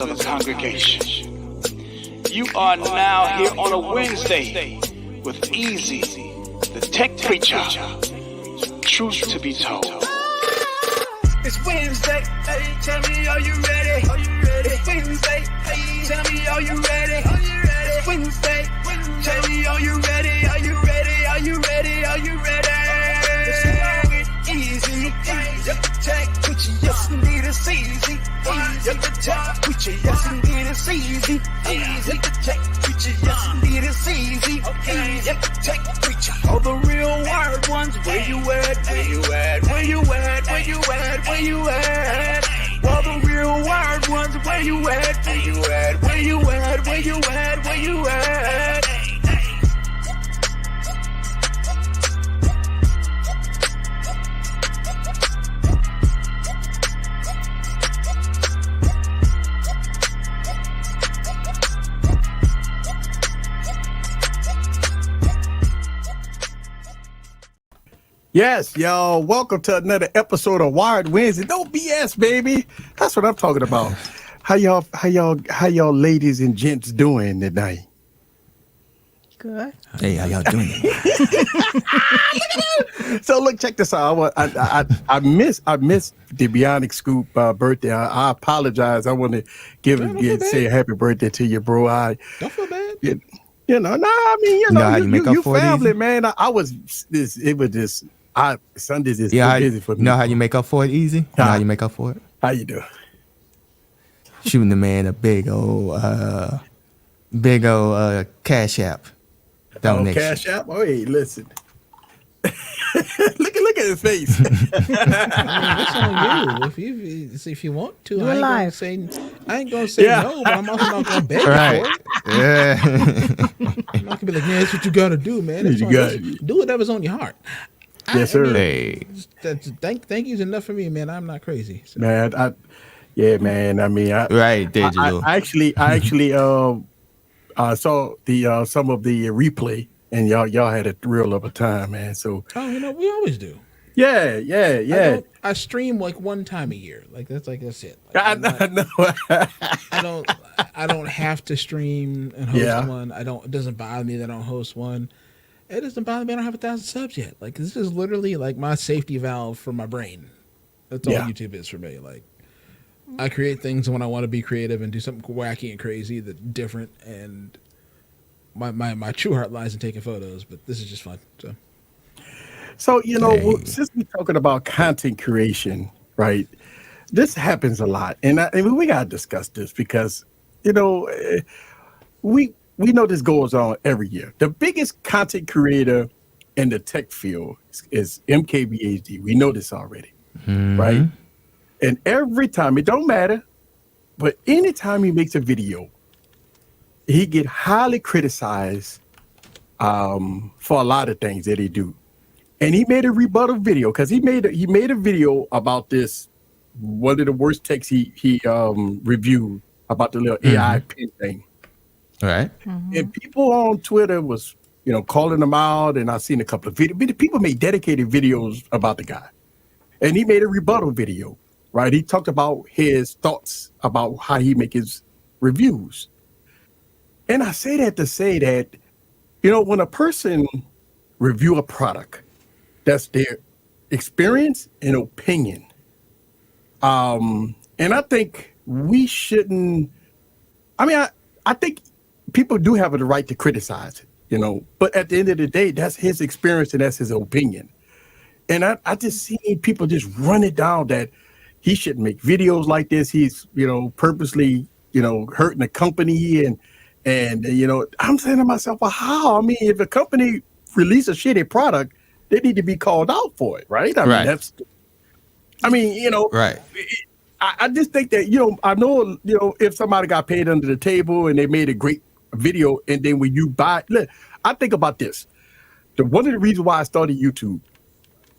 of the congregation. You are now here on a Wednesday with Easy, the tech preacher. Truth to be told. It's Wednesday, hey, tell me, are you ready? Are you ready? It's Wednesday, hey, tell me, are you ready? Are you ready? It's Wednesday, tell me, are you ready? Are you ready? Are you ready? Are you ready? It's easy, yep, the tech preacher, yes indeed it's easy. Yep, the tech preacher, yes indeed it's easy. Yep, the tech preacher, yes indeed it's easy. Yep, the tech preacher, all the real wired ones, where you at? Where you at? Where you at? Where you at? Where you at? All the real wired ones, where you at? Where you at? Where you at? Where you at? Where you at? Yes, y'all. Welcome to another episode of Wired Wednesday. No BS, baby. That's what I'm talking about. How y'all ladies and gents doing tonight? Good. Hey, how y'all doing? So look, check this out. I missed the Bionic Scoop birthday. I apologize. I want to say a happy birthday to you, bro. Don't feel bad. You family, man. Sundays is so busy for me. You know how you make up for it easy? You know how you make up for it? How you do? Shooting the man a big old Cash App donation. Cash App? Oh, hey, listen. look at his face. That's on you. If you want to, I ain't gonna say no, but I'm also not gonna beg for it. Yeah. I'm not gonna be like, man, that's what you gotta do, man. Do whatever's on your heart. Yes, sir. Hey. Thank you's enough for me, man. I'm not crazy. So. Man, Right, digital. I actually saw the some of the replay, and y'all had a thrill of a time, man. So we always do. Yeah. I stream like one time a year. That's it. I know. I don't have to stream and host one. It doesn't bother me that I don't host one. It doesn't bother me I don't have 1,000 subs yet. This is literally like my safety valve for my brain. That's all YouTube is for me. I create things when I want to be creative and do something wacky and crazy that's different, and my true heart lies in taking photos, but this is just fun. So since we're talking about content creation, right? This happens a lot, and we gotta discuss this because we know this goes on every year. The biggest content creator in the tech field is MKBHD. We know this already, right? And every time, it don't matter, but anytime he makes a video, he get highly criticized for a lot of things that he do. And he made a rebuttal video because he made a video about this, one of the worst texts he reviewed about the little AI pin thing. All right. And people on Twitter was, calling him out, and I've seen a couple of videos. People made dedicated videos about the guy. And he made a rebuttal video, right? He talked about his thoughts about how he make his reviews. And I say that to say that, when a person review a product, that's their experience and opinion. And I think we shouldn't, I think people do have the right to criticize it, but at the end of the day, that's his experience and that's his opinion. And I just see people just run it down that he shouldn't make videos like this. He's, purposely, hurting the company. And I'm saying to myself, well, how? If a company release a shitty product, they need to be called out for it, right? Right. I just think that, I know, if somebody got paid under the table and they made a great video, and then when you buy, look, I think about this. One of the reasons why I started YouTube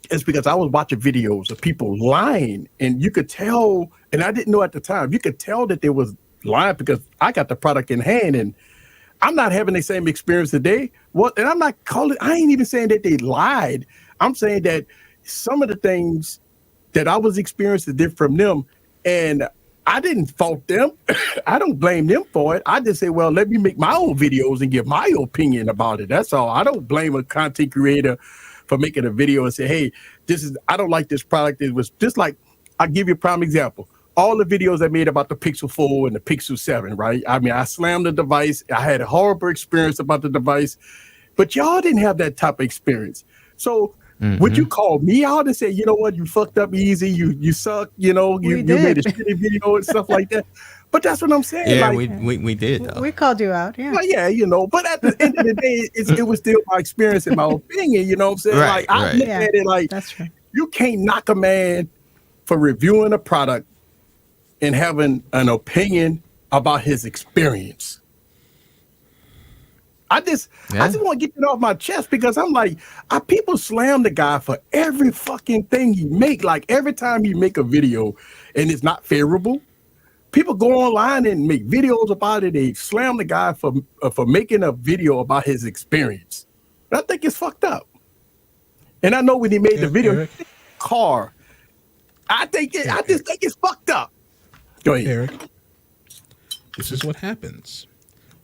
is because I was watching videos of people lying, and you could tell, and I didn't know at the time, you could tell that they was lying because I got the product in hand, and I'm not having the same experience today. And I'm not I ain't even saying that they lied. I'm saying that some of the things that I was experiencing different from them, and I didn't fault them. I don't blame them for it. I just say, well, let me make my own videos and give my opinion about it. That's all. I don't blame a content creator for making a video and say, hey, I don't like this product. It was just like, I'll give you a prime example. All the videos I made about the Pixel 4 and the Pixel 7, right? I mean, I slammed the device. I had a horrible experience about the device, but y'all didn't have that type of experience. So would you call me out and say, you know what, you fucked up easy, you suck, you made a shitty video and stuff like that? But that's what I'm saying. Yeah, like, we did though. We called you out, yeah. well, yeah, but at the end of the day, it was still my experience and my opinion, you know what I'm saying? Right, like I look at it like that's true. You can't knock a man for reviewing a product and having an opinion about his experience. I just want to get it off my chest because I'm like, people slam the guy for every fucking thing he make. Like every time he make a video and it's not favorable, people go online and make videos about it. They slam the guy for making a video about his experience. And I think it's fucked up. And I know when he made the video, car, I just think it's fucked up. Go ahead, Eric. This is what happens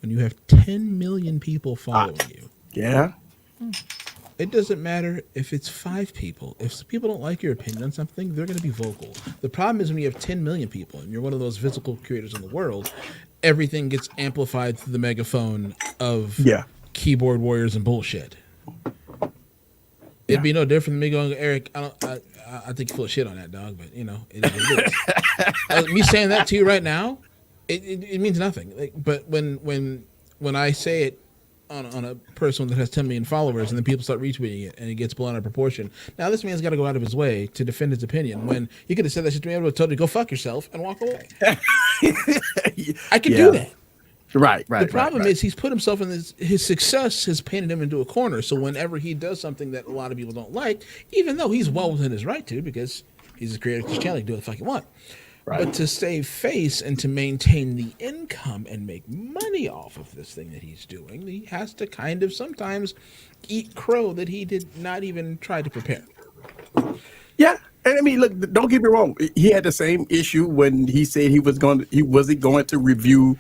when you have 10 million people following you. Yeah. It doesn't matter if it's 5 people. If people don't like your opinion on something, they're going to be vocal. The problem is when you have 10 million people and you're one of those physical creators in the world, everything gets amplified through the megaphone of keyboard warriors and bullshit. It'd be no different than me going, Eric, I think you're full of shit on that, dog, but, it is what it is. Me saying that to you right now, it means nothing. Like, but when I say it on a person that has 10 million followers and then people start retweeting it and it gets blown out of proportion, now this man's got to go out of his way to defend his opinion when you could have said that shit to me, I would have told you to go fuck yourself and walk away. I could do that. Right. The problem is he's put himself in his success has painted him into a corner. So whenever he does something that a lot of people don't like, even though he's well within his right to, because he's a creator of this channel, he can do what the fuck he want. Right. But to save face and to maintain the income and make money off of this thing that he's doing, he has to kind of sometimes eat crow that he did not even try to prepare. Yeah. And I mean, look, don't get me wrong. He had the same issue when he said he wasn't going to review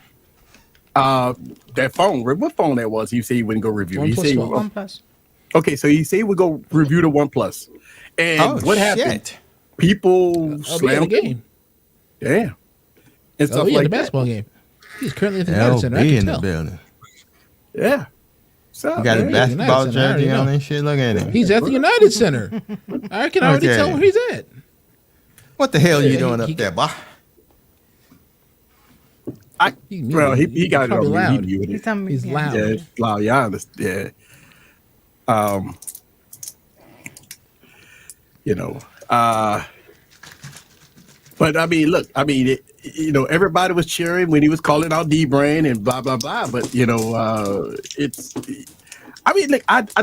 that phone. What phone that was? He said he wouldn't go review. OnePlus. Okay, so he said he would go review the OnePlus. And what happened? People slammed the game. Yeah. And stuff like the basketball game. He's currently at the United Center. In the building. Yeah. So, you got a basketball jersey on and shit. Look at him. He's at the United Center. I can already tell where he's at. What the hell are you doing up there, boy? He got it on loud. He's loud. Yeah, it's loud. Yeah, I understand. But I mean, look, everybody was cheering when he was calling out D-Brain and blah, blah, blah. But, I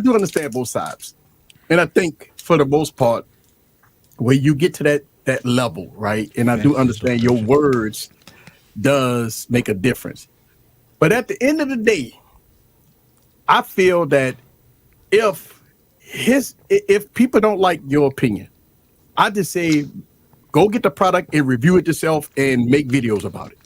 do understand both sides. And I think for the most part, when you get to that level, right? And I do understand your words does make a difference. But at the end of the day, I feel that if people don't like your opinion, I just say, go get the product and review it yourself and make videos about it.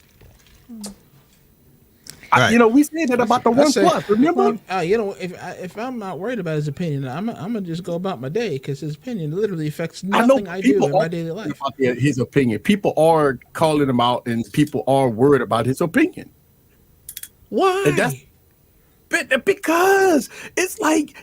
Right. We said that about the OnePlus, remember? If I'm not worried about his opinion, I'm gonna just go about my day because his opinion literally affects nothing I do in my daily life. His opinion, people are calling him out, and people are worried about his opinion. Why? Because it's like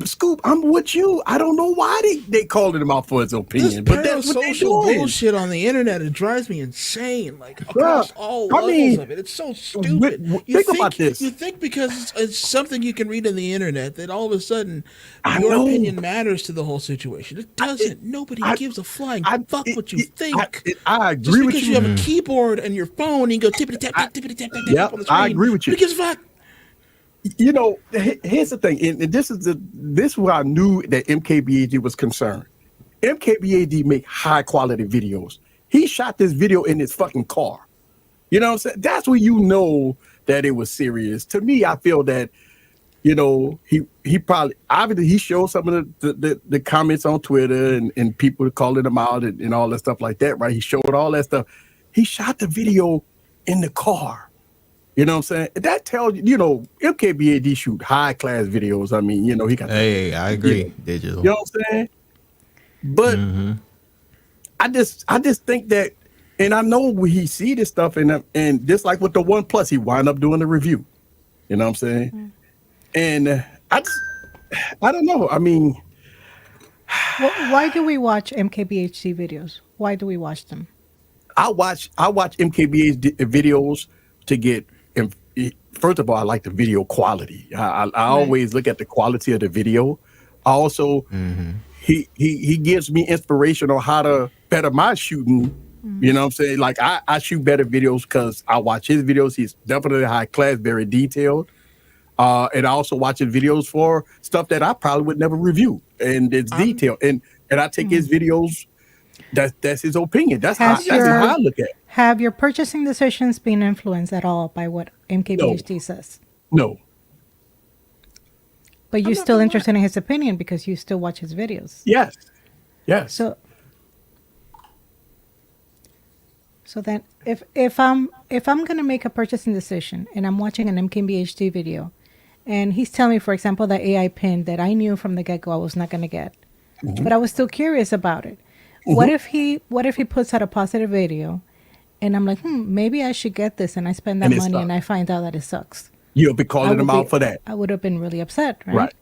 Scoop. I'm with you. I don't know why they calling him out for his opinion, but that's what they doing. Bullshit on the internet. It drives me insane. Like across all levels of it. It's so stupid. Think about this. You think because it's something you can read on the internet that all of a sudden your opinion matters to the whole situation. It doesn't. Nobody gives a flying fuck what you think. I agree just with because you have a keyboard and your phone and you go tippity tap tap tippity tap tap tap on the screen. I agree with you. Who gives a fuck? Here's the thing, and this is where I knew that MKBHD was concerned. MKBHD make high quality videos. He shot this video in his fucking car. You know what I'm saying? That's when you know that it was serious. To me, I feel that, he probably obviously he showed some of the comments on Twitter and people calling him out and all that stuff like that, right? He showed all that stuff. He shot the video in the car. You know what I'm saying? That tells you, MKBAD shoot high class videos. I mean, he got. Hey, I agree. Digital. You know what I'm saying? But I just think that, and I know when he see this stuff, and just like with the OnePlus, he wind up doing the review. You know what I'm saying? And I don't know. I mean, Why do we watch MKBHD videos? Why do we watch them? I watch MKBA's videos to get. First of all, I like the video quality. I always look at the quality of the video. Also, he gives me inspiration on how to better my shooting. You know what I'm saying? Like I shoot better videos because I watch his videos. He's definitely high class, very detailed. And I also watch his videos for stuff that I probably would never review, and it's detailed. And I take his videos. That's his opinion. That's how I look at it. Have your purchasing decisions been influenced at all by what MKBHD says? No. But you're still interested in his opinion because you still watch his videos. Yes. Yes. So then if I'm gonna make a purchasing decision and I'm watching an MKBHD video and he's telling me, for example, that AI pin that I knew from the get-go I was not gonna get, but I was still curious about it. What if he puts out a positive video and I'm like, maybe I should get this, and I spend that money and I find out that it sucks? You'll be calling him out for that. I would have been really upset, right? Right.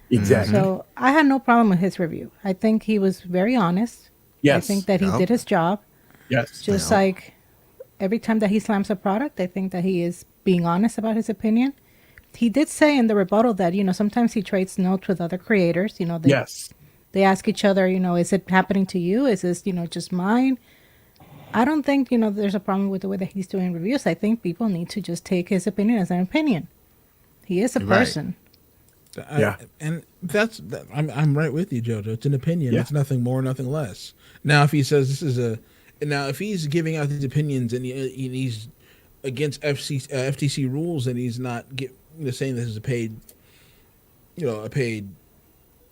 Exactly. So I had no problem with his review. I think he was very honest. Yes. I think that he did his job. Yes. Just like every time that he slams a product, I think that he is being honest about his opinion. He did say in the rebuttal that, sometimes he trades notes with other creators. They ask each other, is it happening to you? Is this, just mine? I don't think, there's a problem with the way that he's doing reviews. I think people need to just take his opinion as an opinion. He is a person. And I'm right with you, Jojo. It's an opinion. Yeah. It's nothing more, nothing less. Now, if he says if he's giving out these opinions and he's against FTC rules and he's not saying this is a paid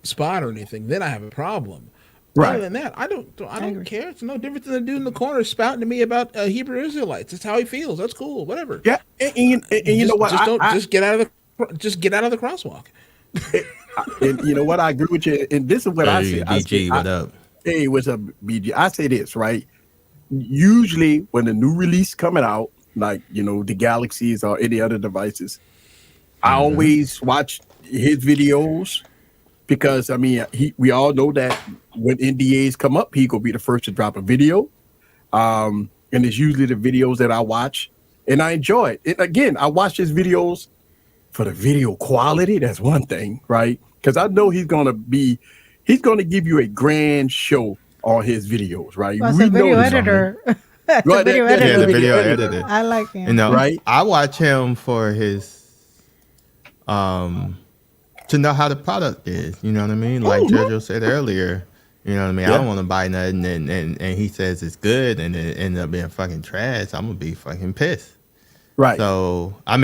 spot or anything, then I have a problem. Right. Other than that, I don't care. It's no different than the dude in the corner spouting to me about Hebrew Israelites. That's how he feels. That's cool. Whatever. Yeah. And you know what? Just get out of the crosswalk. And you know what? I agree with you. And this is what I say. BG, what up? Hey, what's up, BG? I say this, right? Usually when a new release coming out, like, the Galaxies or any other devices, I always watch his videos because, we all know that when NDAs come up, he gonna be the first to drop a video. And it's usually the videos that I watch and I enjoy it. And again, I watch his videos for the video quality. That's one thing, right? Because I know he's gonna give you a grand show on his videos, right? Well, it's a video editor. Yeah, the video editor. I like him. Right? I watch him for his to know how the product is. You know what I mean? Like Jojo said earlier, you know what I mean? I don't want to buy nothing and he says it's good and it ends up being fucking trash. I'm gonna be fucking pissed. Right. So I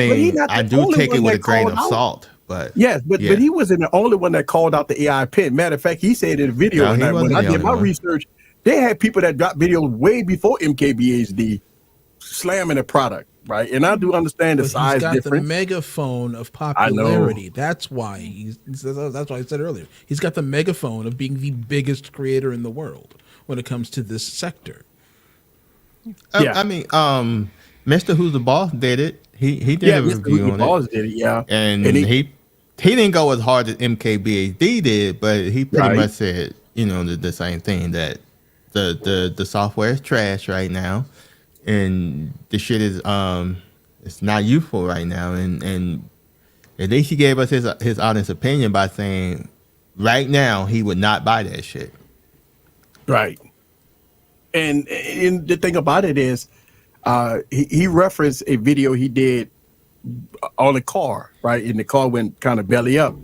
do take it with a grain of salt. But but he wasn't the only one that called out the AI pin. Matter of fact, he said in the video when I did my research, they had people that dropped videos way before MKBHD slamming the product, right? And I do understand the size difference. He's got the megaphone of popularity. That's why that's why I said earlier. He's got the megaphone of being the biggest creator in the world when it comes to this sector. Mr. Who's the Boss did it. He did a review on it. Boss did it, and he didn't go as hard as MKBHD did, but he pretty much said, the same thing, that the software is trash right now, and the shit is it's not useful right now, and at least he gave us his honest opinion by saying right now he would not buy that shit. Right. And the thing about it is, he referenced a video he did on the car, right? And the car went kind of belly up.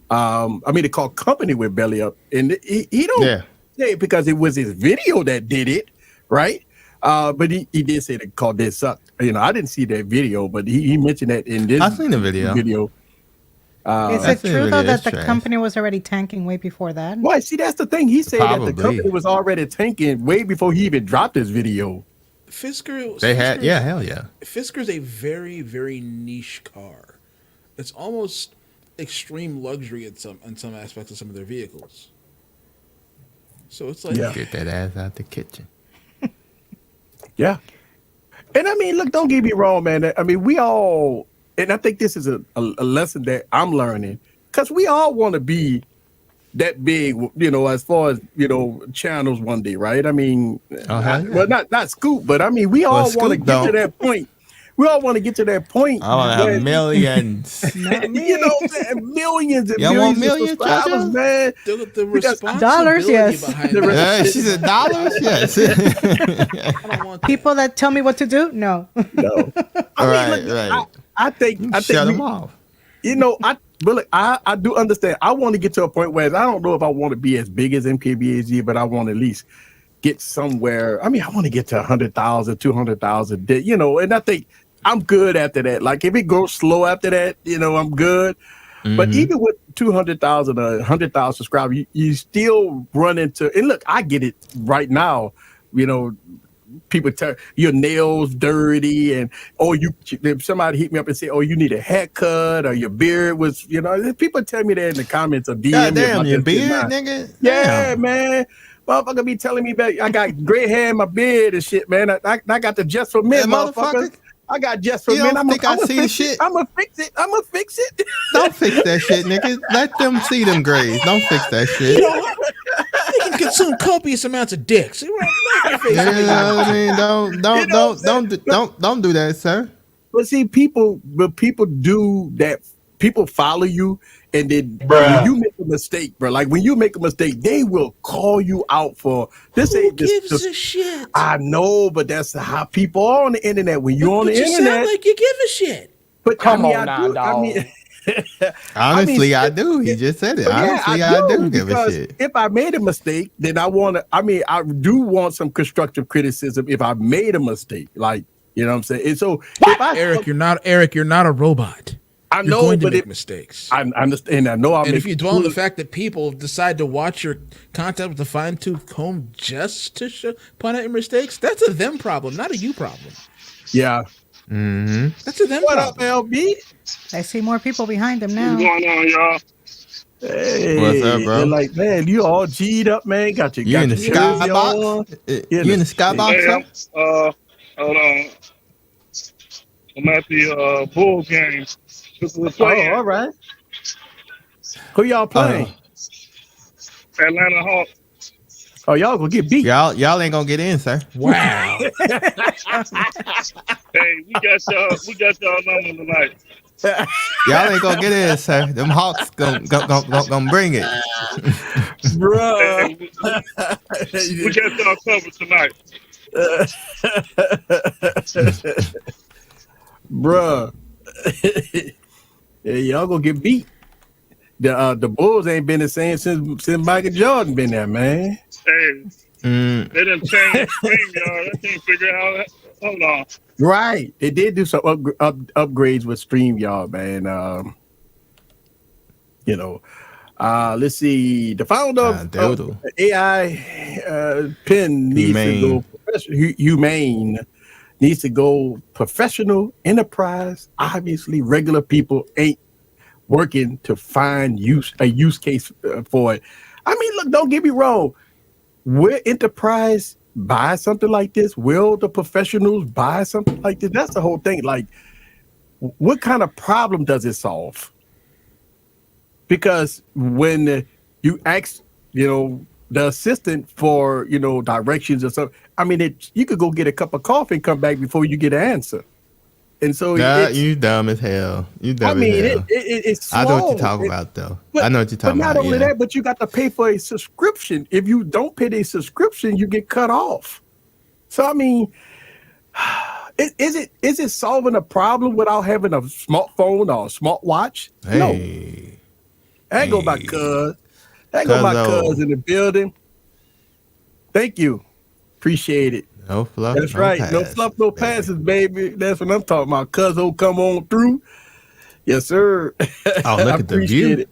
The car company went belly up, and he don't say it because it was his video that did it, right? But he did say the car did suck. I didn't see that video, but he mentioned that in this. I've seen the video. Is it true though that the company was already tanking way before that? Well, see, that's the thing. He said that the company was already tanking way before he even dropped his video. Fisker. They had, yeah, hell yeah. Fisker's a very, very niche car. It's almost extreme luxury in some aspects of some of their vehicles. So it's like Get that ass out the kitchen. Yeah. And I mean, look, don't get me wrong, man. I mean, we all, and I think this is a lesson that I'm learning, because we all want to be that big, you know, as far as, you know, channels one day, right? I mean, well, not Scoop, but I mean, we all want to get to that point. We all want to get to that point. I want to have millions. You know what I'm saying? Millions and Y'all want millions of subscribers, man. The responsibility dollars, yes. behind She said dollars, yes. I don't want that. People that tell me what to do, no. No. I think Shut them off. You know, I do understand. I want to get to a point where I don't know if I want to be as big as MKBHD, but I want to at least get somewhere. I mean, I want to get to 100,000, 200,000, you know, and I think I'm good after that. Like if it goes slow after that, you know, I'm good. Mm-hmm. But even with 200,000 or 100,000 subscribers, you still run into, and look, I get it right now, you know, people tell your nails dirty and somebody hit me up and say, oh, you need a haircut or your beard was, you know, people tell me that in the comments or DM. God damn, your beard, nigga. Yeah, man. Motherfucker be telling me that I got gray hair in my beard and shit, man. I got the just for men, motherfucker. I got just for men. I see the shit. I'm gonna fix it. Don't fix that shit, nigga. Let them see them grays. Don't fix that shit. They can consume copious amounts of dicks. I mean, don't do that, sir. But see, people do that. People follow you, and then when you make a mistake, bro. Like when you make a mistake, they will call you out for this. Who gives a shit? I know, but that's how people are on the internet. When you're on the internet, you sound like you give a shit. But come on now, dog. Honestly, I do. He just said it. Honestly, I do give a shit. If I made a mistake, then I do want some constructive criticism if I made a mistake. Like, you know what I'm saying? And so, Eric, you're not a robot. I know, you're going to but make mistakes. I understand. I know. And if you dwell on the fact that people decide to watch your content with a fine-tooth comb just to point out your mistakes, that's a them problem, not a you problem. Yeah. Mm-hmm. That's a them what problem. What up, LB? I see more people behind them now. What's going on, y'all? Hey, what's up, bro? They're like, man, you all G'd up, man. You in the skybox? You in the skybox? Hold on. I'm at the Bulls game. Oh, all right. Who y'all playing? Atlanta Hawks. Oh, y'all gonna get beat. Y'all ain't gonna get in, sir. Wow. Hey, we got y'all number tonight. Y'all ain't gonna get in, sir. Them Hawks gonna bring it. Bro. We got y'all covered tonight. Bruh. Yeah, y'all gonna get beat. The Bulls ain't been the same since Michael Jordan been there, man. Hey, they done changed StreamYard. I can't figure out. Hold on. Right, they did do some upgrades with StreamYard, man. You know, let's see. The founder of AI Pen needs to go humane. Needs to go professional enterprise. Obviously, regular people ain't working to find a use case for it. I mean, look, don't get me wrong. Will enterprise buy something like this? Will the professionals buy something like this? That's the whole thing. Like, what kind of problem does it solve? Because when you ask, you know, the assistant for, you know, directions or something, I mean, you could go get a cup of coffee and come back before you get an answer. And so you dumb as hell. You dumb as hell. It's slow. I know what you're talking about, though. I know what you're talking about. But not only that, but you got to pay for a subscription. If you don't pay the subscription, you get cut off. So, I mean, is it solving a problem without having a smartphone or a smartwatch? Hey. No. That go my cuz. That go my cuz in the building. Thank you. Appreciate it. No fluff. That's right. No fluff, no passes, baby. That's what I'm talking about. Cuzzo, come on through. Yes, sir. Oh, look at the view. It.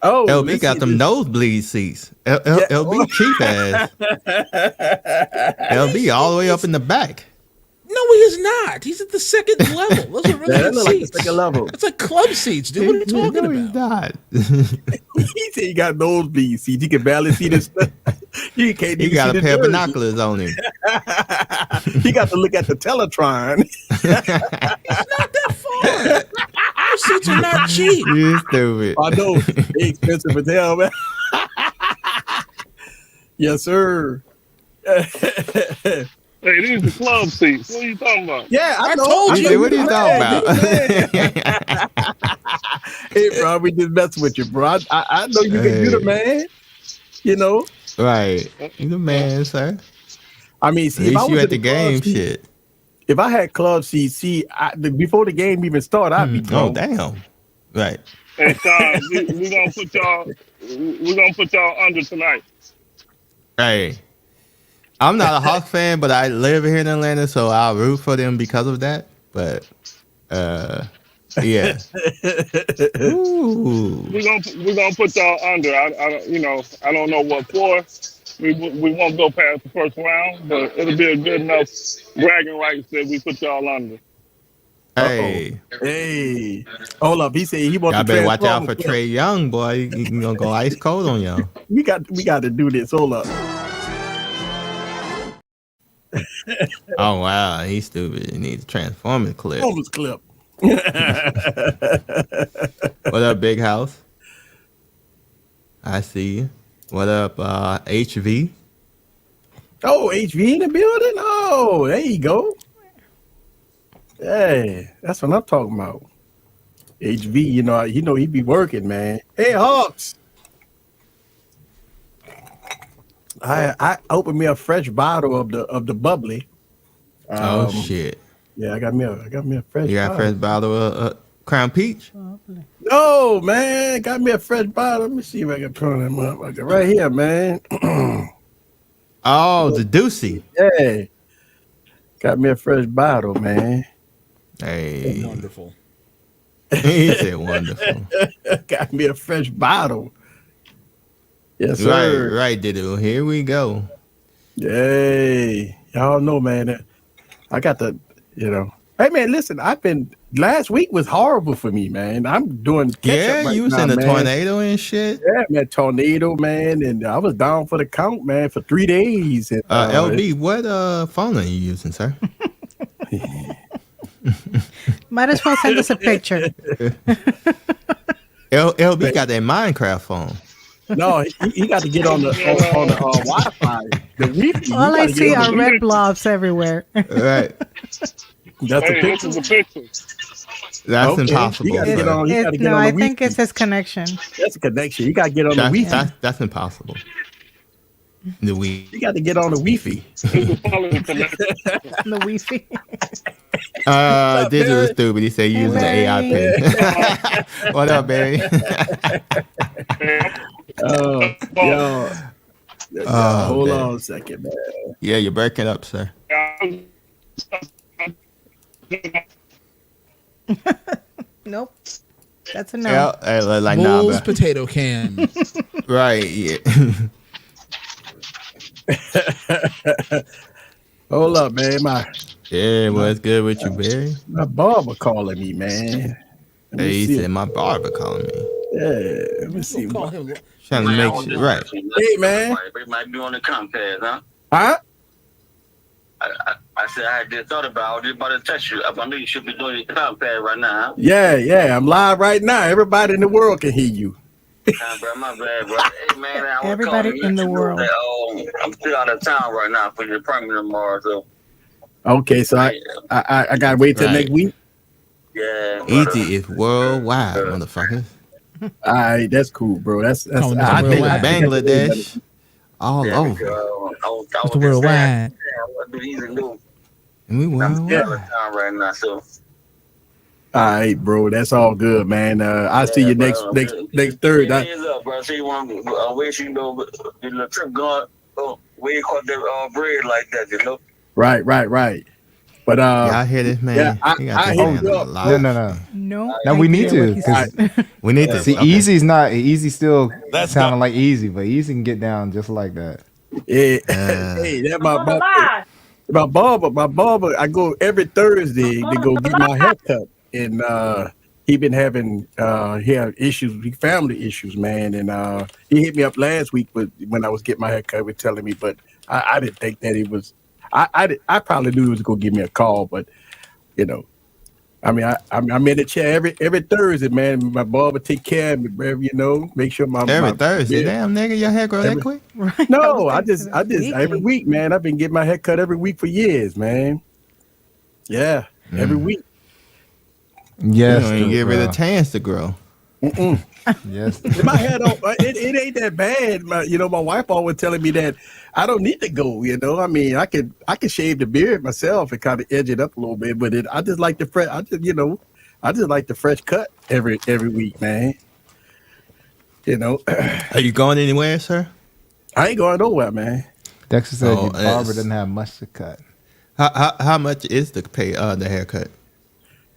Oh, LB got them nosebleed seats. LB cheap ass. LB all the way up in the back. No, he is not. He's at the second level. Those are really good like the seats. second level. That's like club seats, dude. What are you talking No, about? he's not. He said he got nosebleed seats. He can barely see this. You can't He even got see a the pair of jersey. binoculars on him. He got to look at the Teletron. Not that far. Those seats are not cheap. You stupid. I know. They expensive as hell, man. Yes, sir. Hey, these are club seats. What are you talking about? Yeah, I know. told I you. know Hey, what are you man. talking about? Hey, bro, we just messing with you, bro. I know you the man. You know. Right. You the man, sir. I mean, At see, if I least was you in at the game, club seat, shit. if I had club seats, before the game even started, I'd be Oh, gone. damn. Right. Hey, Sean, we gonna put y'all. We gonna put y'all under tonight. Hey. I'm not a Hawks fan, but I live here in Atlanta, so I'll root for them because of that. But, yeah. Ooh. We gonna put y'all under. I don't know what for. We won't go past the first round, but it'll be a good enough bragging rights that we put y'all under. Hey. Hey, hold up. He said he wants Y'all to better watch out Transformers. for Trey Young, boy. He gonna go ice cold on y'all. We got to do this. Hold up. Oh, wow. He's stupid. He needs a Transformers clip. Transformers clip. What up, Big House? I see you. What up, HV? Oh, HV in the building. Oh, there you go. Hey, that's what I'm talking about. HV, you know he be working, man. Hey, Hawks. I opened me a fresh bottle of the bubbly. Oh shit! Yeah, I got me a fresh. You got a fresh bottle of Crown Peach? Oh man, got me a fresh bottle. Let me see if I can turn them up. I got right here, man. Oh, the Doocy. Hey, got me a fresh bottle, man. Hey, Wonderful. he said wonderful. Got me a fresh bottle. Yes, sir. Right, Diddle. Here we go. Hey, y'all know, man. I got the, Hey, man, listen. Last week was horrible for me, man. I'm doing catch up right you was now, in a man. tornado and shit. Yeah, man, tornado, man, and I was down for the count, man, for 3 days. And, LB, what phone are you using, sir? Might as well send us a picture. LB got that Minecraft phone. No, he got to get on the Wi-Fi. The Wi-Fi. All I see are red blobs everywhere. Right. That's Hey, a this picture. is a picture. That's Okay. impossible. You gotta sir. get on. You gotta get No, on I the think Wi-Fi. it's his connection. That's a connection. You got to get on the Wi-Fi. That's impossible. The Wii. You got to get on the Wi-Fi. The Wi-Fi. Digital is stupid. He said using the AI Barry. pin. What up, Barry? Yo. Oh, Hold man. on a second, man. Yeah, you're breaking up, sir. Nope. That's a no. Yeah, like nah, Bull's bro. potato can. Right, yeah. Hold up, man. Yeah, what's good with you, Barry? My barber calling me, man. Let me Hey, he see. said my barber calling me. Yeah, let me see. Call him. Trying to make sure, right. Hey, man. It might be on the compass, huh? Huh? I said I just thought about. I was just about to text you. I knew you should be doing your compass right now. Huh? Yeah. I'm live right now. Everybody in the world can hear you. Bro, my bad, bro. Hey, man, I was Everybody calling you in the to know world. that, I'm still out of town right now for your permit tomorrow, so Okay, so I gotta wait till Right. next week. yeah. ET is worldwide, motherfuckers. All right, that's cool, bro. That's Calling I it think worldwide. Bangladesh, all Yeah, over. It's worldwide. What do you do? And we I'm still out worldwide. of town right now, so. all right, bro. That's all good, man. I'll see you next Thursday. Hands up, bro. See, I wish you know the trip going. Oh, we ain't caught the bread like that, you know. Right. But Y'all hear this, man? yeah, He I got this hit man you on up. the line. No. No. No, we need idea what to, he 'cause- said. We need to See, okay. Easy's not Easy. Still Let's sounding go. like Easy, but Easy can get down just like that. Hey, that my My barber, I go every Thursday to go get my haircut, and he been having he had issues, family issues, man, and he hit me up last week when I was getting my haircut, was telling me, but I didn't think that he was. I probably knew he was gonna give me a call, but you know. I mean, I'm in the chair every Thursday, man. My barber take care of me, bro. You know, make sure every Thursday. Damn, nigga, your hair grow that quick? Right. No, I just every week, man. I've been getting my hair cut every week for years, man. Yeah, every week. Yes, you don't give it a chance to grow. Yes, my hair don't. It ain't that bad. My wife always telling me that I don't need to go. You know, I mean, I could shave the beard myself and kind of edge it up a little bit, but I just like the fresh. I just like the fresh cut every week, man. You know. Are you going anywhere, sir? I ain't going nowhere, man. Dexter said your barber didn't have much to cut. How much is the pay the haircut?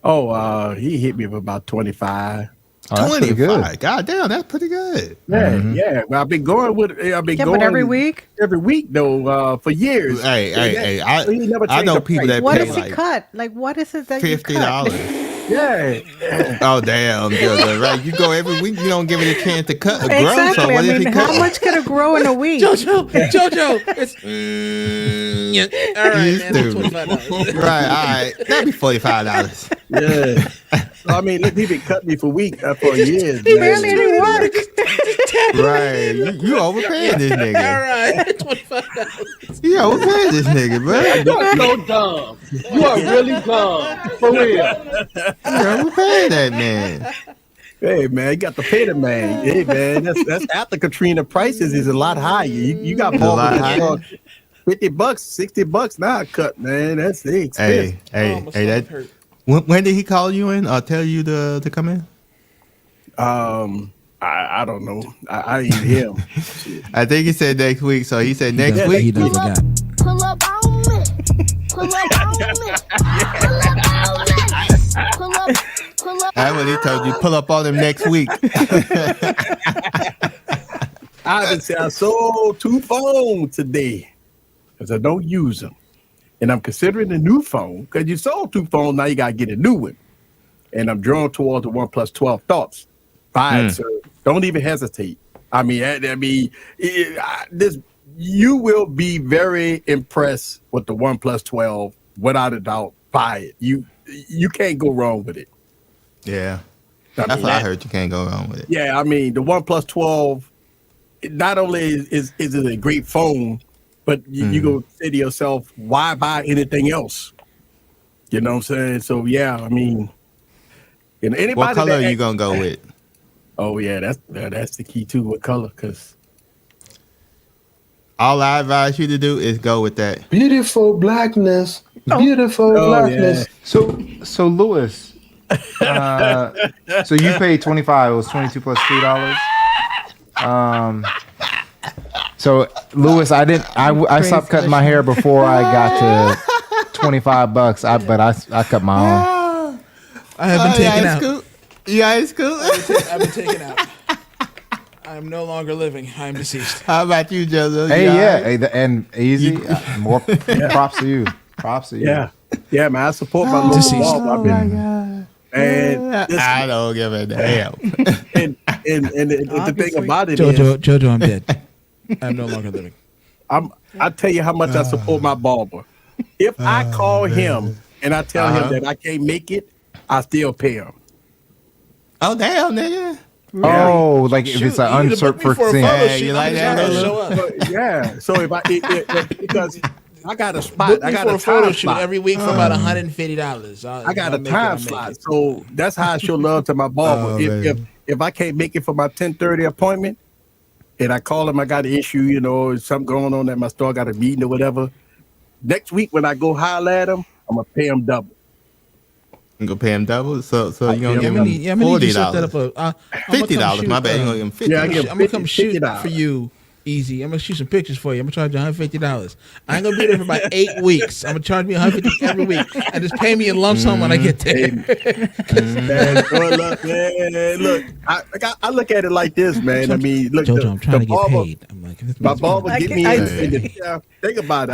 Oh, he hit me for about 25. Oh, 25. God damn, that's pretty good. Yeah, yeah. Well, I've been going but every week? Every week though, for years. Hey, I know people that what pay does he cut? Like, what is it that $50. Yeah. Oh damn, right? You go every week, you don't give it a chance to cut or grow. Exactly. So what is he how cutting? much could it grow in a week? Jojo, it's yeah. All right, man. That's $25. Right, all right. That'd be $45. Yeah. So, I mean, he been cutting me for years. He barely any work. Right. You overpaying this nigga. All right, $25. You overpaying this nigga, bro. You're so dumb. You are really dumb. For real. You overpaying that man. Hey man, you got to pay the man. Hey man, that's after Katrina. Prices is a lot higher. You got A lot higher. $50, $60 now a cut, man. That's expensive. Hey, that. When did he call you in or tell you to come in? I don't know. I didn't hear him. I think he said next week. So he said next week. He done forgot. Pull up on me. Pull up on me. Pull up on me. Pull up. Pull up. That's when he told you pull up on him next week. I just said I sold 2 phones today because I don't use them. And I'm considering a new phone because you sold 2 phones. Now you got to get a new one. And I'm drawn towards the OnePlus 12 thoughts. Fine, sir. Don't even hesitate. I mean, you will be very impressed with the OnePlus 12 without a doubt. Buy it. You can't go wrong with it. Yeah. That's what I heard. You can't go wrong with it. Yeah, I mean, the OnePlus 12, not only is it a great phone, but you go say to yourself, why buy anything else? You know what I'm saying? So, yeah, I mean, anybody. What color are you going to go with? Oh, yeah, that's the key, too, what color, because. All I advise you to do is go with that. Beautiful blackness. Beautiful blackness. Yeah. So Lewis, so you paid $25. It was $22 plus $3. So Lewis, I stopped cutting my hair before I got to $25. But I cut my own. I have been taken out. Yeah, it's cool. I've been taken out. I'm no longer living. I'm deceased. How about you, Jojo? Hey, and easy. More props to you. Props to you. Yeah, man. I support my local ball. And I don't give a damn. and the thing about it Jojo, I'm dead. I'm no longer living. I tell you how much I support my barber. If I call him and I tell him that I can't make it, I still pay him. Oh damn, nigga. Oh, like if it's an unforeseen. You like that? Yeah. So because I got a spot, I got a photo shoot every week for about $150. I got a time slot, so that's how I show love to my barber. If I can't make it for my 10:30 appointment, and I call him, I got an issue, something going on at my store, I got a meeting or whatever. Next week when I go holler at him, I'm gonna pay him double. You gonna pay him double? So you gonna give him $40? $50. My bad. You gonna give him $50. I'm gonna come shoot for you Easy. I'm gonna shoot some pictures for you. I'm gonna charge you $150. I ain't gonna be there for about 8 weeks. I'm gonna charge me $150 every week, and just pay me in lump sum when I get there. Look, I look at it like this, man. I mean, look, Jojo, I'm trying to get paid. I'm like, my barber get me in the chair. Think about it.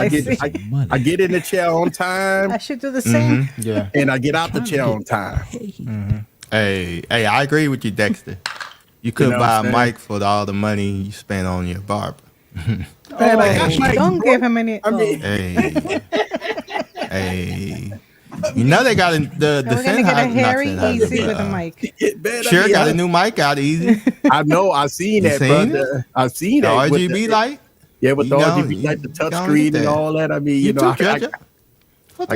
I get in the chair on time. I should do the same. Yeah, and I get out the chair on time. Hey, I agree with you, Dexter. You could buy a mic for all the money you spent on your barber. Man, don't give him any. I mean, hey. You know they got the Sennheiser Easy with a mic. Sure, got a new mic out Easy. I know. I seen that, brother. I seen the that. RGB light. Yeah, with the RGB light, the touch screen, and all that. I mean, I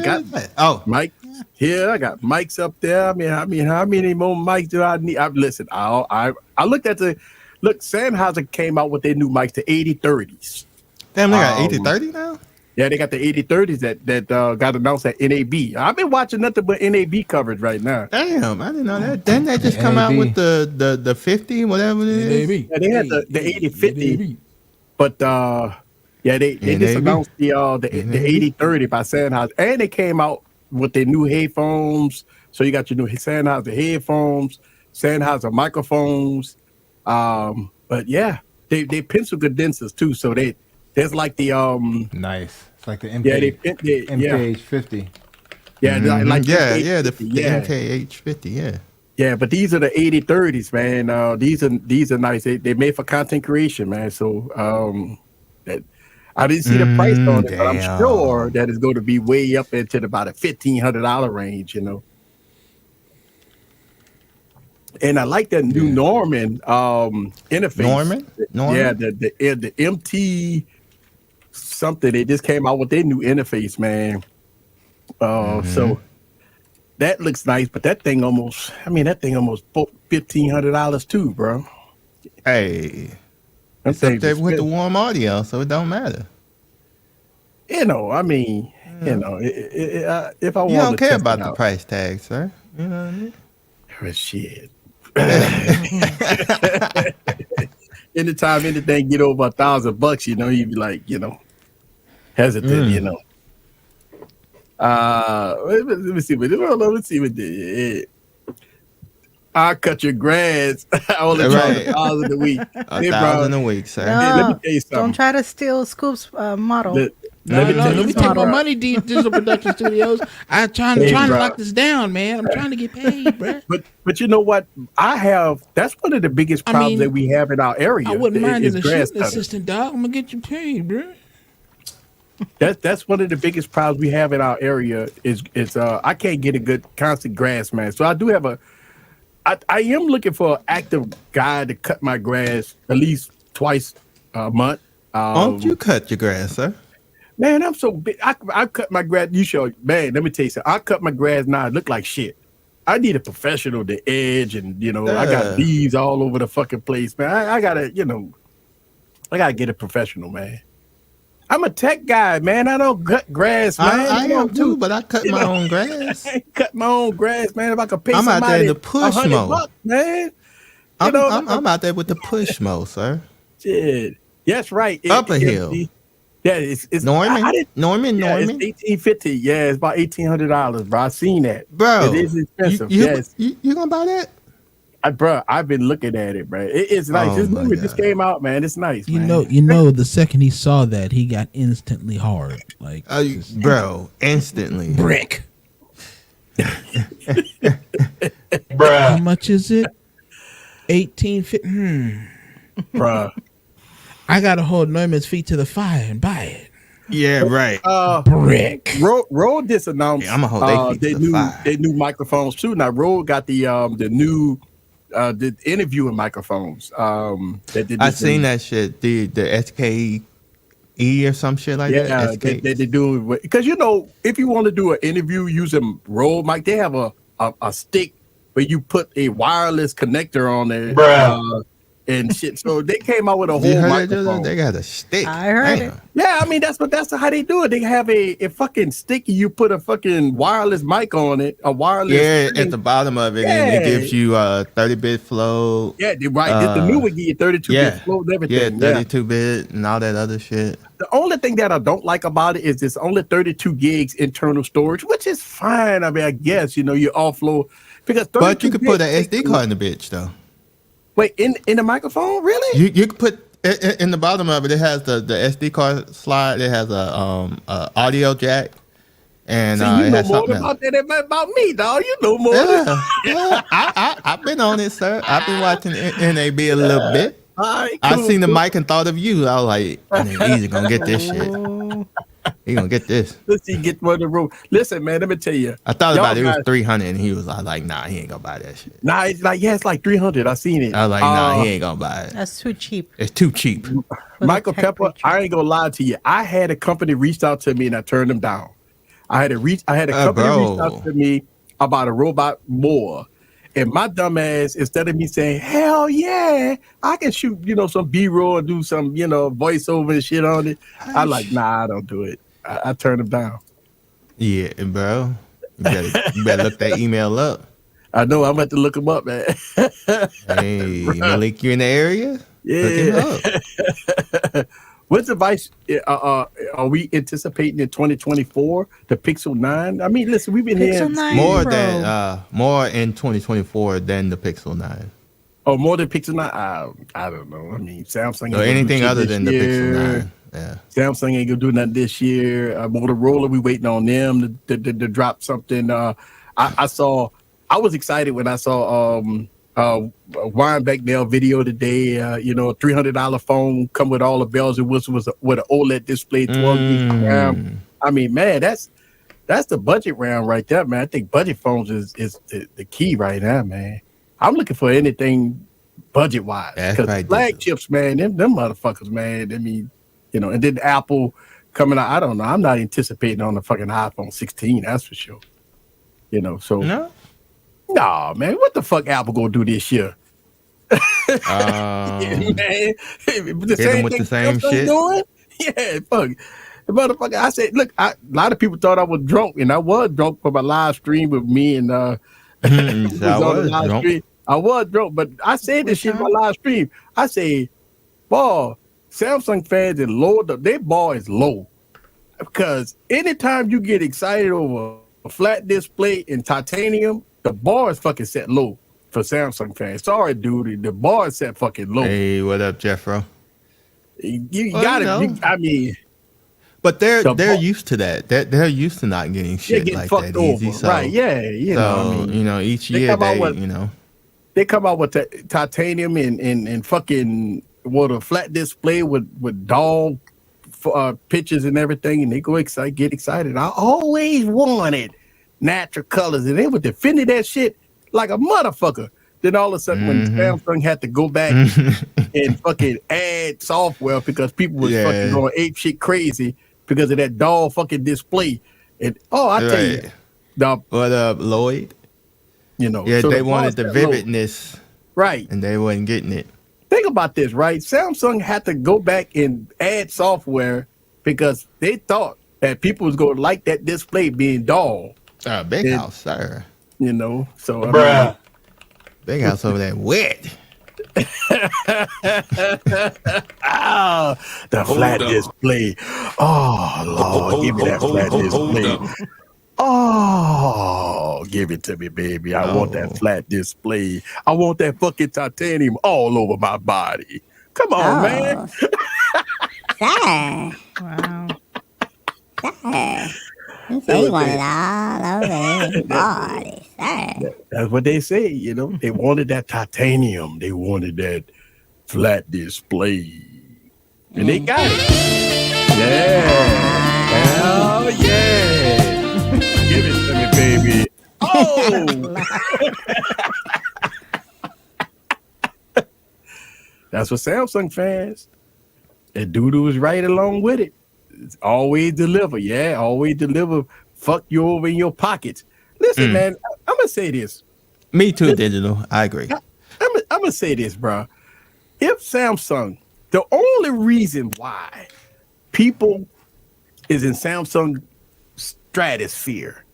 got mic. Here, I got mics up there. I mean, how many more mics do I need? Listen, I looked at Sennheiser came out with their new mics, the 8030s. Damn, they got 8030 now? Yeah, they got the 8030s that got announced at NAB. I've been watching nothing but NAB coverage right now. Damn, I didn't know that. Didn't they just come out with the 50, whatever it is? NAB. Yeah, they had the 8050. But they just announced the 8030 by Sennheiser. And they came out with their new headphones. So you got your new Sennheiser headphones, Sennheiser microphones. But yeah, they pencil condensers too. So there's like the nice. It's like the MKH50. Yeah, the MKH50. Yeah. Yeah, but these are the 8030s, man. These are nice. They made for content creation, man. So I didn't see the price on it, but I'm sure that it's going to be way up into about a $1,500 range, And I like that new Norman interface. Norman? Yeah, the MT something. They just came out with their new interface, man. So that looks nice, but that thing almost $1,500 too, bro. Hey. It's up there with the warm audio, so it don't matter. I mean, if I want, you don't care about the price tag, sir. You know what I mean? Oh, shit. Anytime anything get over $1,000, you'd be like, hesitant, Let me see what I cut your grass. I only charge $1,000 a week. $1,000 a week, sir. No, let me tell you something. Don't try to steal Scoop's model. Let me take my money, Digital Production Studios. I'm trying to lock this down, man. I'm trying to get paid, bro. But you know what? That's one of the biggest problems that we have in our area. I wouldn't mind an assistant, dog. I'm gonna get you paid, bro. That's one of the biggest problems we have in our area is I can't get a good constant grass man. So I do have I am looking for an active guy to cut my grass at least twice a month. Don't you cut your grass, sir? Man, I'm so big. I cut my grass. Man, let me tell you something. I cut my grass now. It look like shit. I need a professional to edge, and I got leaves all over the fucking place, man. I gotta get a professional, man. I'm a tech guy, man. I don't cut grass, man. I am too, but I cut my own grass. I cut my own grass, man. If I could pay I'm somebody out there in the push $100, man. I'm out there with the push mo, sir. Shit. That's right. Up a hill. Yeah, it's Norman. Yeah, it's $1,850. Yeah, it's about $1,800, bro. I seen that, bro. It is expensive. You gonna buy that? Bro, I've been looking at it, bro. It's nice. This movie just came out, man. It's nice. You know, the second he saw that, he got instantly hard. Like, bro, instantly. Brick. Bruh. How much is it? $1,850. Bruh. I gotta hold Norman's feet to the fire and buy it. Yeah, right. Brick. Rode just announced. Yeah, I'm gonna hold their new microphones too. Now Rode got the new the interviewing microphones. I seen that shit. The SKE or some shit like that. Yeah, they do because if you want to do an interview using Rode mic, they have a stick where you put a wireless connector on there. and shit. So they came out with a You whole heard that, microphone. they got a stick. I heard it. Yeah, I mean that's how they do it. They have a fucking sticky. You put a fucking wireless mic on it, a wireless. Yeah, thing. at the bottom of it, and it gives you 30-bit flow. Yeah, right. The new one give you 32-bit flow and everything. Yeah, 32-bit and all that other shit. The only thing that I don't like about it is it's only 32 gigs internal storage, which is fine. I mean, I guess you offload because. But you could put an SD card in the bitch though. Wait, in the microphone, really? You could put in the bottom of it. It has the SD card slide. It has a audio jack, and See, you it know has more something about that than about me, dog. You know more. Yeah, I've been on it, sir. I've been watching NAB a little bit. Right, I cool, seen the mic and thought of you. I was like, Easy gonna get this shit. He gonna get this. Let's see, get one of the room. Listen, man, let me tell you. I thought about it. It was guys- 300, and he was like, nah, he ain't gonna buy that shit. Nah, it's like 300. I seen it. I was like, nah, he ain't gonna buy it. That's too cheap. It's too cheap. Michael Pepper, I ain't gonna lie to you. I had a company reached out to me and I turned them down. I had a company reached out to me about a robot mower. And my dumb ass, instead of me saying, hell yeah, I can shoot, some B-roll and do some, voiceover and shit on it. I'm like, nah, I don't do it. I turned them down. Yeah, bro. You better look that email up. I know, I'm about to look them up, man. Hey, Malik, you in the area? Yeah. What device are we anticipating in 2024? The Pixel 9? I mean, listen, we've been Pixel here 9 more in 2024 than the Pixel 9. Oh, more than Pixel 9? I don't know. I mean, Samsung. Or anything other than the Pixel 9. Yeah. Samsung ain't gonna do nothing this year. Motorola, we waiting on them to drop something. I was excited when I saw Warren Becknell video today. $300 phone come with all the bells and whistles with an OLED display, 12 gig RAM. I mean, man, that's the budget RAM right there, man. I think budget phones is the key right now, man. I'm looking for anything budget wise because flagships, man, them motherfuckers, man. I mean, and then Apple coming out. I don't know. I'm not anticipating on the fucking iPhone 16. That's for sure. So no. Nah, man, what the fuck Apple gonna do this year? Man, the same with the same shit. Doing? Yeah, fuck. Motherfucker, I said, look, a lot of people thought I was drunk, and I was drunk for my live stream with me and I was drunk, but I said this shit in my live stream. I say, boy, Samsung fans and their bar is low. Because anytime you get excited over a flat display and titanium, the bar is fucking set low for Samsung fans. Sorry, dude. The bar is set fucking low. Hey, what up, Jeffro? You got it. I mean, but they're used to that. They're used to not getting shit getting like fucked that easy. Over. So, right? Yeah. Each year they come out with titanium and fucking a flat display with dog pictures and everything, and they get excited. I always wanted natural colors, and they were defending that shit like a motherfucker. Then all of a sudden, when Samsung had to go back and fucking add software because people was fucking going ape shit crazy because of that dog fucking display, and I tell you, what up, Lloyd? So they wanted the vividness, right? And they wasn't getting it. Think about this, right? Samsung had to go back and add software because they thought that people was going to like that display being dull. Big house, sir. So bruh. Big house over there wet. The flat display. Oh, Lord, give me that flat display. Oh, give it to me, baby. I want that flat display. I want that fucking titanium all over my body. Come on, man. Sir. Wow. Sir. You say you want it all over his body, sir. That's what they say, They wanted that titanium. They wanted that flat display. And they got it. Yeah. Hell yeah. Give it to me, baby. Oh! That's what Samsung fans. And Doodoo was right along with it. It's always deliver. Yeah, always deliver. Fuck you over in your pockets. Listen, man, I'm going to say this. Me too, Digital. I agree. I'm going to say this, bro. if Samsung, the only reason why people is in Samsung stratosphere,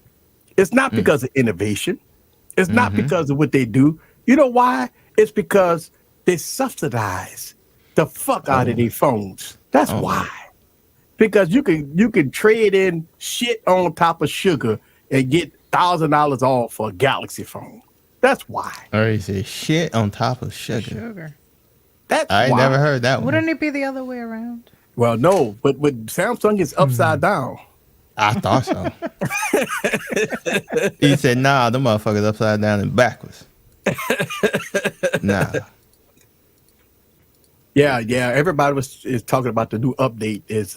it's not because of innovation. It's not because of what they do. You know why? It's because they subsidize the fuck out of their phones. That's why. Because you can trade in shit on top of sugar and get $1,000 off for a Galaxy phone. That's why. Or is it shit on top of sugar? That's I ain't never heard that one. Wouldn't it be the other way around? Well, no, but Samsung is upside down. I thought so. He said, nah, the motherfuckers upside down and backwards. Nah. Yeah. Everybody is talking about the new update is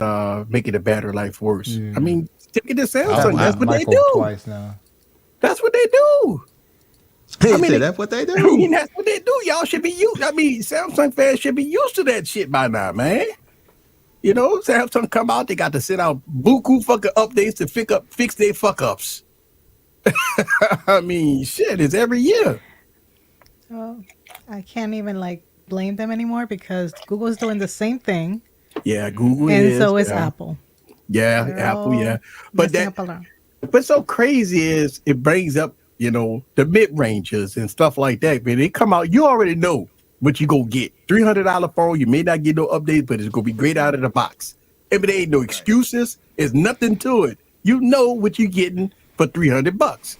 making the battery life worse. I mean, take it to Samsung. That's what they do. Twice now. That's what they do. I mean, that's what they do. I mean, that's what they do. Y'all should be used. I mean, Samsung fans should be used to that shit by now, man. You know, Samsung come out, they got to send out buku fucking updates to fix their fuck ups. I mean, shit, it's every year. Oh, I can't even blame them anymore because Google's doing the same thing. Yeah, Google and is. so is Apple. Yeah, They're Apple, yeah. But messing up around. but so crazy is it brings up, you know, the mid-rangers and stuff like that. When they come out, you already know what you go get. $300 phone, you may not get no updates, but it's gonna be great out of the box. If it ain't no excuses, there's nothing to it. You know what you're getting for $300.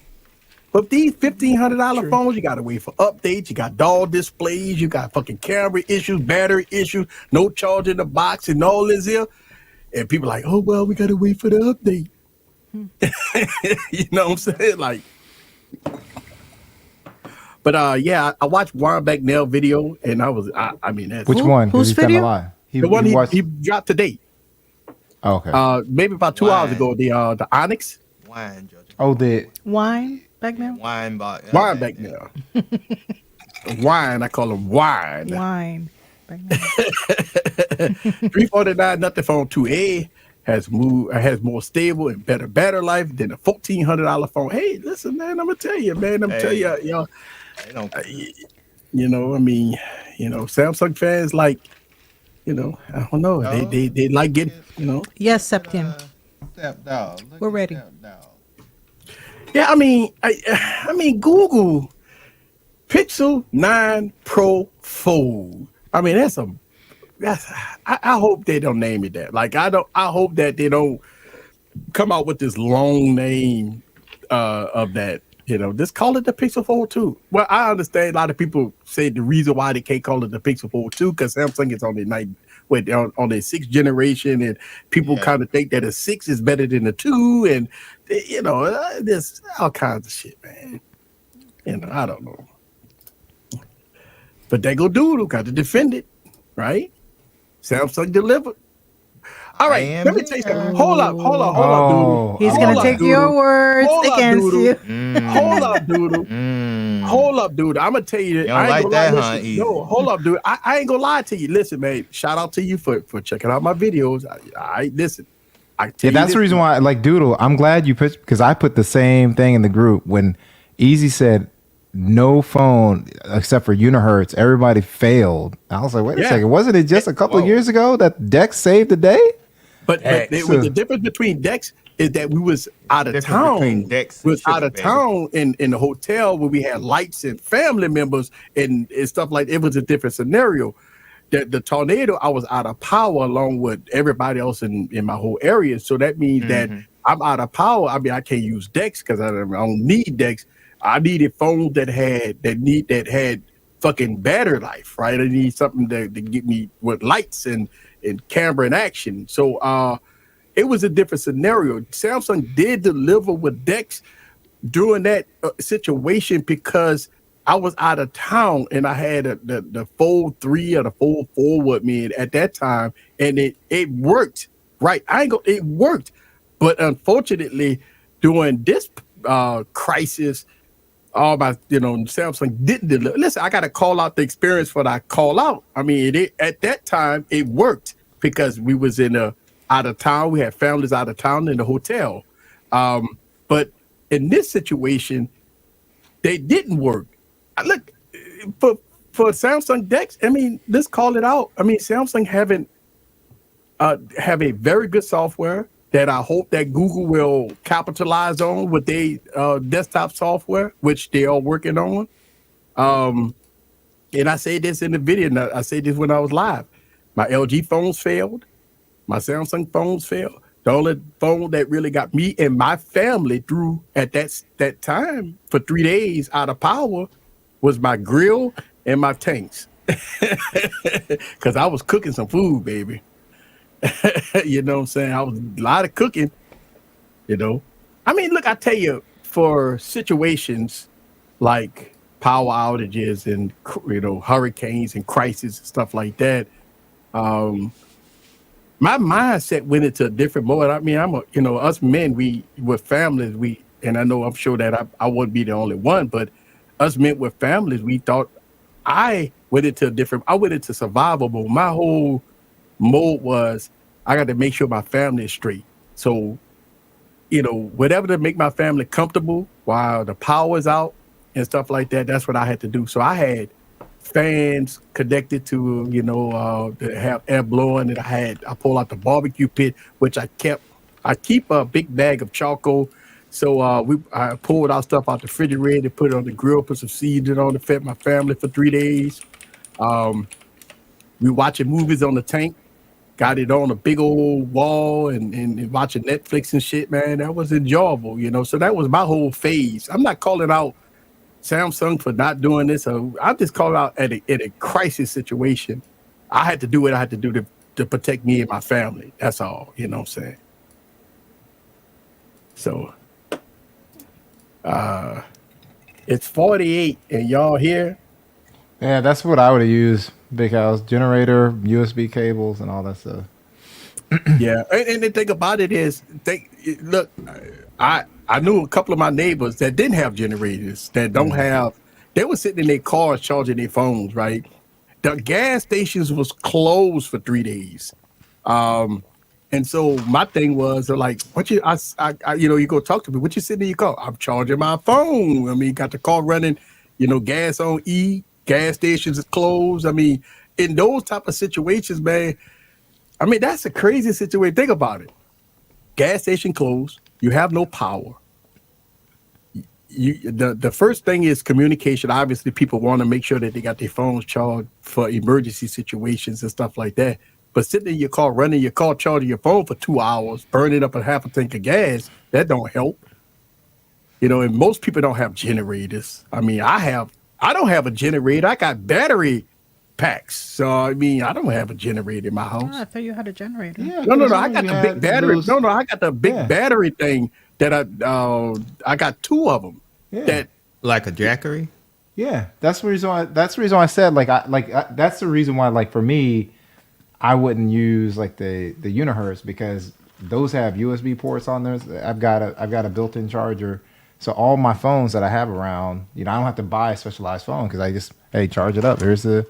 But these $1,500 phones, you gotta wait for updates. You got dull displays, you got fucking camera issues, battery issues, no charge in the box, and all this here. And people like, oh well, we gotta wait for the update. You know what I'm saying? Like. But yeah, I watched Warren Bagnell video, and I mean, that's, which one? Whose video? The one he dropped today. Oh, okay. Maybe about 2 hours ago. The Onyx. Wine, Georgia. Oh, the Wine back now. Wine Bagnell. Wine. I call him wine. Wine. Back now. 349 nothing phone 2A has more stable and better battery life than a $1,400 phone. Hey, listen, man, I'm gonna tell you, man. Y'all. You know, I mean, you know, Samsung fans like, you know, I don't know. They like getting, you know. Yes, Septium. We're ready. Yeah, I mean, Google Pixel 9 Pro Fold. I mean, I hope they don't name it that. Like, I hope that they don't come out with this long name of that. You know, just call it the Pixel Fold 2. Well, I understand a lot of people say the reason why they can't call it the Pixel Fold 2 because Samsung is on their 6th generation, and people kind of think that a 6 is better than a 2, and you know, there's all kinds of shit, man. You know, I don't know, but they go doodle, got to defend it, right? Samsung delivered. All right, let me tell you something. Hold up, Doodle. He's going to take your words against you. Hold up, Doodle. Hold up, Doodle. I'm going to tell you. You don't like that, huh? No, hold up, dude. I ain't going to lie to you. Listen, man, shout out to you for checking out my videos. Listen. That's the reason why, like, Doodle, I'm glad you put, because I put the same thing in the group. When Easy said no phone except for Unihertz, everybody failed. I was like, wait a second. Wasn't it just a couple of years ago that Dex saved the day? But the difference between Dex is that we was out of town. We was out of town in the hotel where we had lights and family members and stuff like that. It was a different scenario. The tornado, I was out of power along with everybody else in my whole area. So that means that I'm out of power. I mean, I can't use Dex because I don't need Dex. I needed phones that had fucking battery life, right? I need something to get me with lights and camera and action. So it was a different scenario. Samsung did deliver with Dex during that situation because I was out of town and I had the Fold 3 or the Fold 4 with me at that time, and it worked, right? It worked, but unfortunately, during this crisis, Samsung didn't deliver. Listen, I got to call out the experience for that call out. I mean, at that time, it worked because we was out of town. We had families out of town in the hotel. But in this situation, they didn't work. Look, for Samsung DeX, I mean, let's call it out. I mean, Samsung have a very good software that I hope that Google will capitalize on with their desktop software, which they are working on. And I say this in the video. And I say this when I was live. My LG phones failed. My Samsung phones failed. The only phone that really got me and my family through at that time for 3 days out of power was my grill and my tanks. Because I was cooking some food, baby. You know what I'm saying? I was a lot of cooking, you know. I mean, look, I tell you, for situations like power outages and, you know, hurricanes and crises and stuff like that, my mindset went into a different mode. I mean, us men, we with families, and I know I'm sure that I wouldn't be the only one, but us men with families, we thought I went into survival mode. My whole mode was I got to make sure my family is straight. So, you know, whatever to make my family comfortable while the power is out and stuff like that, that's what I had to do. So I had fans connected to, you know, to have air blowing, and I pulled out the barbecue pit, which I keep a big bag of charcoal. So I pulled our stuff out the refrigerator, put it on the grill, put some seasoning on it, fed my family for 3 days. We watching movies on the tank, got it on a big old wall and watching Netflix and shit, man. That was enjoyable, you know. So that was my whole phase. I'm not calling out Samsung for not doing this. I'm just calling out at a crisis situation. I had to do what I had to do to protect me and my family. That's all, you know what I'm saying? So it's 48 and y'all here. Yeah, that's what I would have used. Big house generator, USB cables, and all that stuff. Yeah, and the thing about it is, look, I knew a couple of my neighbors that didn't have generators, that don't have. They were sitting in their cars charging their phones. Right, the gas stations was closed for 3 days, and so my thing was, they're like, "What you?" You know, you go talk to me. What you sitting in your car? I'm charging my phone. I mean, got the car running. You know, gas on E. Gas stations is closed. I mean, in those type of situations, man, I mean, that's a crazy situation. Think about it. Gas station closed. You have no power. The first thing is communication. Obviously, people want to make sure that they got their phones charged for emergency situations and stuff like that. But sitting in your car, running your car, charging your phone for 2 hours, burning up a half a tank of gas, that don't help. You know, and most people don't have generators. I mean, I don't have a generator. I got battery packs. So, I mean, I don't have a generator in my house. Oh, I thought you had a generator. Yeah, No. I got the big battery. No, I got the big battery thing that I got 2 of them. Yeah. That like a jackery. Yeah, that's the reason why. That's the reason why I said that's the reason why, like, for me, I wouldn't use like the Unihertz, because those have USB ports on there. I've got a built-in charger. So all my phones that I have around, you know, I don't have to buy a specialized phone, because I just, hey, charge it up. Here's the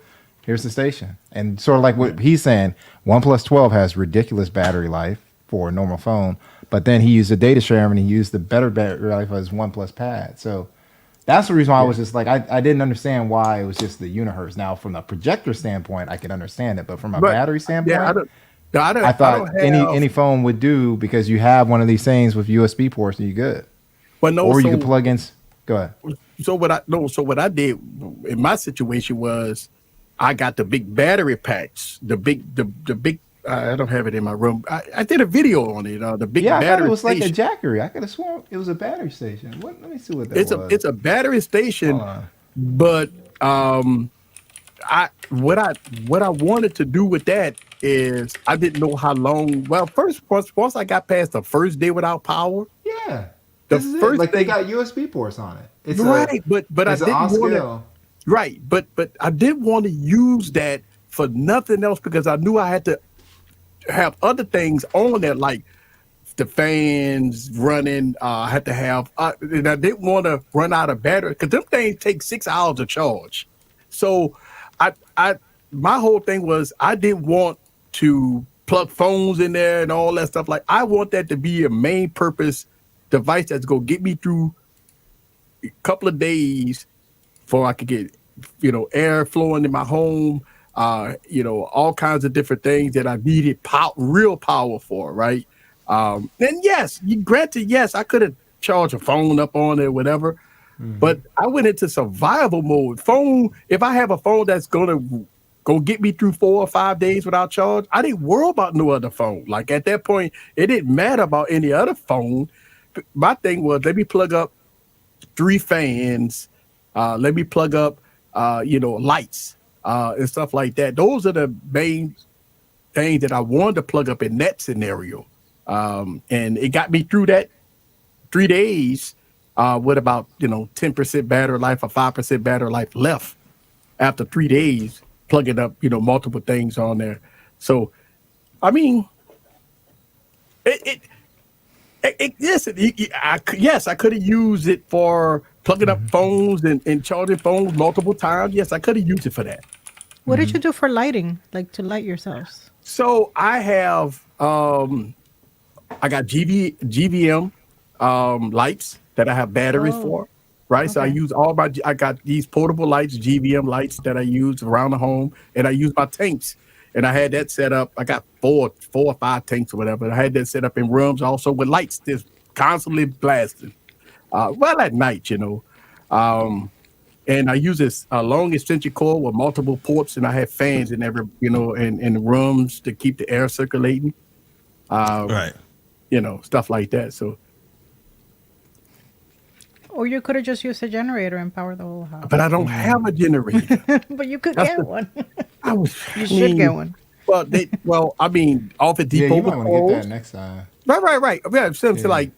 station. And sort of like what he's saying, OnePlus 12 has ridiculous battery life for a normal phone, but then he used a data share and he used the better battery life of his OnePlus Pad. So that's the reason why I was just like, I didn't understand why it was just the Unihertz. Now, from a projector standpoint, I can understand it, but from a battery standpoint, I thought any phone would do, because you have one of these things with USB ports and you're good. But no, or you can plug in. Go ahead. So what I did in my situation was, I got the big battery packs, the big. I don't have it in my room. I did a video on it. The big battery. I thought it was station. like a jackery. I could have sworn it was a battery station. Let me see what that was. It's a battery station, but what I wanted to do with that is, I didn't know how long. Well, once I got past the first day without power. Yeah. The first like, they got USB ports on it. It's right, but I didn't want to. Right, but I didn't want to use that for nothing else, because I knew I had to have other things on there, like the fans running. I had to have, and I didn't want to run out of battery, because them things take 6 hours to charge. So, my whole thing was, I didn't want to plug phones in there and all that stuff. Like, I want that to be a main purpose device that's gonna get me through a couple of days before I could get air flowing in my home, all kinds of different things that I needed real power for, right? And yes, granted, yes, I could have charged a phone up on it, whatever, but I went into survival mode. If I have a phone that's gonna go get me through 4 or 5 days without charge, I didn't worry about no other phone. Like at that point, it didn't matter about any other phone. My thing was, let me plug up 3 fans, let me plug up lights and stuff like that. Those are the main things that I wanted to plug up in that scenario. And it got me through that 3 days with about 10% battery life or 5% battery life left after 3 days plugging up multiple things on there. So I mean, yes, I could have used it for plugging up phones and charging phones multiple times. Yes, I could have used it for that. What did you do for lighting, like to light yourselves? So I have I got GVM lights that I have batteries for, right? Okay. So I use I got these portable lights, GVM lights that I use around the home, and I use my tanks. And I had that set up. I got four or 5 tanks or whatever. I had that set up in rooms also with lights just constantly blasting. Well, at night, and I use this long extension cord with multiple ports, and I have fans in every, in the rooms to keep the air circulating. Right. Stuff like that. So. Or you could have just used a generator and power the whole house. But I don't have a generator. But you could get one. You should get one. Well, I mean, off at Depot. Yeah, you might want to get that next time. Right. Yeah, since like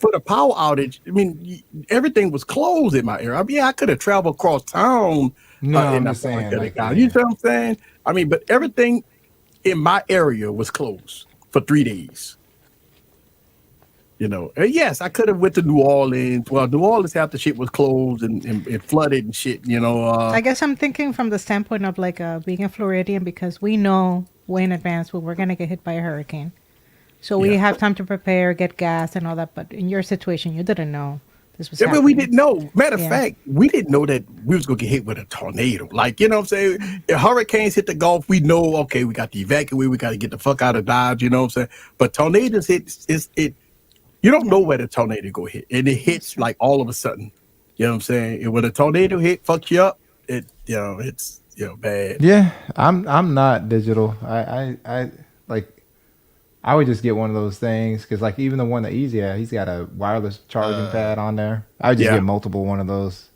for the power outage, I mean, everything was closed in my area. I mean, I could have traveled across town. No, I'm just saying. You know what I'm saying? I mean, but everything in my area was closed for 3 days. And yes, I could have went to New Orleans. Well, New Orleans, half the shit was closed and flooded and shit. I guess I'm thinking from the standpoint of like being a Floridian, because we know way in advance when we're gonna get hit by a hurricane, so we have time to prepare, get gas and all that. But in your situation, you didn't know this was happening. But we didn't know. Matter of fact, we didn't know that we was gonna get hit with a tornado. Like, you know what I'm saying? If hurricanes hit the Gulf, we know, okay, we got to evacuate. We got to get the fuck out of Dodge. You know what I'm saying? But tornadoes it. You don't know where the tornado go hit, and it hits like all of a sudden. You know what I'm saying? And when a tornado hit, fuck you up. It's bad. Yeah, I'm not digital. I would just get one of those things, because like even the one that Easy had, he's got a wireless charging pad on there. I would just get multiple one of those.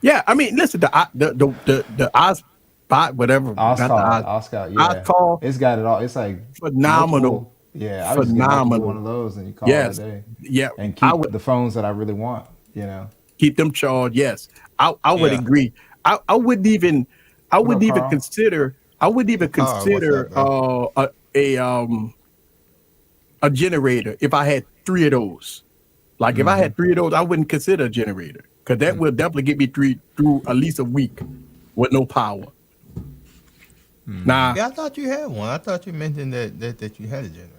Yeah, I mean, listen, the iSpot, whatever, Oscar, it's got it all. It's like phenomenal. Multiple. Yeah, I would phenomenal. One of those, and you call it a day. Yeah, and keep the phones that I really want. Keep them charged. Yes, I would agree. I wouldn't even consider a generator if I had 3 of those. Like if I had 3 of those, I wouldn't consider a generator, because that will definitely get me through at least a week with no power. Nah, I thought you had one. I thought you mentioned that you had a generator.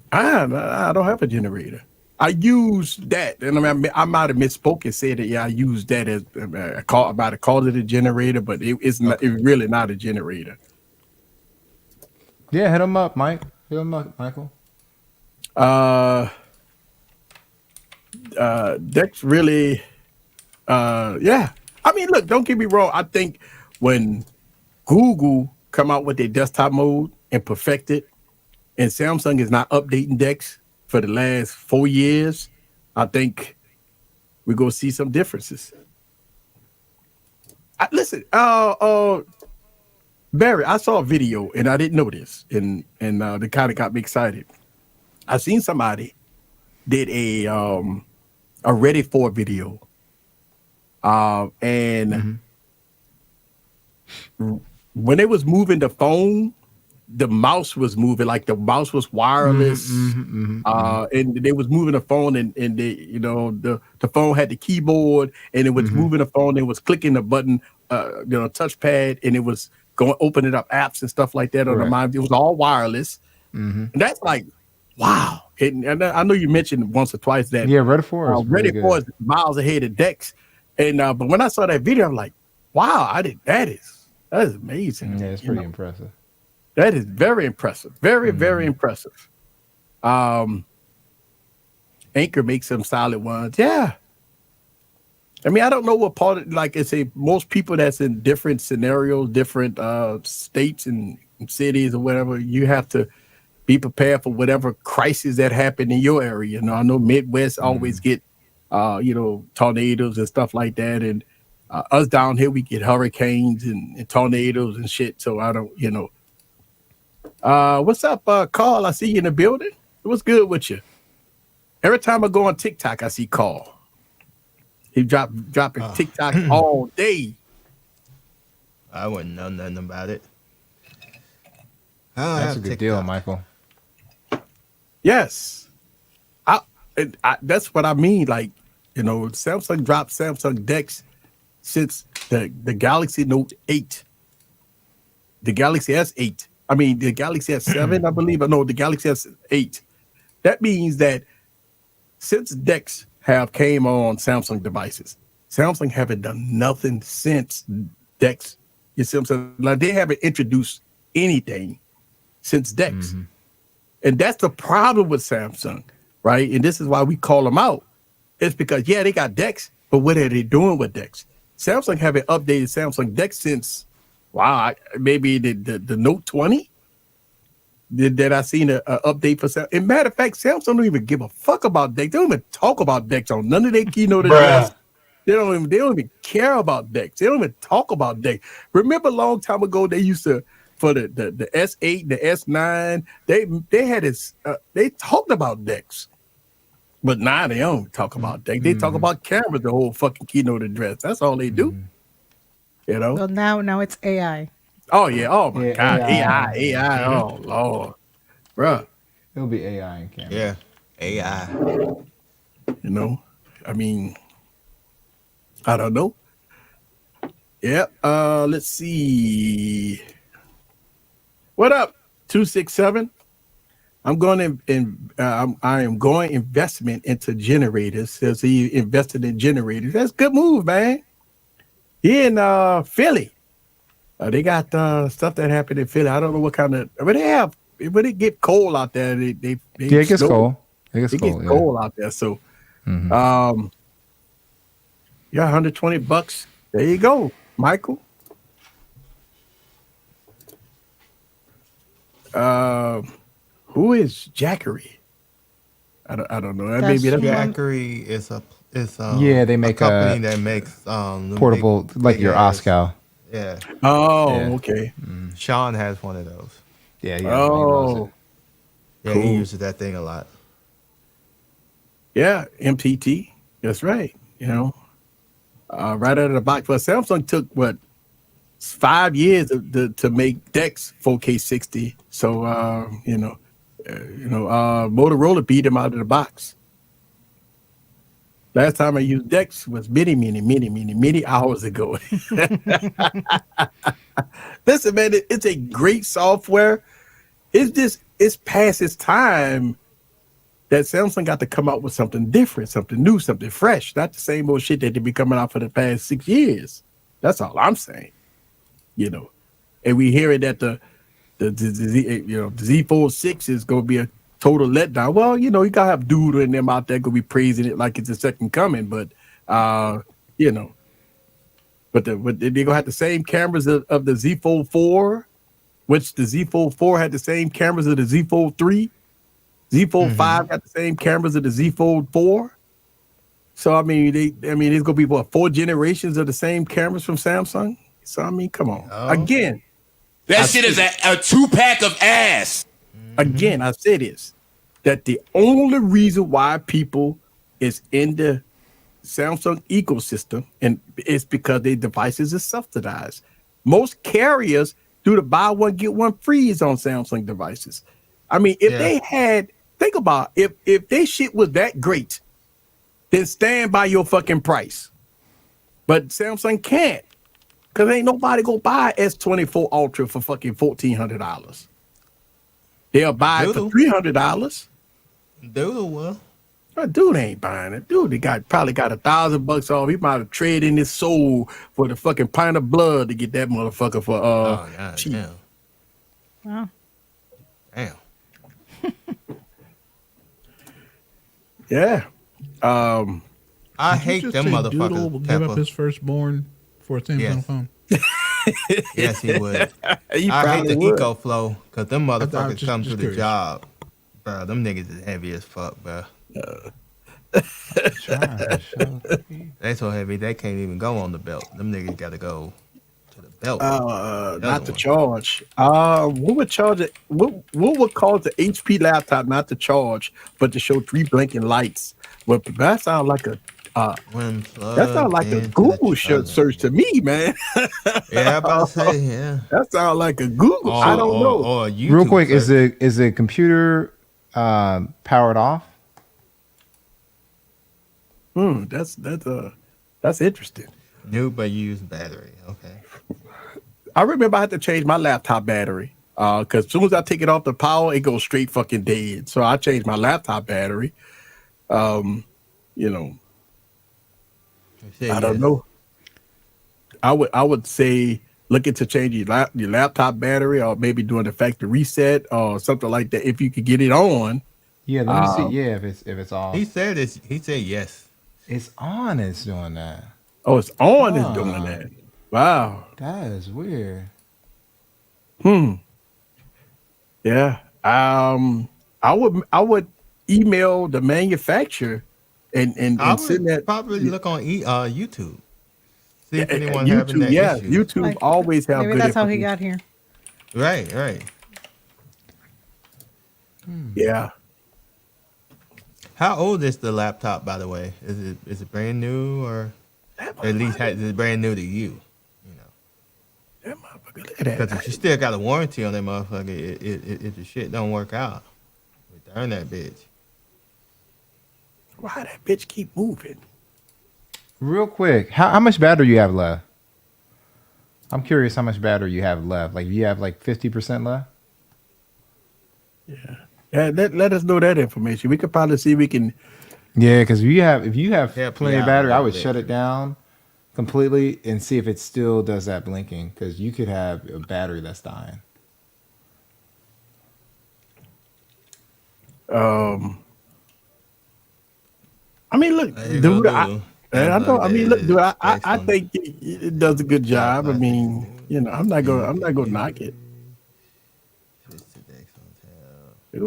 I don't have a generator. I use that, and I might have misspoke and said that. Yeah, I use that as I might have called it a generator, but it's not. It's really not a generator. Yeah, hit him up, Mike. Hit him up, Michael. That's really, yeah. I mean, look, don't get me wrong. I think when Google come out with their desktop mode and perfect it, and Samsung is not updating DeX for the last 4 years, I think we're gonna see some differences. Listen, Barry, I saw a video and I didn't know this, and it kind of got me excited. I seen somebody did a Ready For video, and when they was moving the phone, the mouse was moving, like the mouse was wireless, and they was moving the phone, and they, the phone had the keyboard, and it was moving the phone, and was clicking the button, touchpad, and it was opening up apps and stuff like that on the mind. It was all wireless, and that's like, wow. And I know you mentioned once or twice that Ready For is miles ahead of DeX, and but when I saw that video, I'm like, wow, that is amazing. Yeah, it's pretty impressive. That is very impressive. Very, very impressive. Anchor makes some solid ones. Yeah. I mean, I don't know what part of, like I say, most people that's in different scenarios, different states and cities or whatever, you have to be prepared for whatever crisis that happened in your area. You know, I know Midwest always get, tornadoes and stuff like that. And us down here, we get hurricanes and tornadoes and shit. So I don't, what's up, Carl? I see you in the building. What's good with you? Every time I go on TikTok, I see Carl. He dropping TikTok all day. I wouldn't know nothing about it. That's a good deal, Michael. Yes. That's what I mean. Like, Samsung dropped Samsung DeX since the Galaxy Note 8. The Galaxy S8. I mean, the Galaxy S7, I believe. No, the Galaxy S8. That means that since DeX have came on Samsung devices, Samsung haven't done nothing since DeX. You see what I'm saying? Like, they haven't introduced anything since DeX. And that's the problem with Samsung, right? And this is why we call them out. It's because, they got DeX, but what are they doing with DeX? Samsung haven't updated Samsung DeX since, maybe the Note 20? That I seen a update for Samsung. And matter of fact, Samsung don't even give a fuck about DeX. They don't even talk about DeX on none of their keynote address. They don't even care about DeX. They don't even talk about DeX. Remember a long time ago, they used to, for the S8, the S9, they had this, they talked about DeX. But now they don't talk about DeX. They talk about cameras the whole fucking keynote address. That's all they do. Well, now it's AI. Oh yeah! Oh my God! AI! Oh Lord, bruh. It'll be AI and camera. Yeah, AI. I mean, I don't know. Yeah. Let's see. What up? 267. I'm going I am going investment into generators. Says he invested in generators. That's a good move, man. He in Philly. They got stuff that happened in Philly. I don't know what kind of, but they have. When it get cold out there, they it gets cold. It gets cold out there. So, $120. There you go, Michael. Who is Jackery? I don't know. Maybe that's Jackery is a they make a company that makes portable, like your Oscar. Yeah. Oh, okay. Sean has one of those. Yeah. Oh, yeah. Cool. He uses that thing a lot. Yeah, MTT. That's right. Right out of the box. Well, Samsung took 5 years to make DeX 4K 60. So Motorola beat them out of the box. Last time I used DeX was many hours ago. Listen, man, it's a great software. It's past its time that Samsung got to come out with something different, something new, something fresh. Not the same old shit that they've been coming out for the past 6 years. That's all I'm saying. And we hearing that the Z Fold 6 is going to be a total letdown. Well, you gotta have Doodle and them out there gonna be praising it like it's a second coming, but but they're gonna have the same cameras of the Z Fold 4, which the Z Fold 4 had the same cameras of the Z Fold 3. Z Fold 5 got the same cameras of the Z Fold 4. So I mean, it's gonna be 4 generations of the same cameras from Samsung. So I mean, come on. Again, that shit is a 2-pack of ass. Again, I say this, that the only reason why people is in the Samsung ecosystem and it's because their devices are subsidized. Most carriers do the buy one, get one freeze on Samsung devices. I mean, if they had, think about if their shit was that great, then stand by your fucking price. But Samsung can't, because ain't nobody gonna buy S24 Ultra for fucking $1,400. They'll buy it for $300. Doodle will. Dude ain't buying it. Dude, he probably got $1,000 off. He might have traded in his soul for the fucking pint of blood to get that motherfucker for cheap. Damn. Wow. Damn. Yeah. I hate them motherfuckers. Doodle will give up his firstborn for a Samsung phone. Yes, he would. I hate the eco flow because them motherfuckers come to the job. Bro, them niggas is heavy as fuck, bro. They so heavy they can't even go on the belt. Them niggas gotta go to the belt. Not to charge. What would charge it? What would cause the HP laptop not to charge, but to show 3 blinking lights? Well, that sounds like a Google search to me, man. Yeah, I'm about to say, yeah. That sounds like a Google. I don't know. Real quick, is the computer powered off? That's interesting. New but used battery. Okay. I remember I had to change my laptop battery because as soon as I take it off the power, it goes straight fucking dead. So I changed my laptop battery. I don't know. I would say look into changing your laptop battery or maybe doing a factory reset or something like that if you could get it on. Yeah, let me see. Yeah, if it's off. He said yes. It's on. It's doing that. Oh, it's on. It's doing that. Wow, that is weird. Yeah. I would email the manufacturer and send that. Probably look on YouTube. See if anyone YouTube, having that issue. YouTube always have. Maybe good that's how he got here. Right. Yeah. How old is the laptop, by the way? Is it brand new or at least is it brand new to you? That motherfucker, look at that. Because if you still got a warranty on that motherfucker, if the shit don't work out, return that bitch. Why that bitch keep moving? Real quick, how much battery you have left? I'm curious how much battery you have left. Like you have like 50% left? Yeah. Let us know that information. We could probably see we can. Yeah, because if you have plenty of battery, I would shut it down completely and see if it still does that blinking. Because you could have a battery that's dying. I mean, look, dude. I know. I mean, look, dude. I think it does a good job. I mean, I'm not gonna knock it.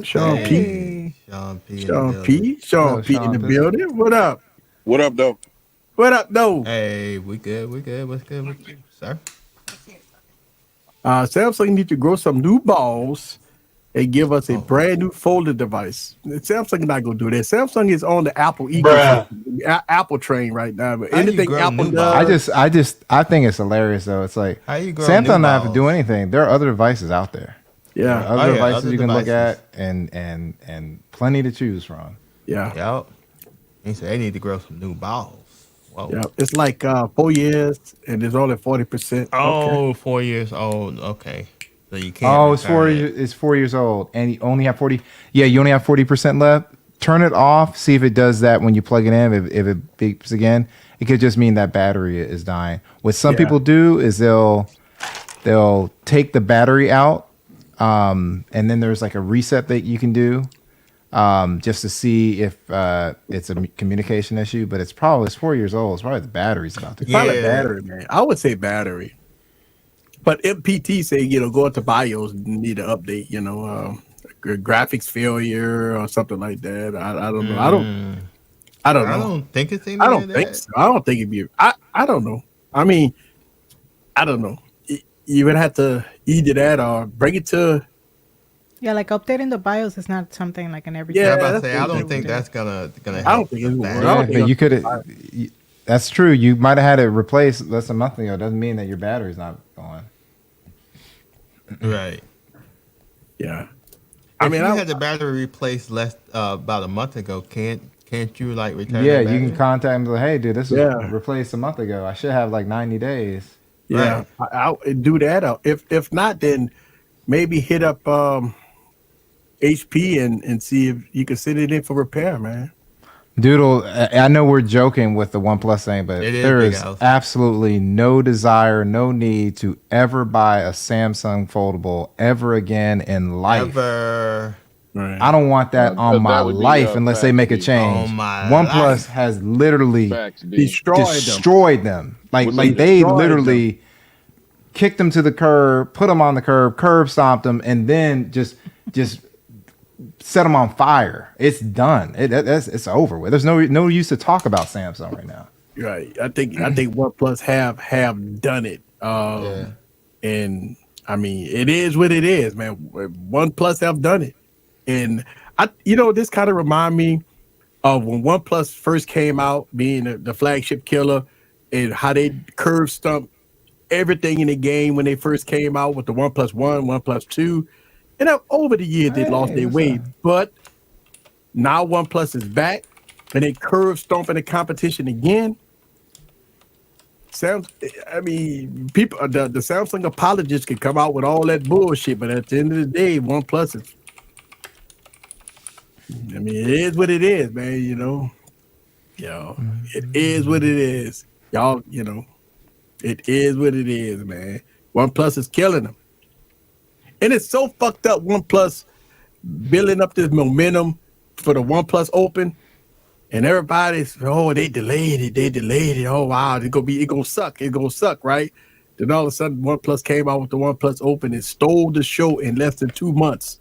Sean P. Sean P in the building. What up? What up, though? What up, though? Hey, we good. What's good with you, sir? Samsung need to grow some new balls and give us a brand new folder device. Samsung not gonna do that. Samsung is on the Apple ecosystem, Apple train right now. But anything Apple does, I think it's hilarious though. It's like Samsung not have to do anything. There are other devices out there. Yeah, other devices you can look at and plenty to choose from. Yeah. Yep. He said they need to grow some new balls. Whoa. Yeah, it's like 4 years and it's only 40%. Oh, okay. 4 years old. Okay. So you can't. Oh, it's 4 years. It's 4 years old, and you only have 40. Yeah, you only have 40% left. Turn it off. See if it does that when you plug it in. If it beeps again, it could just mean that battery is dying. What some people do is they'll take the battery out, and then there's like a reset that you can do, just to see if it's a communication issue. But it's 4 years old. It's probably the battery's about to. Probably battery, man. I would say battery. But MPT say, go into BIOS, need an update, graphics failure or something like that. I don't know. I don't know. I don't think it's anything. I don't think so. I don't think it'd be. I don't know. I mean, I don't know. You would have to either that or bring it to. Yeah, like updating the BIOS is not something like an everyday. Yeah, I don't think that's gonna help. I don't think it's but you could. That's true. You might have had it replaced less than a month ago. Doesn't mean that your battery's not going. Right. Yeah. I had the battery replaced about a month ago. Can't you like return? Yeah, you can contact them. Like, hey, dude, this was replaced a month ago. I should have like 90 days. Yeah, right. I'll do that. If not, then maybe hit up HP and see if you can send it in for repair, man. Doodle, I know we're joking with the OnePlus thing, but there is absolutely no desire, no need to ever buy a Samsung foldable ever again in life. Ever. Right. I don't want that on my life unless they make a change. OnePlus has literally destroyed them. Like they literally kicked them to the curb, put them on the curb stomped them, and then just set them on fire. It's done. It's over with. There's no use to talk about Samsung right now. Right. I think OnePlus have done it. And I mean, it is what it is, man. OnePlus have done it. And this kind of remind me of when OnePlus first came out, being the flagship killer, and how they curve stumped everything in the game when they first came out with the OnePlus One, OnePlus Two. And over the years, they lost their way. But now OnePlus is back, and they curve stomping the competition again. People, the Samsung apologists can come out with all that bullshit, but at the end of the day, OnePlus is. It is what it is, man. It is what it is, y'all. It is what it is, man. OnePlus is killing them. And it's so fucked up, OnePlus building up this momentum for the OnePlus Open, and everybody's, they delayed it. Oh wow, it gonna suck, right? Then all of a sudden, OnePlus came out with the OnePlus Open and stole the show in less than 2 months.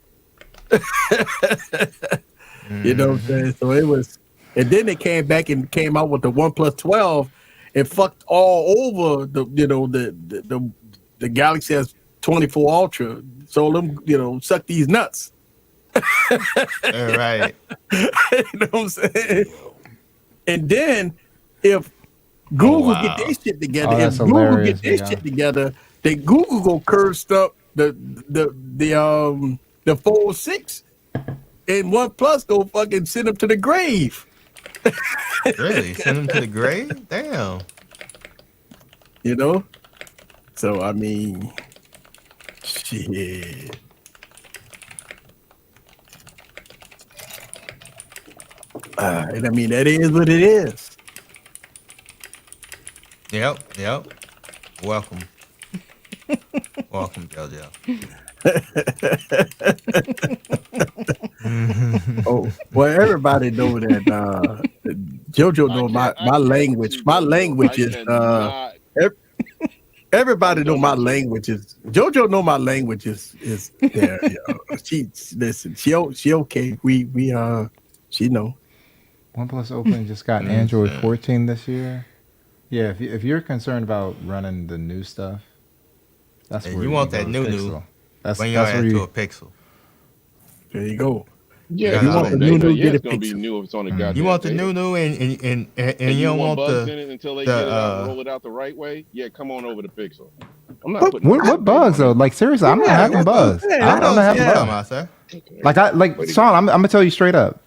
You know what I'm saying? So it was, and then they came back and came out with the OnePlus 12 and fucked all over the Galaxy S24 Ultra. So them, suck these nuts. Right. You know what I'm saying? And then if Google get their shit together, then Google go curve stump the Fold 6, and OnePlus go fucking send them to the grave. Really? Send them to the grave? Damn. So I mean, shit. And I mean, that is what it is. Yep. Welcome. Welcome, JoJo. Oh, well, everybody know that JoJo know my language. My language is everybody know my language is JoJo know my language is there. She okay. We she know. OnePlus Open just got Android 14 this year. Yeah, if you're concerned about running the new stuff, that's where you want that new. That's when you're into a Pixel. There you go. Yeah, you want the new, get it's gonna be new if it's on the goddamn. You want the new, and you don't want bugs in it until they get it out and roll it out the right way. Yeah, come on over to Pixel. I'm not putting what bugs though? Like seriously, I'm not having bugs. I'm not having bugs. Like Sean, I'm gonna tell you straight up.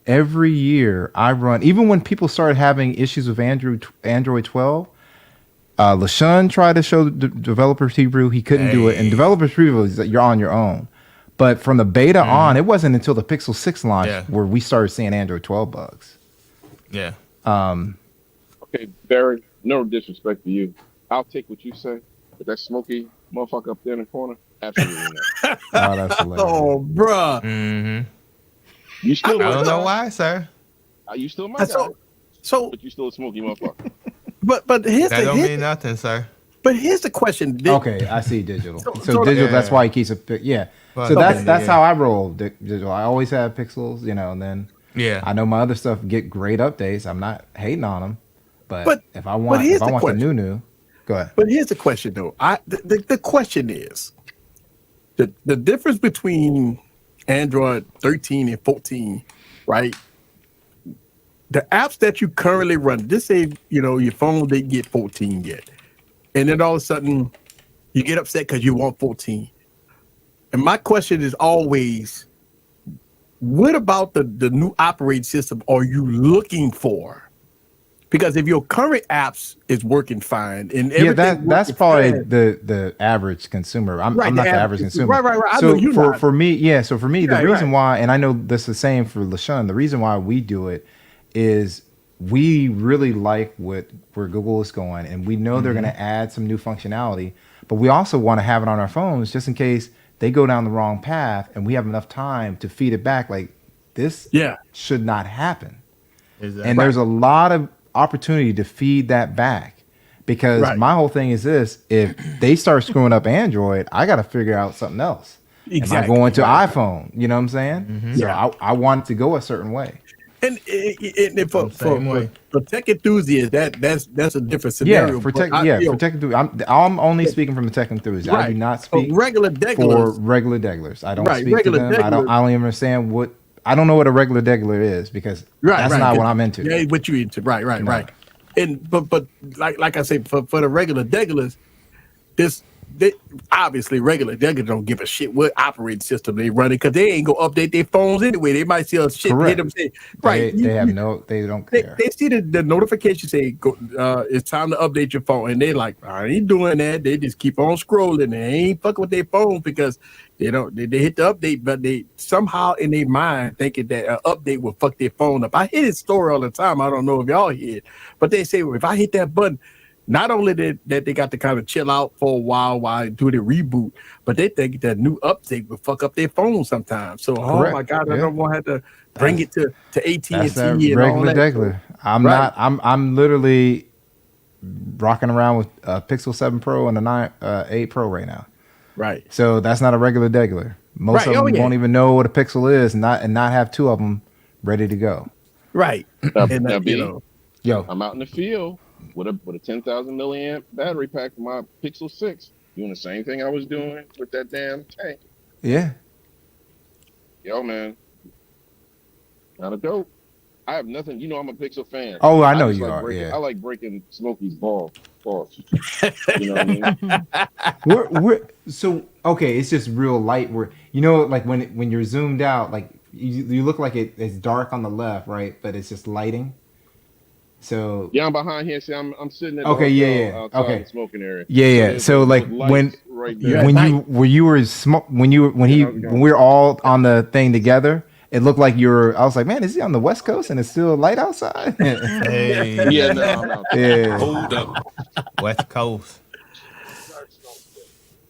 Every year I run, even when people started having issues with Android 12. LaShawn tried to show the developer preview. He couldn't do it. And developer preview is that you're on your own. But from the beta on, it wasn't until the Pixel 6 launch where we started seeing Android 12 bugs. Yeah. Okay, Barry, no disrespect to you. I'll take what you say, but that smoky motherfucker up there in the corner, absolutely not. Oh, that's hilarious. Oh, bruh. Mm-hmm. You still I don't know why, sir. You still my guy. But you still a smoky motherfucker. But here's that don't mean nothing, sir. But here's the question. Okay, I see digital. So digital, that's why he keeps a yeah. So that's how I roll digital. I always have pixels, and then I know my other stuff get great updates. I'm not hating on them, but if I want the new, go ahead. But here's the question though. The question is the difference between Android 13 and 14, right? The apps that you currently run, just say, your phone didn't get 14 yet. And then all of a sudden you get upset because you want 14. And my question is always, what about the new operating system are you looking for Because if your current apps is working fine and everything, that's probably the average consumer. I'm not the average consumer. Right. I So know you're not. for me, the reason why, and I know this is the same for LaShawn, the reason why we do it is we really like where Google is going, and we know they're going to add some new functionality, but we also want to have it on our phones just in case they go down the wrong path, and we have enough time to feed it back. Like this, should not happen. Exactly. And there's a lot of opportunity to feed that back, because my whole thing is this: if they start screwing up Android, I got to figure out something else. Exactly. Am I going to iPhone? You know what I'm saying? So I want it to go a certain way. And for tech enthusiasts, that's a different scenario. Yeah, for tech enthusiasts, I'm only speaking from a tech enthusiast. I do not speak for regular deglers. I don't speak to them. I don't even understand what. I don't know what a regular degler is, because that's not what I'm into. Yeah, what you into? Right. And but like I say, for the regular deglers, obviously regular deglers don't give a shit what operating system they running, because they ain't gonna update their phones anyway. They might see a shit hit them say, they don't care. They see the notification say it's time to update your phone, and they like, I ain't doing that. They just keep on scrolling. They ain't fucking with their phone because they hit the update, but they somehow in their mind thinking that an update will fuck their phone up. I hear this story all the time. I don't know if y'all hear it, but they say, well, if I hit that button, not only that they got to kind of chill out for a while I do the reboot, but they think that new update will fuck up their phone sometimes. So, oh my God, I don't want to have to bring it to AT&T and regular all that. Degular. I'm literally rocking around with a Pixel 7 Pro and a 8 Pro right now. Right. So that's not a regular Degular. Most of them won't even know what a Pixel is, and not have two of them ready to go. Right. Yo, I'm out in the field with a 10,000 milliamp battery pack for my Pixel 6, doing the same thing I was doing with that damn tank. Yeah. Yo, man. Not a dope. I have nothing. You know, I'm a Pixel fan. Oh, I know you are. I like breaking Smokey's balls. You know what I mean? So okay, it's just real light. Like when you're zoomed out, like you look like it's dark on the left, right? But it's just lighting. So yeah, I'm behind here. See, I'm sitting at the outside the smoking area. Yeah. So like when we were all on the thing together, it looked like I was like, man, is he on the West Coast and it's still light outside? Hey. Yeah, no. Yeah. Hold up. West Coast.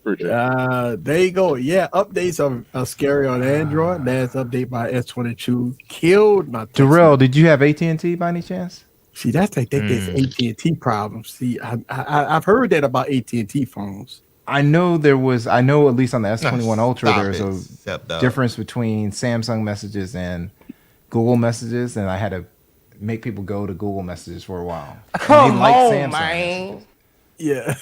There you go. Yeah, updates are scary on Android. Last update by S22 killed my Darrell, did you have AT&T by any chance? See, that's like there's AT&T problems. See, I've heard that about AT&T phones. I know at least on the S21 Ultra, there's a difference between Samsung messages and Google messages, and I had to make people go to Google messages for a while. Come on, man. Yeah.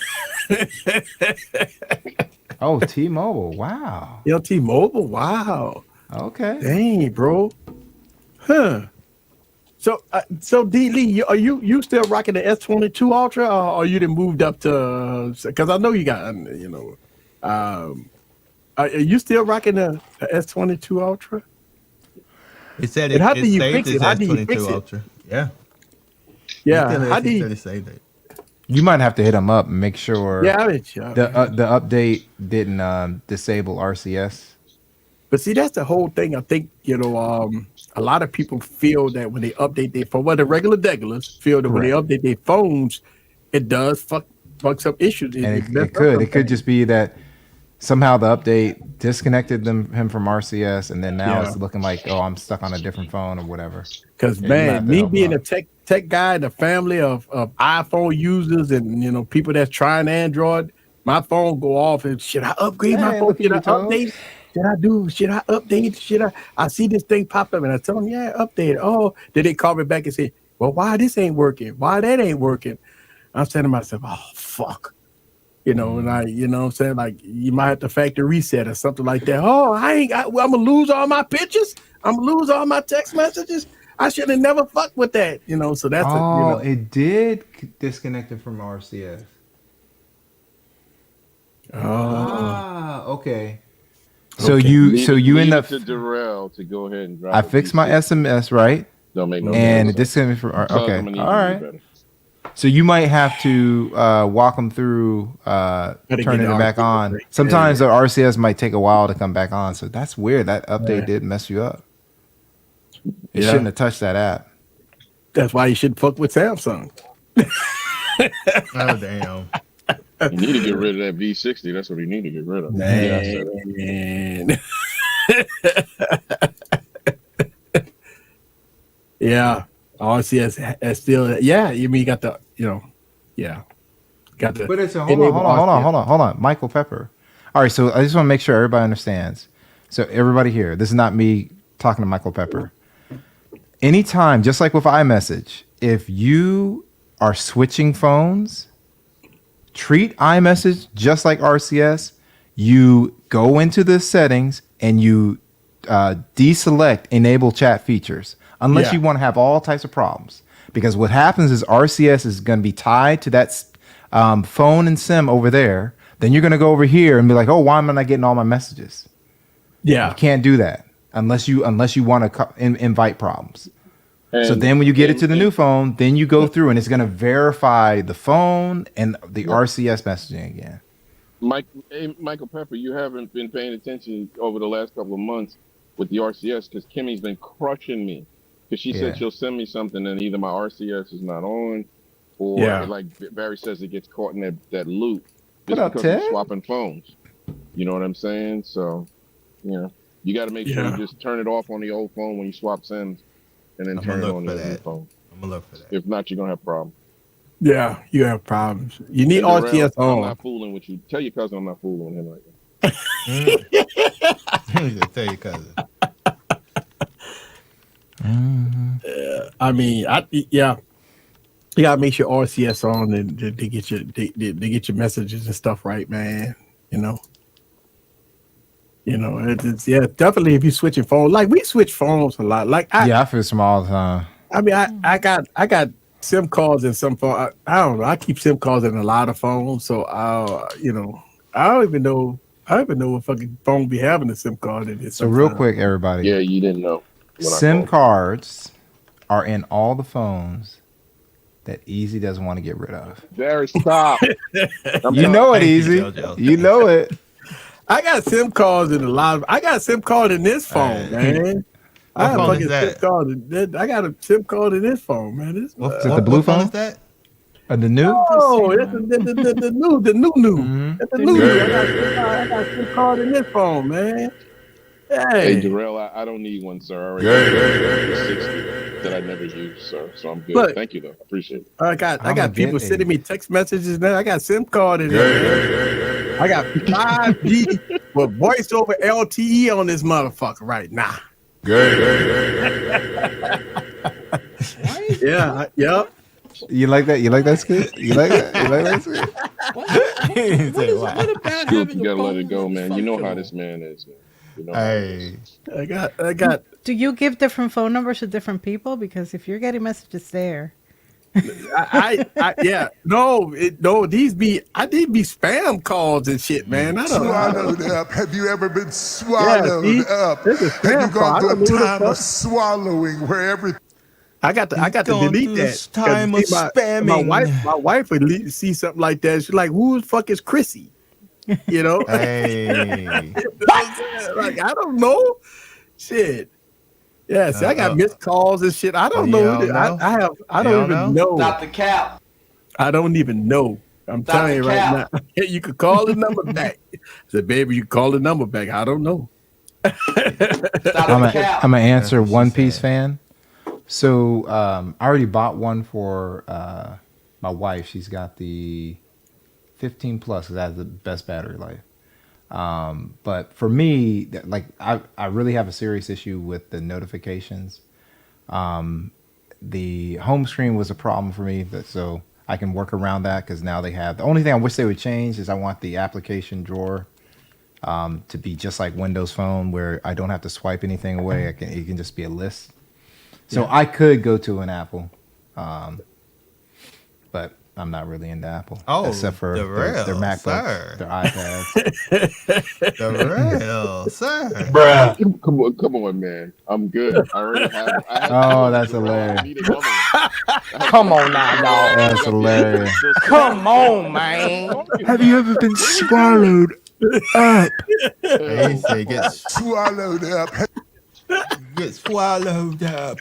Oh, T-Mobile. Wow. Yo, T-Mobile. Wow. Okay. Dang, bro. Huh. So D Lee, are you still rocking the S22 Ultra, or you done moved up to? Because I know you got, are you still rocking the S22 Ultra? It said it. How do you saved fix it? How do you fix it? Ultra. Yeah. Yeah. How do you save it? You might have to hit them up and make sure. Yeah, the update didn't disable RCS. But see, that's the whole thing. I think a lot of people feel that when they update their phone, the regular degulars feel that when they update their phones, it does fucks up issues. It could just be that somehow the update disconnected him from RCS, and then now it's looking like, oh, I'm stuck on a different phone or whatever. Because man, me being a tech guy in a family of iPhone users and people that's trying Android, my phone go off and should I upgrade my phone? Should I update? Should I update? I see this thing pop up and I tell them, yeah, update. Oh, then they call me back and say, well, why this ain't working? Why that ain't working? I'm saying to myself, oh, fuck. And I, I'm saying, like, you might have to factory reset or something like that. Oh, I'm going to lose all my pictures. I'm going to lose all my text messages. I should have never fucked with that, so that's it did disconnect it from RCS. Okay. So you end up to Darrell to go ahead and drop. I fixed my SMS, right? Don't make no and sense. this is for okay. I'm gonna need All to do right. better. So you might have to walk them through turning it back on. Sometimes the RCS might take a while to come back on. So that's weird. That update did mess you up. It shouldn't have touched that app. That's why you should fuck with Samsung. Oh damn! You need to get rid of that V60. That's what you need to get rid of. Man. Yeah. RCS is still, yeah. You mean you got the, got the. But it's hold on, Michael Pepper. All right, so I just want to make sure everybody understands. So everybody here, this is not me talking to Michael Pepper. Anytime, just like with iMessage, if you are switching phones, treat iMessage just like RCS. You go into the settings and you deselect enable chat features, unless you want to have all types of problems. Because what happens is RCS is going to be tied to that phone and SIM over there. Then you're going to go over here and be like, oh, why am I not getting all my messages? Yeah, you can't do that unless you want to invite problems. And so then when you get it to the new phone, then you go through and it's going to verify the phone and the RCS messaging again. Michael Pepper, you haven't been paying attention over the last couple of months with the RCS because Kimmy's been crushing me. Because she said she'll send me something and either my RCS is not on or like Barry says, it gets caught in that loop just because we're swapping phones. You know what I'm saying? So, you got to make sure you just turn it off on the old phone when you swap SIMs and then turn it on the new phone. I'm going to look for that. If not, you're going to have problems. Yeah, you have problems. You need RCS on. I'm not fooling with you. Tell your cousin I'm not fooling with him right now. Tell your cousin. I mean, you gotta make sure RCS on and to get your messages and stuff right, man. It's definitely if you're switching phones, like we switch phones a lot. Like I feel small all the time. I mean, I got SIM cards in some phone. I don't know. I keep SIM cards in a lot of phones, so I don't even know what fucking phone be having a SIM card in it. So real quick, everybody. Yeah, you didn't know. SIM cards are in all the phones that Easy doesn't want to get rid of. Barry, stop. You know it, Easy. You know it. I got SIM cards in a lot of. I got a SIM card in this phone, man. I got a SIM card. I got a SIM card in this phone, man. Is it the blue phone? Is that? The new? Oh, it's the new. Mm-hmm. It's the new. I got a SIM card in this phone, man. Hey, Darrell, I don't need one, sir. I already got 60 that I never use, sir. So I'm good. But, thank you, though. I appreciate it. I got people sending me text messages now. I got SIM card in there. I got 5G with voice over LTE on this motherfucker right now. Yep. You like that? You like that skit? You like that? You like that skit? What about you gotta let it go, man. You know how this man is, man. I got. Do you give different phone numbers to different people? Because if you're getting messages there, these be spam calls and shit, man. Swallowed up. Have you ever been swallowed up? Have you gone through a time of swallowing where everything? I got to delete that. Time of spamming. My wife would see something like that. She's like, "Who the fuck is Chrissy?" Hey. Like I don't know. Shit. Yeah, see, I got missed calls and shit. I don't know. I don't even know. Stop the cap. I don't even know. I'm telling you right now. You could call the number back. I said, baby, you call the number back. I don't know. I'm gonna answer One Piece fan. So I already bought one for my wife. She's got the 15 plus because that has the best battery life. But for me, like I really have a serious issue with the notifications. The home screen was a problem for me, so I can work around that because now they have. The only thing I wish they would change is I want the application drawer to be just like Windows Phone, where I don't have to swipe anything away. It can just be a list. So I could go to an Apple, but I'm not really into Apple. Oh, except for the their real, MacBooks, sir. their iPads. The real, sir. Bruh. Come on, man. I'm good. I already have. I had Oh, two. that's Jarrell, I hilarious. don't need another one. Come on now, dog. That's hilarious. Come on, man. Have you ever been swallowed up? He said, get Swallowed up. swallowed up.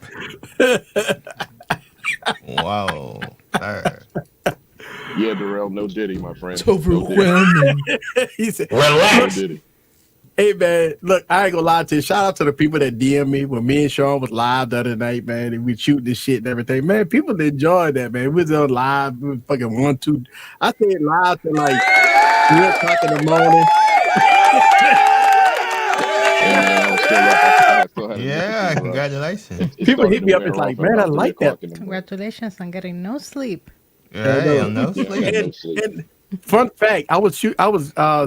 Wow, sir. Yeah, Darrell, no Diddy, my friend. It's overwhelming. He said, Relax. No Diddy. hey man, look, I ain't gonna lie to you. Shout out to the people that DM me when me and Sean was live the other night, man, and we shoot this shit and everything. Man, people enjoyed that, man. We was on live, we was fucking 1, 2. I stayed live till like 3:00 in the morning. Yeah, congratulations. People hit me up. It's like, man, I like that. Congratulations on getting no sleep. Yeah, no sleep. And fun fact, I was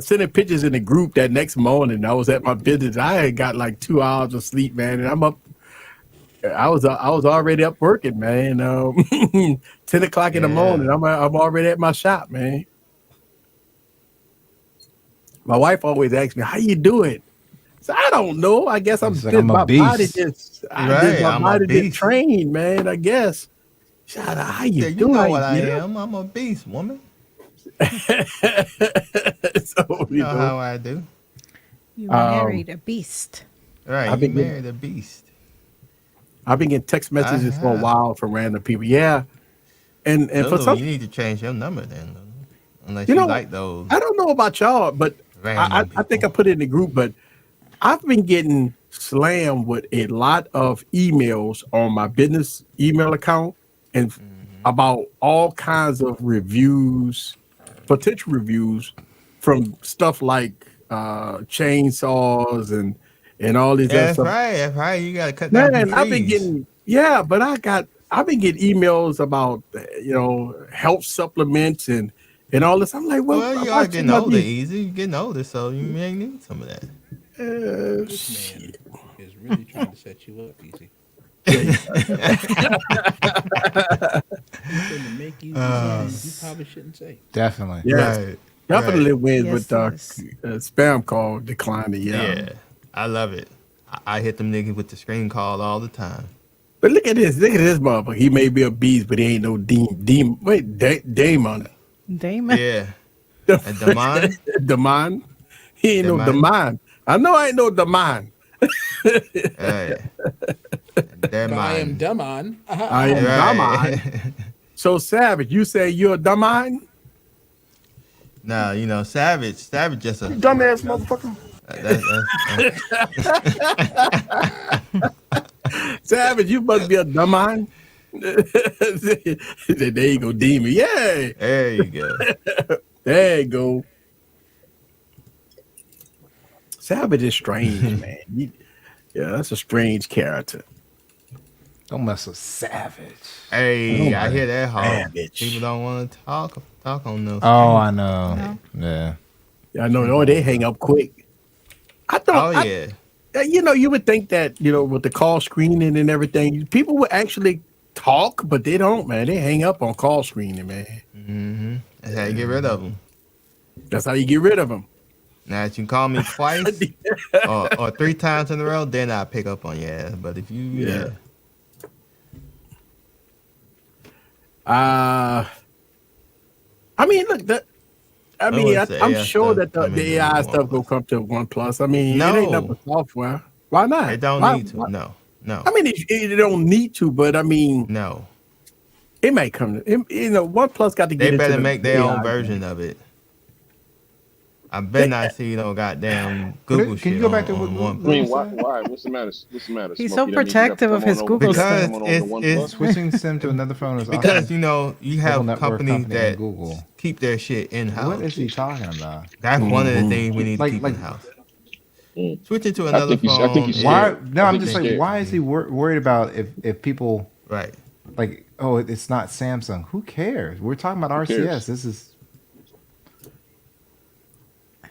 sending pictures in the group that next morning. I was at my business. I had got like 2 hours of sleep, man, and I'm up. I was already up working, man. 10:00 in the morning. I'm already at my shop, man. My wife always asks me, "How you doing?" So I don't know. I guess I'm It's just like I'm a my body beast. just Right, my I'm a body just beast. trained, man. I guess. Shout out, how you Yeah, you doing? know what I Yeah. am. I'm a beast, woman. So, You know how I do. You married a beast. Right, I've you been married a beast. I've been getting text messages for a while from random people. Yeah. And for Lulu, some, you need to change your number then, Lulu. Unless you you know, like those. I don't know about y'all, but Random I think I put it in the group, but I've been getting slammed with a lot of emails on my business email account and about all kinds of reviews, potential reviews from stuff like chainsaws and all these other That's stuff. right. That's right. You gotta cut down Man, some I've been trees. getting but I've been getting emails about health supplements and all this. I'm like, Well, you are about getting some of older, these- easy. You're getting older, so you may need some of that. This man is really trying to set you up, easy. To make you you probably shouldn't say. Definitely. Yes, Right, definitely wins Yes, with spam call declining. Yeah, I love it. I hit them niggas with the screen call all the time. But look at this motherfucker. He may be a beast, but he ain't no demon. Wait, Dame on it. Damon. Yeah. A Damon? Damon. He ain't no Damon? Damon. I know I ain't no Damon. Hey. They're I am mine. Damon. I am Right. Damon. So Savage, you say you're a Damon? No, you know, Savage just a Dumbass motherfucker. Savage, you must be a Damon. There you go, demon. Yay. There you go. There you go. Savage is strange, man. Yeah, that's a strange character. Don't mess with Savage. Hey, I hear that hard. Savage. People don't want to talk on those. Oh, I know. Yeah. I know. Oh, they hang up quick. I thought. Oh yeah. You would think that with the call screening and everything, people would actually talk, but they don't, man. They hang up on call screening, man. Mm-hmm. That's how you get rid of them. That's how you get rid of them. Now, if you call me twice or 3 times in a row, then I pick up on your ass. But if you, I mean, look, I'm sure that the AI stuff will come to OnePlus. I mean, it ain't nothing software. Why not? It don't need to. No. I mean, it don't need to, but I mean, no. It may come. OnePlus got to get. They better make their AI own version of it. I bet not see goddamn Google shit. Can you go back to on what? OnePlus. I mean, why? What's the matter? He's Smokey? so protective of his Google stuff. It's switching SIM to another phone is because you have network companies company that and Google. keep their shit in house. What is he talking about? That's one of the things we need to keep in house. Switching to another phone. I think he's Why? scared. No, I I'm think just he's like, scared. why is he worried about if people right? Like, oh, it's not Samsung. Who cares? We're talking about RCS. cares? This is.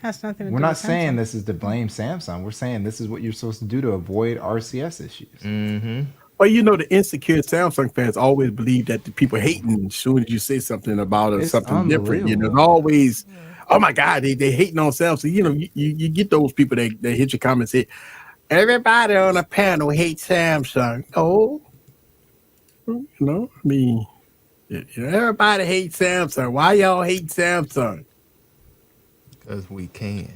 Has nothing to We're do not with saying Samsung. this is to blame Samsung. We're saying this is what you're supposed to do to avoid RCS issues. Mm-hmm. Well, you know, the insecure Samsung fans always believe that the people hating as soon as you say something about it or It's something different. You know, unbelievable. it's always, oh my God, they hating on Samsung. You know, you get those people that hit your comments and say, everybody on the panel hates Samsung. No, you know, I mean, everybody hates Samsung. Why y'all hate Samsung? Because we can.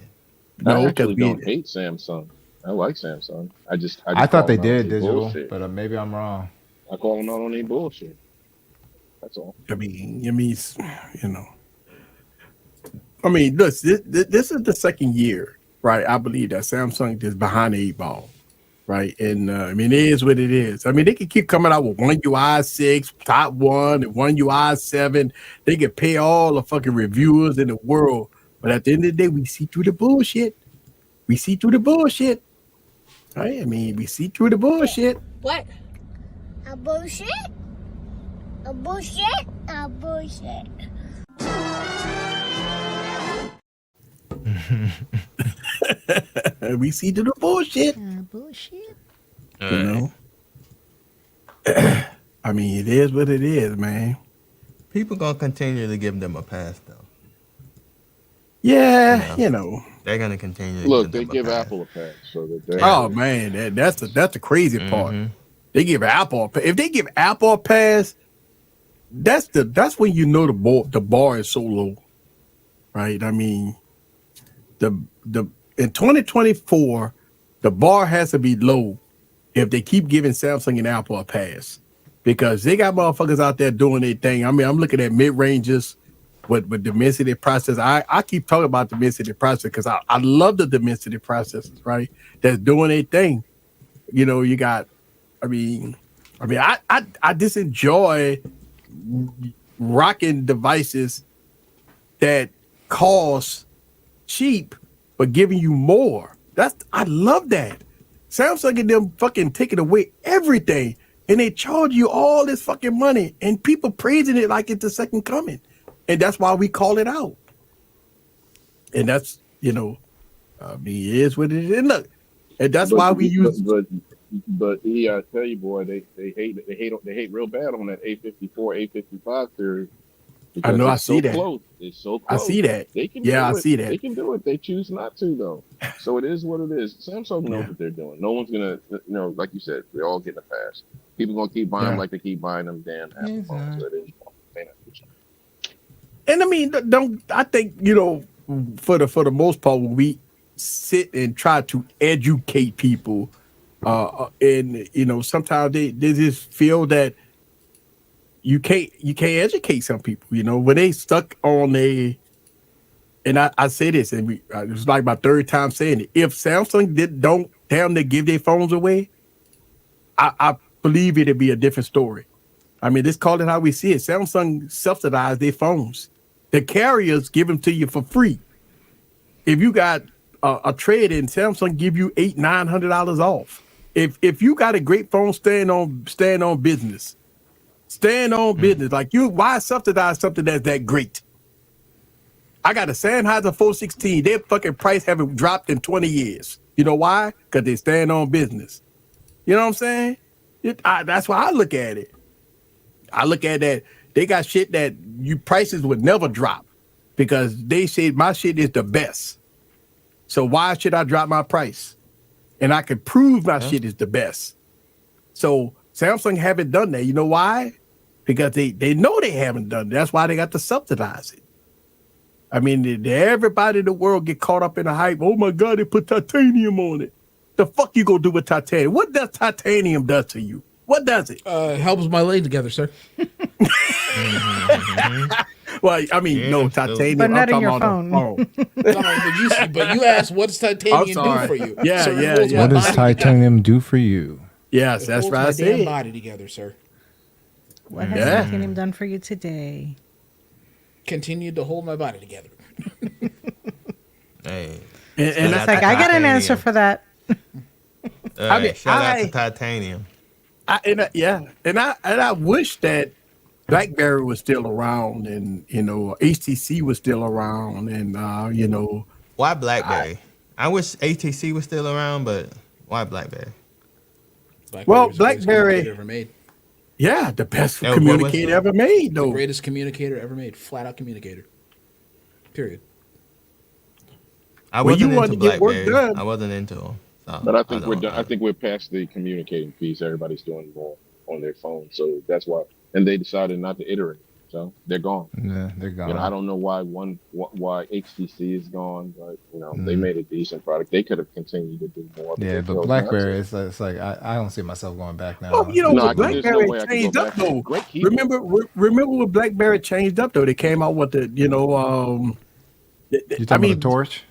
No, I because actually we. don't hate Samsung. I like Samsung. I just I thought call they them out on did their digital, bullshit. but maybe I'm wrong. I call them out on their bullshit. That's all. I mean, you know. I mean, this is the second year, right? I believe that Samsung is behind the 8 ball, right? And I mean, it is what it is. I mean, they can keep coming out with One UI 6, top one, and One UI 7. They can pay all the fucking reviewers in the world, but at the end of the day, we see through the bullshit. We see through the bullshit, right? I mean, we see through the bullshit. What? A bullshit? A bullshit? A bullshit. We see through the bullshit. Bullshit. You know. I mean, it is what it is, man. People gonna continue to give them a pass, though. Yeah, you know. They're gonna continue. To Look, give they them give a pass. Apple a pass, so that they. Oh man, that's the crazy part. They give Apple a pass. If they give Apple a pass, that's when you know the bar is so low, right? I mean, the in 2024, the bar has to be low if they keep giving Samsung and Apple a pass, because they got motherfuckers out there doing their thing. I mean, I'm looking at mid ranges with Dimensity process. I keep talking about Dimensity process because I love the Dimensity processors, right? That's doing their thing. You know, you got. I mean, I just enjoy rocking devices that cost cheap but giving you more. I love that. Samsung and them fucking taking away everything, and they charge you all this fucking money, and people praising it like it's the second coming, and that's why we call it out. And that's, you know, I mean, it is what it is. And look, and that's why we use. But I tell you, boy, they hate real bad on that A54, A55 series. I know, I see that. Close. It's so close. I see that. They can Yeah, do I it. see that. They can do it. They choose not to, though. So it is what it is. Samsung knows what they're doing. No one's gonna, you know, like you said, they're all getting a pass. People gonna keep buying them like they keep buying them damn Apple phones. So it is. And I mean, I think, you know, for the most part, when we sit and try to educate people, and you know, sometimes they just feel that you can't educate some people. You know, when they stuck on and I say this, and it was like my third time saying it. If Samsung don't damn near give their phones away, I believe it'd be a different story. I mean, let's call it how we see it. Samsung subsidized their phones. The carriers give them to you for free. If you got a trade in, Samsung give you $800-900 off. If you got a great phone, stand on business. Stand on business. Like, why subsidize something that's that great? I got a Sennheiser 416. Their fucking price haven't dropped in 20 years. You know why? Because they stand on business. You know what I'm saying? That's why I look at it. I look at that. They got shit that prices would never drop because they say my shit is the best. So why should I drop my price? And I can prove my shit is the best. So Samsung haven't done that. You know why? Because they know they haven't done that. That's why they got to subsidize it. I mean, everybody in the world get caught up in the hype. Oh my God, they put titanium on it. The fuck you gonna do with titanium? What does titanium do to you? What does it? Helps my leg together, sir. Well, I mean, no, titanium. But not in your phone. But you asked, what does titanium do for you? Yeah, Sir, yeah. What does titanium do for you? Yes, that's holds right. my I damn said. body together, sir. What has titanium done for you today? Continued to hold my body together. Hey, and it's like I got an answer for that. I mean, shout out to titanium. I wish that BlackBerry was still around, and you know, HTC was still around, and you know, why BlackBerry? I wish HTC was still around, but why BlackBerry? BlackBerry BlackBerry ever made. Yeah, the best communicator ever made, though. The greatest communicator ever made. Flat out communicator. Period. I wasn't into BlackBerry. I wasn't into them. So but I think we're done. I think we're past the communicating piece. Everybody's doing more on their phone, so that's why. And they decided not to iterate, so they're gone. Yeah, they're gone. I don't know why HTC is gone, but they made a decent product. They could have continued to do more. Yeah, but BlackBerry, it's like I don't see myself going back now. Well, BlackBerry changed up though. Remember when BlackBerry changed up though? They came out with the You talking about the Torch?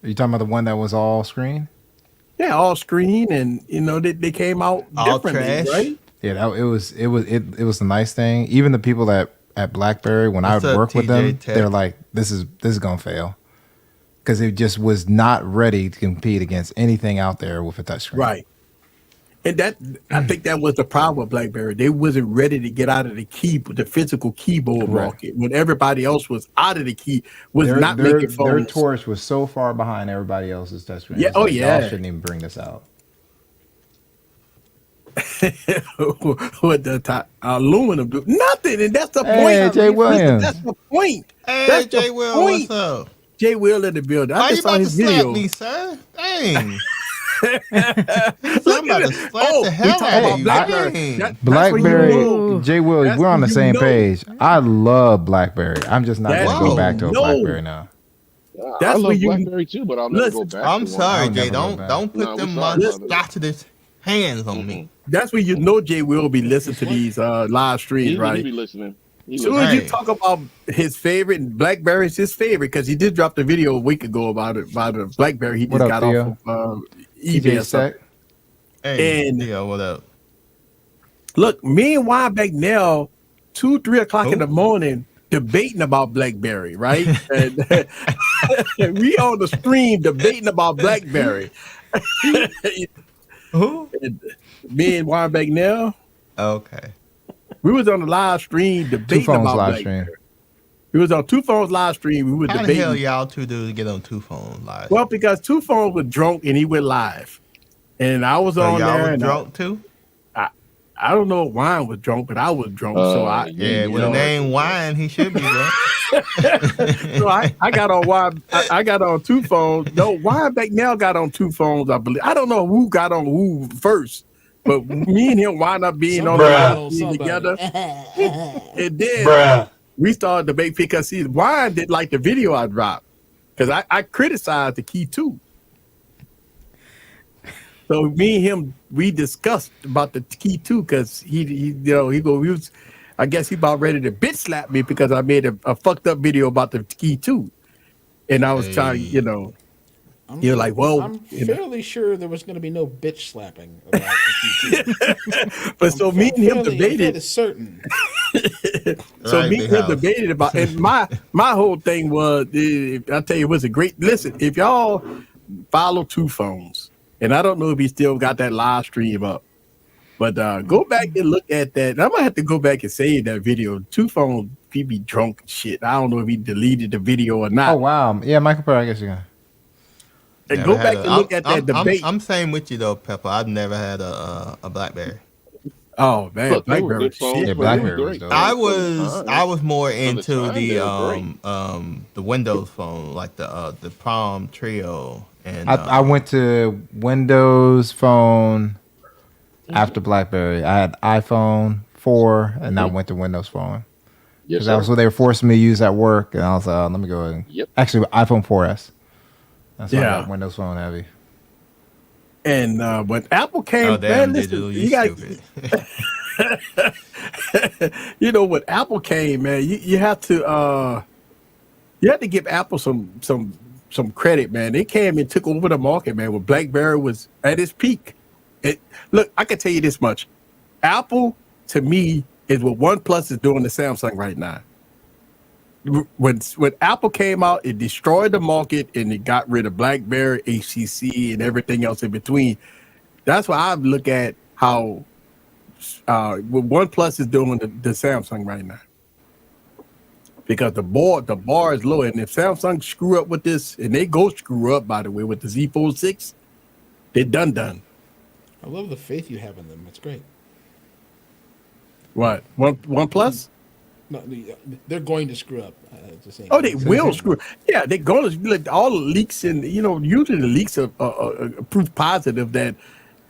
Are you talking about the one that was all screen? Yeah, all screen, and they came out all differently, trash. Right? Yeah, it was a nice thing. Even the people at BlackBerry, when I would work with them, they're like, this is gonna fail, because it just was not ready to compete against anything out there with a touchscreen. Right. And I think that was the problem with BlackBerry. They wasn't ready to get out of the physical keyboard market when everybody else was out of the making phones. Their Torch was so far behind everybody else's touchscreen. Yeah, y'all shouldn't even bring this out. With the top aluminum, nothing, and that's the point. Hey, Jay Williams. That's the point. Hey, that's Jay Will, what's up? Jay Will in the building. Why I you just about saw to his slap video. me, sir? Dang. I'm about to slap the hell out of you. BlackBerry. BlackBerry, Jay Will, we're on the same page. I love BlackBerry. I'm just not going to go back to a BlackBerry now. I love BlackBerry too, but I'll never go back. I'm to sorry, one. Jay. Don't put them monstrous hands on me. That's when Jay will be listening to these live streams, right? He be listening. As soon as you talk about his favorite, BlackBerry's his favorite, because he did drop the video a week ago about a BlackBerry he just got off of eBay. Hey, Theo, what up? Look, me and Juan back now, 2-3 o'clock in the morning, debating about BlackBerry, right? And we on the stream debating about BlackBerry. Who? Me and Juan back now. Okay. We was on the live stream debating about BlackBerry. We was on Two Phones live stream. We were How debating. the hell y'all two do to get on Two Phones live? Well, because Two Phones was drunk and he went live, and I was on y'all there. Was drunk too? I don't know if Wine was drunk, but I was drunk. So with the name Wine, he should be drunk. So I got on Wine. I got on Two Phones. No, Wine back now got on Two Phones. I believe. I don't know who got on who first. But me and him wind up being on the live stream together. And then we started debate because Wine didn't like the video I dropped. Because I criticized the key too. So me and him, we discussed about the key too, because he was, I guess he about ready to bitch slap me because I made a fucked up video about the key too. And I was trying, you're like, well, I'm fairly sure there was going to be no bitch slapping about the but so me and him debated. That is certain. So me and him debated about, and my whole thing was, I tell you, it was a great listen. If y'all follow Two Phones, and I don't know if he still got that live stream up, but go back and look at that. I might have to go back and save that video. Two Phones, he be drunk and shit. I don't know if he deleted the video or not. Oh wow, yeah, Michael Perry, I guess you can. And go back and look at that debate. I'm same with you though, Pepper. I've never had a BlackBerry. Oh man, BlackBerry. Yeah, BlackBerry. I was more into the Windows phone, like the Palm Trio, and I went to Windows Phone after BlackBerry. I had iPhone 4, and I went to Windows Phone because that was what they were forcing me to use at work, and I was like, let me go ahead. Actually, iPhone 4S. That's why I got Windows Phone heavy. And when Apple came, man, listen, you got, when Apple came, man, you have to give Apple some credit, man. They came and took over the market, man. When BlackBerry was at its peak. Look, I can tell you this much: Apple, to me, is what OnePlus is doing to Samsung right now. When Apple came out, it destroyed the market and it got rid of BlackBerry, HTC, and everything else in between. That's why I look at how what OnePlus is doing to Samsung right now, because the bar is low, and if Samsung screw up with this, and they go screw up, by the way, with the Z Fold 6, they're done. I love the faith you have in them. It's great. What? One plus? No, they're going to screw up. Just saying. Oh, they will screw. Yeah, they're going to like all the leaks, and usually the leaks are proof positive that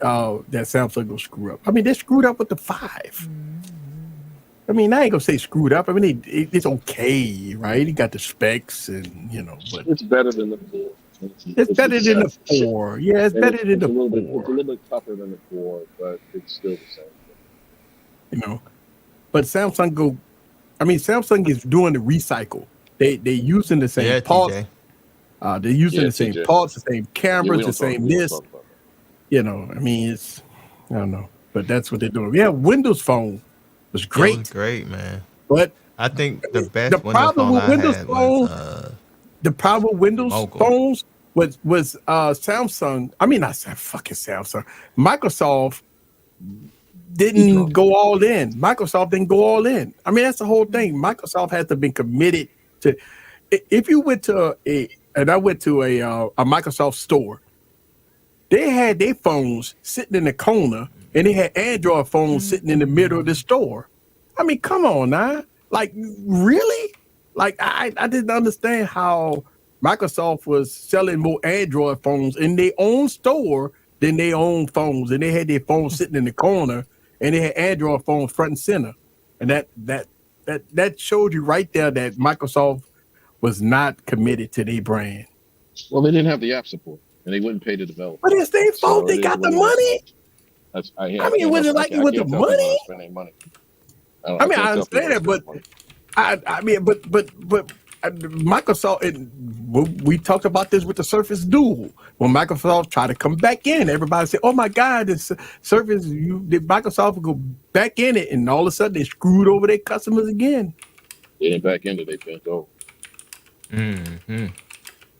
that Samsung will screw up. I mean, they screwed up with the 5. I mean, I ain't gonna say screwed up. I mean, it's okay, right? He got the specs, and but it's better than the 4. It's better than the 4. Yeah, it's better than the 4. It's a little bit tougher than the 4, but it's still the same. But Samsung is doing the recycle. They using the same parts. They're using the same parts, the same cameras, the same this. I mean, I don't know, but that's what they're doing. Yeah, Windows Phone was great. It was great, man. But I think the best Windows phone I had was the problem with Windows phones was Samsung. I mean, I said fucking Samsung. Microsoft didn't go all in. Microsoft didn't go all in. I mean, that's the whole thing. Microsoft has to be committed to. If you went to I went to a Microsoft store, they had their phones sitting in the corner, and they had Android phones sitting in the middle of the store. I mean, come on now. Like, really? Like, I didn't understand how Microsoft was selling more Android phones in their own store than their own phones. And they had their phones sitting in the corner, and they had Android phones front and center. And that showed you right there that Microsoft was not committed to their brand. Well, they didn't have the app support, and they wouldn't pay the developer. But it's their fault. They got the money. I mean, was it like it was the money? Spending money. I mean, I understand that, but I mean, but Microsoft, and we talked about this with the Surface Duo. When Microsoft tried to come back in, everybody said, "Oh my God, this Surface!" Microsoft would go back in it, and all of a sudden they screwed over their customers again. They didn't back into, they bent over. Mm-hmm.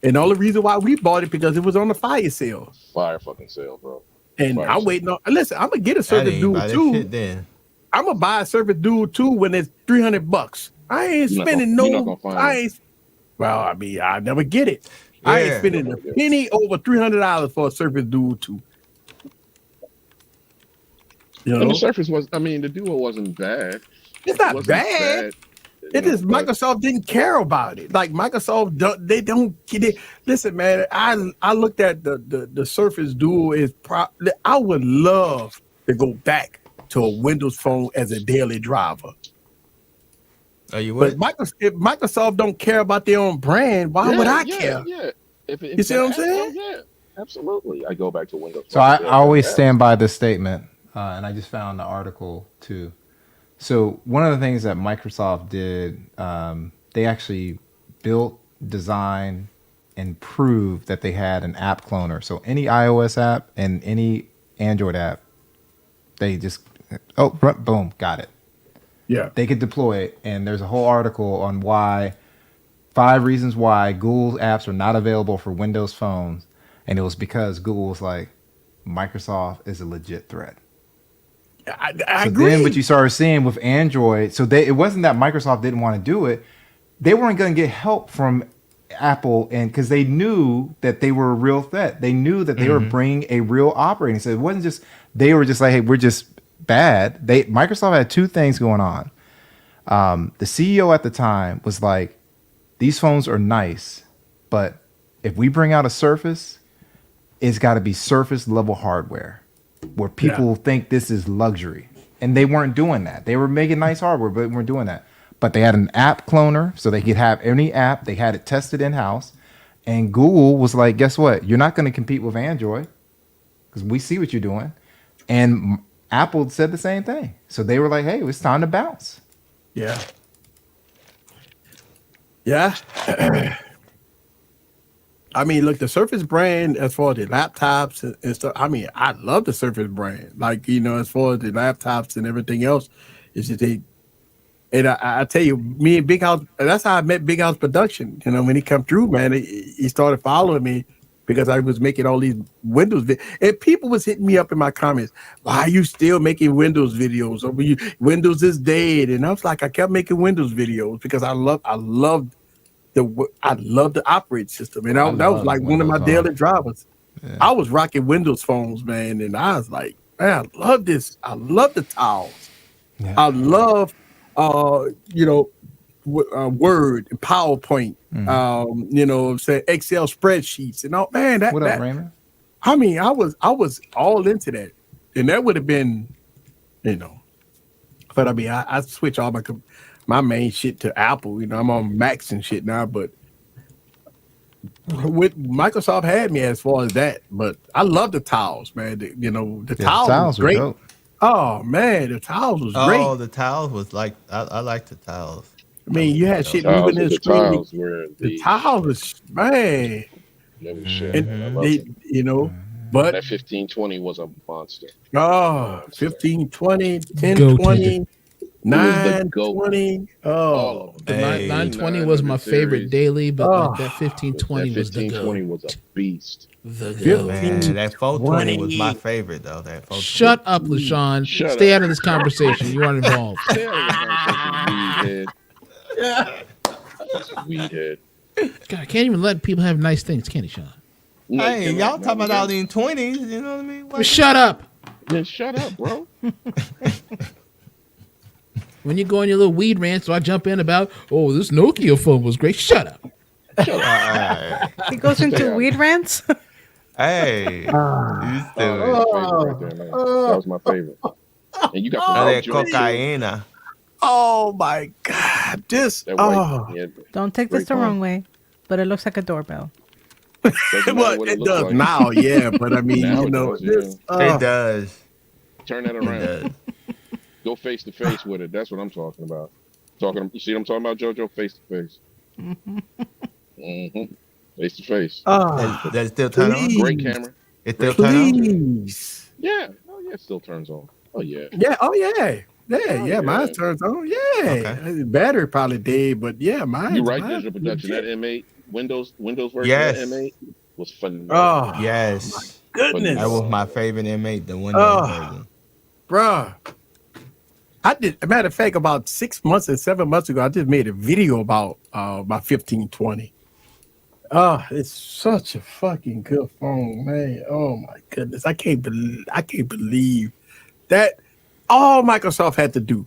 And all the reason why we bought it because it was on the fire sale. Fire fucking sale, bro. And I'm waiting on. Listen, I'm gonna get a Surface Duo too. I'm gonna buy a Surface Duo 2 when it's $300. I ain't spending Well, I mean, I never get it. Yeah. I ain't spending a penny over $300 for a Surface Duo 2. And the Surface the Duo wasn't bad. It's not bad. It is Microsoft didn't care about it. Like Microsoft, they don't get it. Listen, man, I looked at the Surface Duo I would love to go back to a Windows phone as a daily driver. Oh, you would? But if Microsoft don't care about their own brand, why would I care? Yeah. If you see what I'm saying? Yeah, absolutely. I go back to Windows. So I always stand by this statement, and I just found the article too. So one of the things that Microsoft did, they actually built, designed, and proved that they had an app cloner. So any iOS app and any Android app, they just boom, got it. Yeah, they could deploy it, and there's a whole article on 5 reasons why Google's apps are not available for Windows phones, and it was because Google was like, Microsoft is a legit threat. I so agree. Then what you started seeing with Android, it wasn't that Microsoft didn't want to do it. They weren't going to get help from Apple, and because they knew that they were a real threat. They knew that they were bringing a real operating system. It wasn't just, they were just like, hey, we're just bad. Microsoft had 2 things going on. The CEO at the time was like, these phones are nice, but if we bring out a Surface, it's got to be Surface level hardware where people think this is luxury. And they weren't doing that. They were making nice hardware, but they weren't doing that. But they had an app cloner, so they could have any app. They had it tested in-house. And Google was like, guess what? You're not going to compete with Android because we see what you're doing. And Apple said the same thing. So they were like, hey, it's time to bounce. Yeah. Yeah. I mean, look, the Surface brand, as far as the laptops and stuff, I mean, I love the Surface brand. Like, as far as the laptops and everything else, it's just and I tell you, me and Big House, that's how I met Big House Production. When he come through, man, he started following me because I was making all these Windows videos. And people was hitting me up in my comments, why are you still making Windows videos? Or Windows is dead. And I was like, I kept making Windows videos because I loved the operating system. And that was like one of my daily drivers. Yeah. I was rocking Windows phones, man. And I was like, Man, I love this. I love the towels. Yeah. I love, Word and PowerPoint. I'm saying Excel spreadsheets and all. Man, What up, Raymond? I mean, I was all into that, and that would have been, But I mean, I switch all my main shit to Apple. I'm on Macs and shit now, but with Microsoft had me as far as that. But I love the towels, man. The towels was great. Dope. Oh man, the towels was great. Oh, the towels was like I like the towels. I mean, you had shit moving in the screen. Towels were The towels was man. Never shit. And they, but that 1520 was a monster. 1520, Go 1020, 920. Oh, The 920 was my favorite daily, but like that 1520 was the go. 1520 was a beast. The go. Man, that 420 was my favorite though. That 420. Shut up, LaShawn. Stay out of this conversation. You aren't involved. Stay out of this conversation, weedhead. God, I can't even let people have nice things, can you, Sean? No, Hey, y'all talking about all these 20s, you know what I mean? Well, shut up. Yeah, shut up, bro. When you go on your little weed rant, so I jump in about, oh, this Nokia phone was great. Shut up. He goes into weed rants. Hey, That was my favorite. And you got that cocaine. Oh my God! Don't take this the wrong way, but it looks like a doorbell. Well, it does like. Now, yeah. But I mean, it does. Turn that around. Go face to face with it. That's what I'm talking about. You see what I'm talking about, JoJo? Face to face. Face to face. That still turn on? Great camera. It still turn on? Yeah. Oh yeah, it still turns on. Oh yeah. Yeah. Oh yeah. Yeah. Mine turns on. Yeah. Okay. Battery probably dead, but yeah, mine. You're right. Digital production. That M8 Windows version of that M8 was phenomenal. Oh yes. My goodness. That was my favorite M8, the Windows version. Bruh. I did. As a matter of fact, about 6 months or 7 months ago, I just made a video about my 1520. It's such a fucking good phone, man. Oh my goodness, I can't believe that. All Microsoft had to do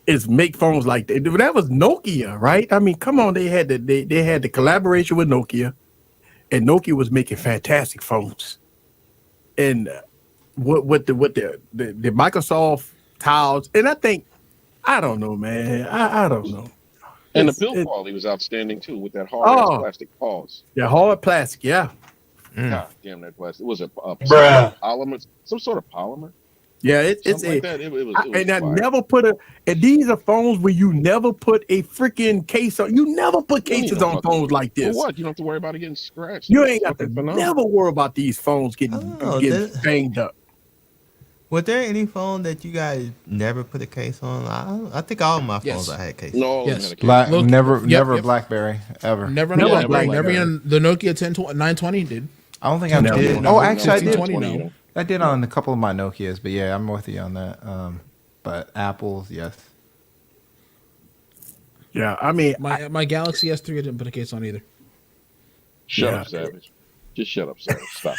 is make phones like that. That was Nokia, right? I mean, come on, they had the collaboration with Nokia, and Nokia was making fantastic phones. And what the Microsoft towels, and I don't know, man. I don't know. And the build quality was outstanding too, with that hard plastic paws. Yeah, hard plastic. Yeah. God damn that plastic! Was it polymer? Some sort of polymer? Yeah, it's like that. It was and I fire. never put and these are phones where you never put a freaking case on. You never put cases on phones like this. For what? You don't have to worry about it getting scratched. You ain't got to never worry about these phones getting banged up. Was there any phone that you guys never put a case on? I think all of my phones I had cases. No, yes. Never BlackBerry ever. Never on the Nokia 920 did. I don't think I did. Oh, actually, I did. No. I did on a couple of my Nokias, but yeah, I'm with you on that. But Apple's, yes. Yeah, I mean, my Galaxy S3 I didn't put a case on either. Shut up, Savage. Just shut up, Savage. Stop.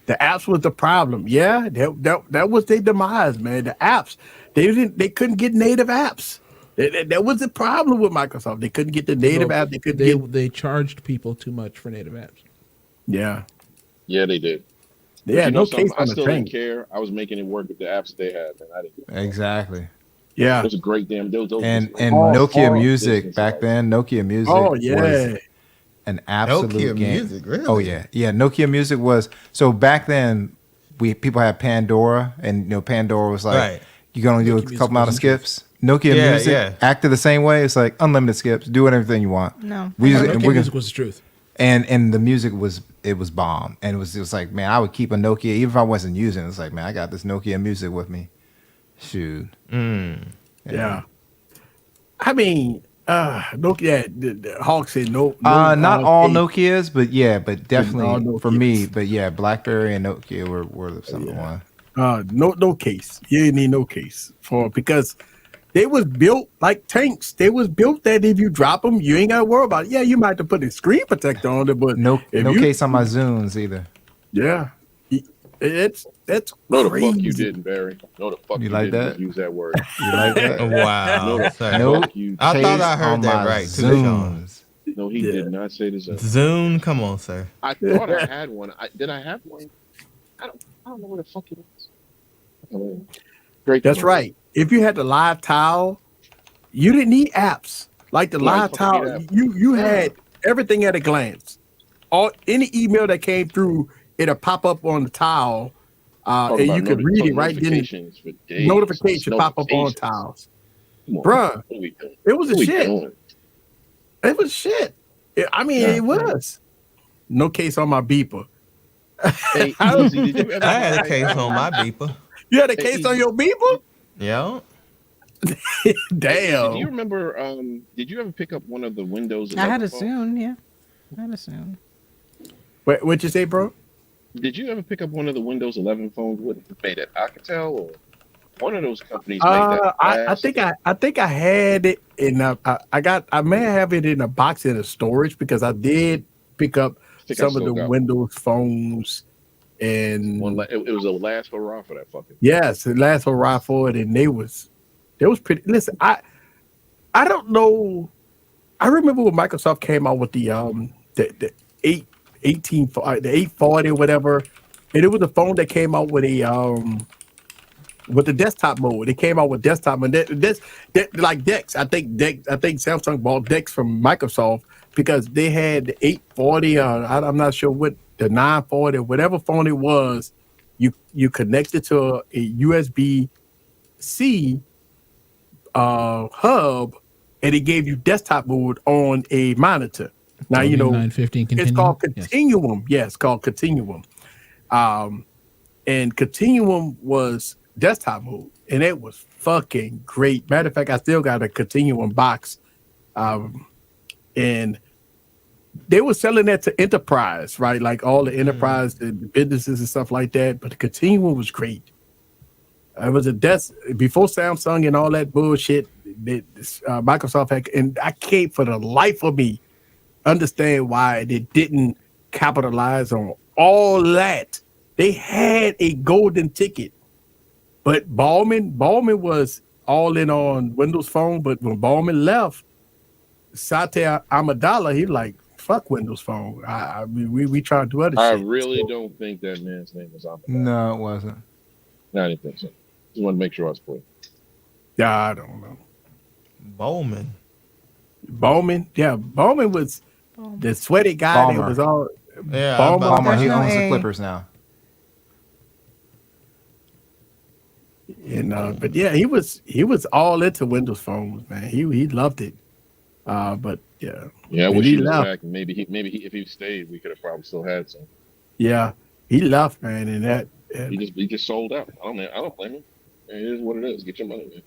The apps was the problem. Yeah, that was their demise, man. The apps, they couldn't get native apps. That was the problem with Microsoft. They couldn't get the native apps. They charged people too much for native apps. Yeah. Yeah, they did. Yeah, no case I on the still train. didn't care. I was making it work with the apps they had, and I didn't. Exactly. Yeah, it was a great damn. Those and Nokia Music back then. Nokia Music. Oh yeah. Was an absolute Nokia game. Music, really? Oh yeah. Nokia Music was so back then. People had Pandora, and Pandora was like you can only do a couple amount of skips. Nokia Music acted the same way. It's like unlimited skips. Do whatever you want. No, Nokia Music was the truth. And the music was bomb, and it was like, man, I would keep a Nokia even if I wasn't using it. It's like, man, I got this Nokia Music with me. Shoot. Yeah. I mean, Nokia. The Hawk said no. Not all Nokias, but definitely for me. But yeah, BlackBerry and Nokia were some of the one. No case. You didn't need no case because they was built like tanks. They was built that if you drop them, you ain't got to worry about it. Yeah, you might have to put a screen protector on it, but no case on my Zunes either. Yeah. It's No, the crazy. fuck you didn't, Barry. No, the fuck you like didn't that? just use that word. You like that? Wow. No, the Sorry. fuck you. I thought Chase I heard on that my right too, Sean. Zooms. No, he did not say the Zune. Zune, come on, sir. I thought I had one. Did I have one? I don't know where the fuck it is. Great. That's right. If you had the live tile, you didn't need apps. Like the live tile, you had everything at a glance. Any email that came through, it'll pop up on the tile, and you could read it right then. Notification pop up on tiles. Bruh, it was a shit. It was shit. I mean, it was. No case on my beeper. Hey, I had a case on my beeper. You had a case on your beeper? Yeah. Damn. Did you remember? Did you ever pick up one of the Windows? I had a phones? Zune, yeah. I had a Zune. What'd you say, bro? Did you ever pick up one of the Windows 11 phones made at Alcatel or one of those companies? Made that I think I had it in I may have it in a box in a storage because I did pick up some of the Windows phones, and it was a last hurrah for that fucking. Yes, the last hurrah for it, and they was pretty. Listen, I don't know. I remember when Microsoft came out with the 840 or whatever, and it was a phone that came out with with the desktop mode. It came out with desktop and this like Dex. I think Samsung bought Dex from Microsoft because they had the 840. I'm not sure what the 940, whatever phone it was. You connected to a USB-C hub, and it gave you desktop mode on a monitor. Now, you know, 915 it's called Continuum. Yes, it's called Continuum. And Continuum was desktop mode, and it was fucking great. Matter of fact, I still got a Continuum box. And they were selling that to enterprise, right? Like all the enterprise and businesses and stuff like that. But the Continuum was great. It was before Samsung and all that bullshit that Microsoft had, and I can't for the life of me understand why they didn't capitalize on all that. They had a golden ticket, but Ballman was all in on Windows Phone. But when Ballman left, Satya Amidala, he like, fuck Windows Phone. I mean, we try to do other shit. I really don't think that man's name was Amidala. No, it wasn't. No, I didn't think so. Just want to make sure I was clear. Yeah, I don't know. Bowman, yeah, Bowman was the sweaty guy that was all. Yeah, Ballmer. He owns the Clippers now. And but yeah, he was all into Windows phones, man. He loved it. But yeah. Yeah, I wish he was back. Maybe if he stayed, we could have probably still had some. Yeah, he left, man, and that he just sold out. I don't blame him. It is what it is. Get your money, man.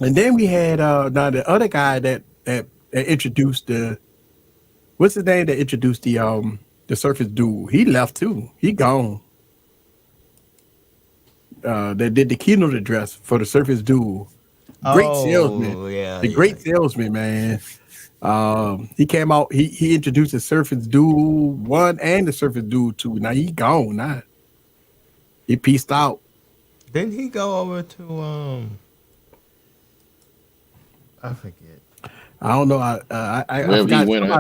And then we had now the other guy that introduced what's his name that introduced the Surface Duo. He left too. He gone. That did the keynote address for the Surface Duo. Great salesman. Yeah, great salesman, man. He came out. He introduced the Surface Duo 1 and the Surface Duo 2. Now he gone. Now he peaced out. Didn't he go over to I forget. I don't know.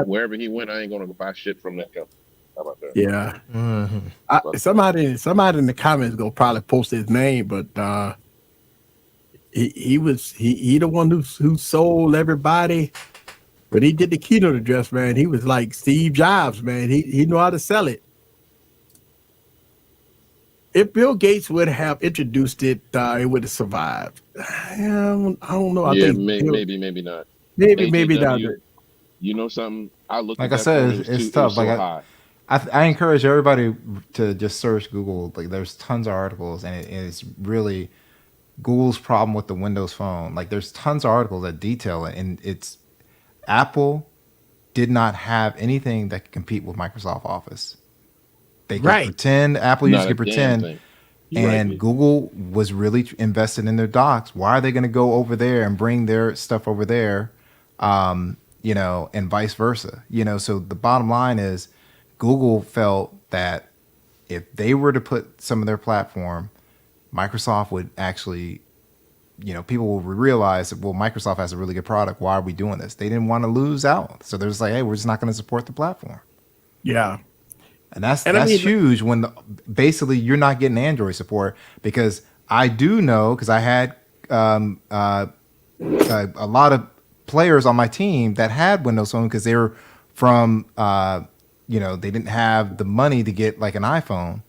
Wherever he went, I ain't gonna buy shit from that company. How about that? Yeah. Mm-hmm. Somebody in the comments gonna probably post his name, but he the one who sold everybody. But he did the keynote address, man. He was like Steve Jobs, man. He knew how to sell it. If Bill Gates would have introduced it, it would have survived. I don't know. I think maybe not. Maybe not. You know something? Like I said, it's tough. Like I encourage everybody to just search Google. Like there's tons of articles, and it's really Google's problem with the Windows Phone. Like there's tons of articles that detail it, and it's Apple did not have anything that could compete with Microsoft Office. They could pretend, Apple used to pretend, and Google was really invested in their docs. Why are they going to go over there and bring their stuff over there, and vice versa? So the bottom line is Google felt that if they were to put some of their platform, Microsoft would actually, people will realize that, well, Microsoft has a really good product. Why are we doing this? They didn't want to lose out. So they're just like, hey, we're just not going to support the platform. Yeah. And that's huge when basically you're not getting Android support, because I do know, because I had a lot of players on my team that had Windows Phone because they were from, they didn't have the money to get like an iPhone.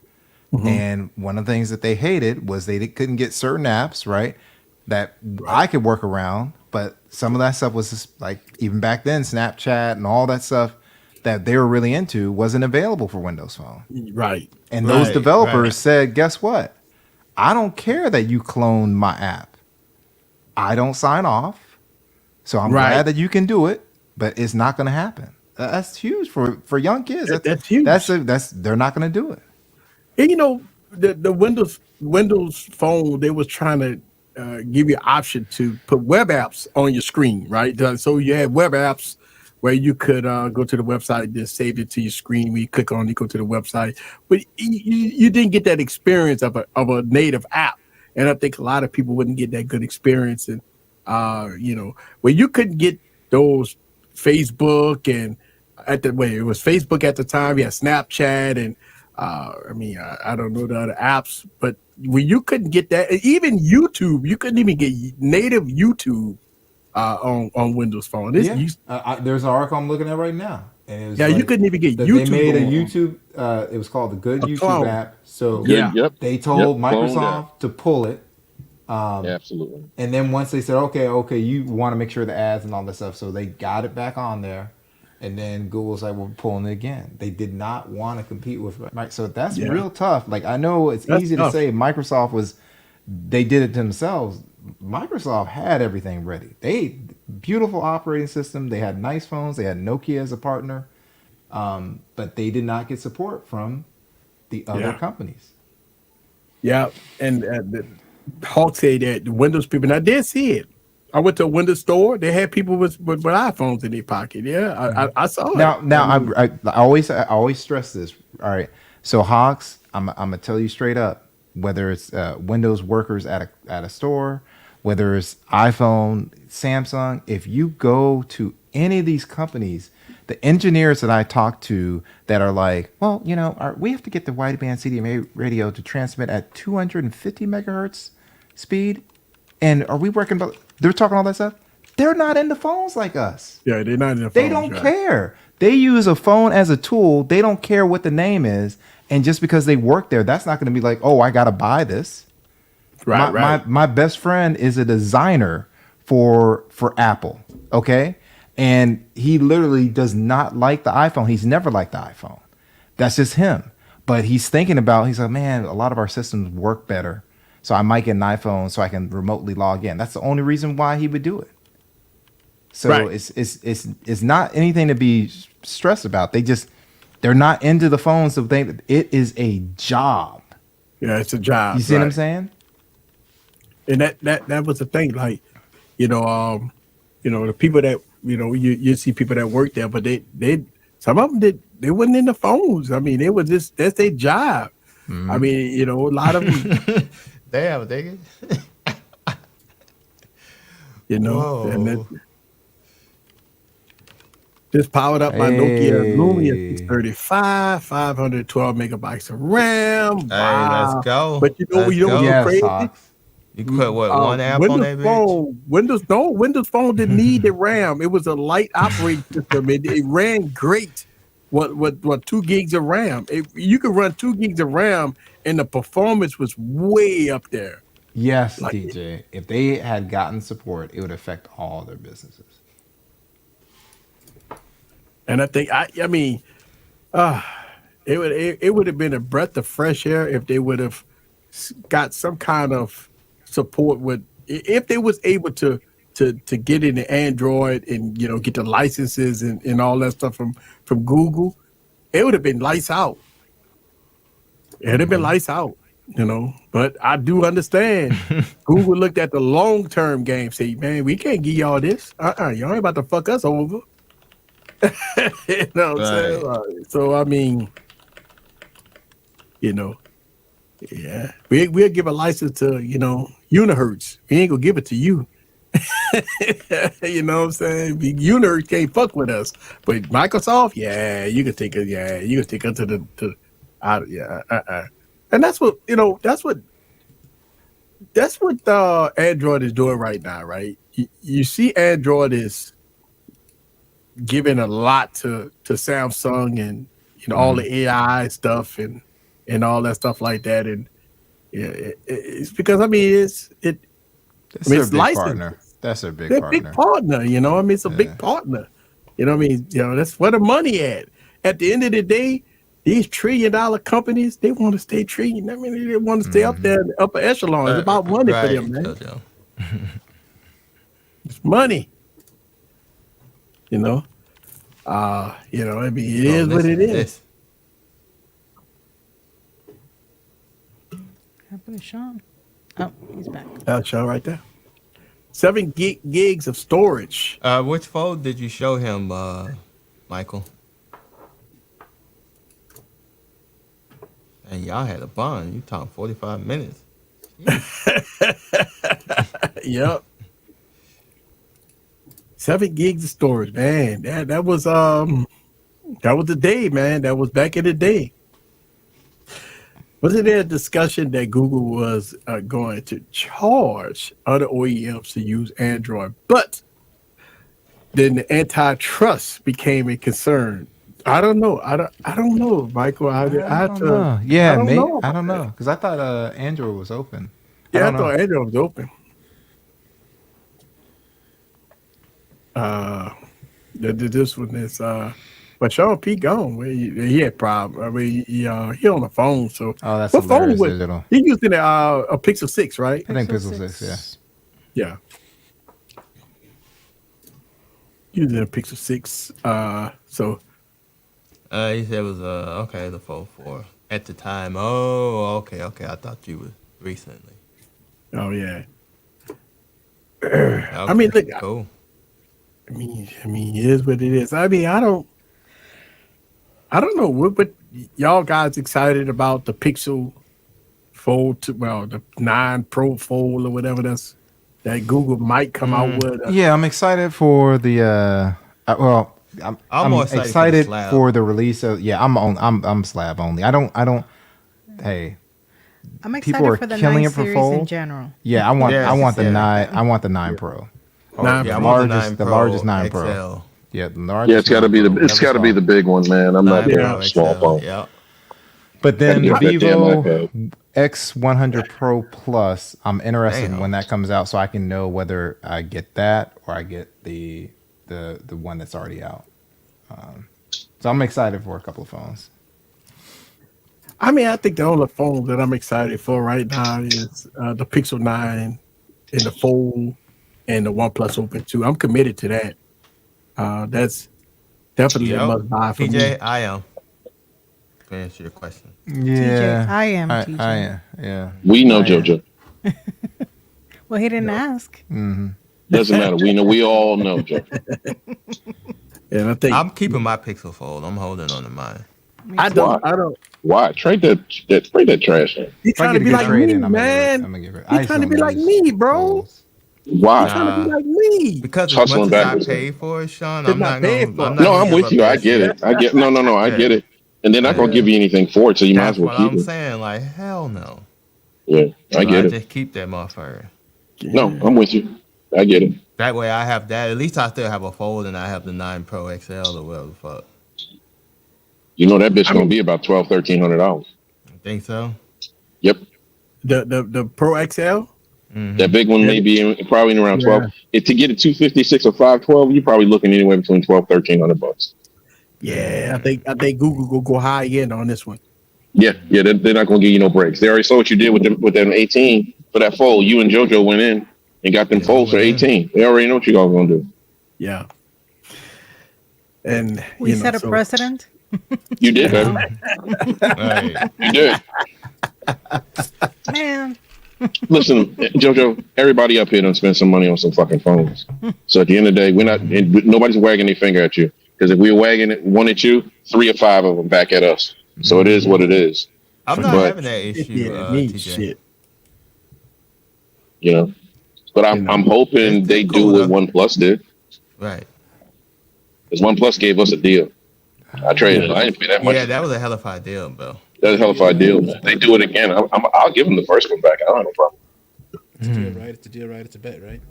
Mm-hmm. And one of the things that they hated was they couldn't get certain apps, right, that I could work around. But some of that stuff was just like, even back then, Snapchat and all that stuff that they were really into wasn't available for Windows Phone. Right. And those developers said, guess what? I don't care that you clone my app. I don't sign off. So I'm glad that you can do it, but it's not going to happen. That's huge for young kids. That's huge. They're not going to do it. And the Windows Phone, they was trying to give you an option to put web apps on your screen, right? So you had web apps where you could go to the website, just save it to your screen. When you click on it, you go to the website. But you didn't get that experience of a native app. And I think a lot of people wouldn't get that good experience. And, where you couldn't get those Facebook and it was Facebook at the time. You had Snapchat and, I don't know the other apps, but when you couldn't get that, even YouTube, you couldn't even get native YouTube on Windows Phone. There's an article I'm looking at right now. And it was you couldn't even get YouTube. They made a YouTube. It was called the Good YouTube app. So they told Microsoft to pull it. Absolutely. And then once they said, okay, you want to make sure the ads and all that stuff, so they got it back on there. And then Google's like, we're pulling it again. They did not want to compete with Microsoft. So that's real tough. Like, I know it's easy to say Microsoft they did it themselves. Microsoft had everything ready. Beautiful operating system. They had nice phones. They had Nokia as a partner. But they did not get support from the other companies. Yeah. And Hawk said that the Windows people, and I did see it. I went to a Windows store. They had people with iPhones in their pocket. Yeah, I saw it. Now I always stress this. All right, so Hawks, I'm gonna tell you straight up. Whether it's Windows workers at a store, whether it's iPhone, Samsung, if you go to any of these companies, the engineers that I talk to that are like, well, we have to get the wideband CDMA radio to transmit at 250 megahertz speed, and are we working? They're talking all that stuff. They're not in the phones like us. Yeah, they're not in the phones. They don't care. They use a phone as a tool. They don't care what the name is. And just because they work there, that's not going to be like, oh, I got to buy this. Right. My best friend is a designer for Apple. Okay. And he literally does not like the iPhone. He's never liked the iPhone. That's just him. But he's like, man, a lot of our systems work better. So I might get an iPhone so I can remotely log in. That's the only reason why he would do it. So it's not anything to be stressed about. They're not into the phones. So it is a job. Yeah, it's a job. You see what I'm saying? And that was the thing. Like, the people that you see people that work there, but they some of them they wasn't in the phones. I mean, that's their job. Mm-hmm. I mean, a lot of them. Damn, nigga. And just powered up my Nokia Lumia 635, 512 megabytes of RAM. Hey, let's go. But what's crazy? You can put one app on that bitch? Windows Phone didn't need the RAM. It was a light operating system. It ran great. What 2 gigs of RAM? You could run 2 gigs of RAM, and the performance was way up there. Yes, DJ. If they had gotten support, it would affect all their businesses. And I think it would have been a breath of fresh air if they would have got some kind of support if they was able to get into Android and get the licenses and all that stuff from Google. It would have been lights out. It'd have been lights out, But I do understand. Google looked at the long-term game, say, man, we can't give y'all this. Y'all ain't about to fuck us over. You know what I'm saying? So I mean, yeah, we'll give a license to Unihertz. We ain't gonna give it to you. You know what I'm saying? Unihertz can't fuck with us, but Microsoft, yeah, you can take it. Yeah, you can take it to and that's what Android is doing right now, right? You see, Android is giving a lot to Samsung and all the AI stuff and all that stuff like that, and it's because it's a big partner. That's a big partner. Big partner, it's a big partner. That's where the money at. At the end of the day, these $1 trillion companies, they want to stay trillion. They want to stay up there in the upper echelon. It's about money for them, man. It's money. It is what it is. Happened to Sean. Oh, he's back. Sean right there. 7 gigs of storage. Which phone did you show him, Michael? And y'all had a bond. You talked 45 minutes. Yep. 7 gigs of storage, man. That was the day, man. That was back in the day. Wasn't there a discussion that Google was going to charge other OEMs to use Android, but then the antitrust became a concern? I don't know. I don't know, Michael. I don't know. Yeah, I don't know because I thought Android was open. Yeah, I thought Android was open. This one is but Sean P gone. He had problem. I mean, he on the phone. So that's what phone was digital. he using? A Pixel 6, right? I think Pixel 6. Yeah. Using a Pixel 6. So. He said it was the Fold 4 at the time. Oh, okay. I thought you was recently. Oh yeah. Okay, I mean, look. Cool. I mean, it is what it is. I mean, I don't know what y'all guys excited about the Pixel Fold, the 9 Pro Fold or whatever that Google might come out with. Yeah, I'm excited for the. I'm more excited for the release of. Yeah, I'm slab only. I don't. Hey. I'm excited for the 9 series in general. Yeah, I want the 9. I want the 9 Pro. The largest 9 Pro. Yeah, the largest. Yeah, it's got to be the big one, man. I'm not doing a small phone. Yeah. But then the Vivo X100 Pro Plus, I'm interested when that comes out, so I can know whether I get that or I get the one that's already out. So I'm excited for a couple of phones. I mean, I think the only phone that I'm excited for right now is the Pixel 9 and the Fold and the OnePlus Open 2. I'm committed to that. That's definitely a must buy for me. I am. To answer your question. Yeah, TJ, I am. TJ. I am. Yeah. We know JoJo. Well, he didn't ask. Mm-hmm. Doesn't matter. We all know JoJo. And I think I'm keeping my Pixel Fold. I'm holding on to mine. I don't. Why? Trade that trash. He's trying to be like me, man. He's trying to be like me, bro. Why? He's trying to be like me. Because as much as I paid for it, Sean, I'm not going to. No, I'm with you. I get it. I get it. And they're not going to give you anything for it, so you might as well keep it. That's what I'm saying. Like, hell no. Yeah, I get it. Just keep that motherfucker. No, I'm with you. I get it. That way I have that. At least I still have a Fold and I have the 9 Pro XL or whatever the fuck. You know that bitch gonna be about $1,200-$1,300. Think so? Yep. The Pro XL? Mm-hmm. That big one may be probably around 12. To get a 256 or 512, you're probably looking anywhere between $1,200-$1,300. Yeah, I think Google will go high end on this one. Yeah, they're not gonna give you no breaks. They already saw what you did with them 18 for that Fold. You and JoJo went in and got them Folds for 18. They already know what you guys gonna do. Yeah. And we set a precedent. You did, baby. You did. Man. Listen, JoJo, everybody up here done spend some money on some fucking phones. So at the end of the day, nobody's wagging their finger at you. Because if we're wagging one at you, 3 or 5 of them back at us. So it is what it is. I'm not having that issue, TJ. Shit. You know, but I'm hoping they do what OnePlus did. Right. Because OnePlus gave us a deal. I traded it. I didn't pay that much. Yeah, that was a hell of a deal, bro. That's a hell of a deal. If they do it again, I'll give them the first one back. I don't have no problem. It's a deal, right? It's a deal, right? It's a bet, right?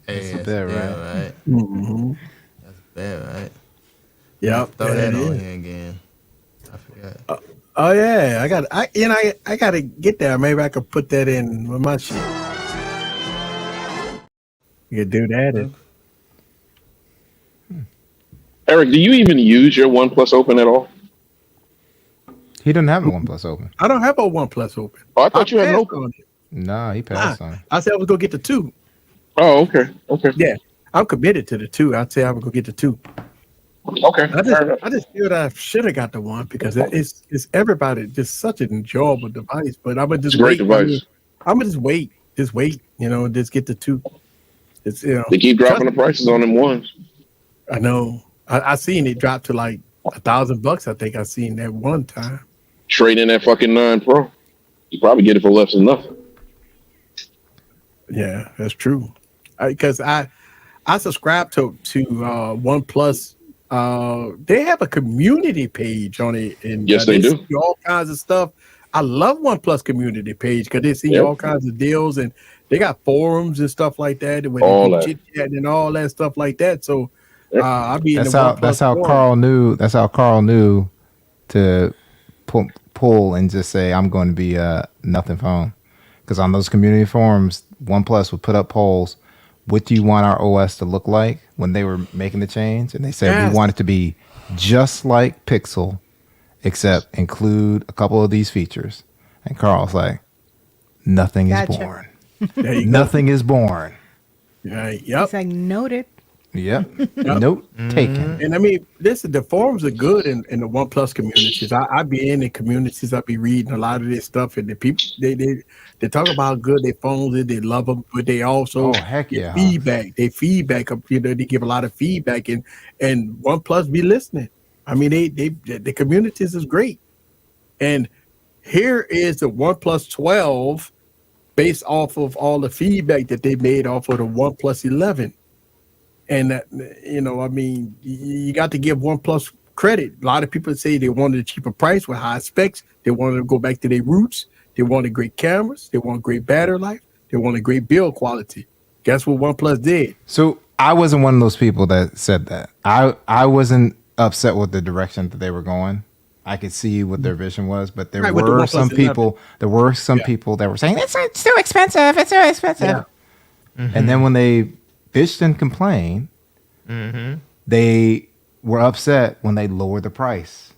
Hey, It's a bet, right? Mm-hmm. That's bad, right? Yep. Throw that on here again. I forgot. Oh yeah, I gotta get there. Maybe I could put that in with my shit. You could do that. Eric, do you even use your OnePlus Open at all? He doesn't have a OnePlus Open. I don't have a OnePlus Open. Oh, I thought you had an Open. Nah, he passed on it. I said I was gonna get the 2. Oh, okay. Yeah, I'm committed to the 2. I'd say I would go get the 2. Okay. I just feel that I should have got the 1 because it's everybody just such an enjoyable device. But I'm gonna just It's a great device. I'm gonna just wait. You know, just get the 2. It's they keep dropping the prices on them ones. I know. I seen it drop to like $1,000. I think I seen that one time. Trade in that fucking 9 Pro. You probably get it for less than nothing. Yeah, that's true. Because I subscribe to OnePlus. They have a community page on it, and yes, they do. See all kinds of stuff. I love OnePlus community page because they see all kinds of deals, and they got forums and stuff like that, and chit chat and all that stuff like that. So I be in that's how Carl knew. That's how Carl knew to pull and just say, "I'm going to be a nothing phone," because on those community forums, OnePlus would put up polls. What do you want our OS to look like when they were making the change? And they said we want it to be just like Pixel, except include a couple of these features. And Carl's like, nothing is born. Nothing is born. Yep. It's like noted. Yep. Note taken. And I mean, the forums are good in the OnePlus communities. I be in the communities. I be reading a lot of this stuff, and the people they talk about how good their phones is. They love them, but they also get feedback. They feedback. They give a lot of feedback, and OnePlus be listening. I mean, the communities is great. And here is the OnePlus 12 based off of all the feedback that they made off of the OnePlus 11. And I mean, you got to give OnePlus credit. A lot of people say they wanted a cheaper price with high specs. They wanted to go back to their roots. They wanted great cameras. They want great battery life. They wanted great build quality. Guess what OnePlus did? So I wasn't one of those people that said that. I wasn't upset with the direction that they were going. I could see what their vision was, but there were some people. There were some people that were saying it's too expensive. It's too expensive. Yeah. Mm-hmm. And then when they bitched and complained, they were upset when they lowered the price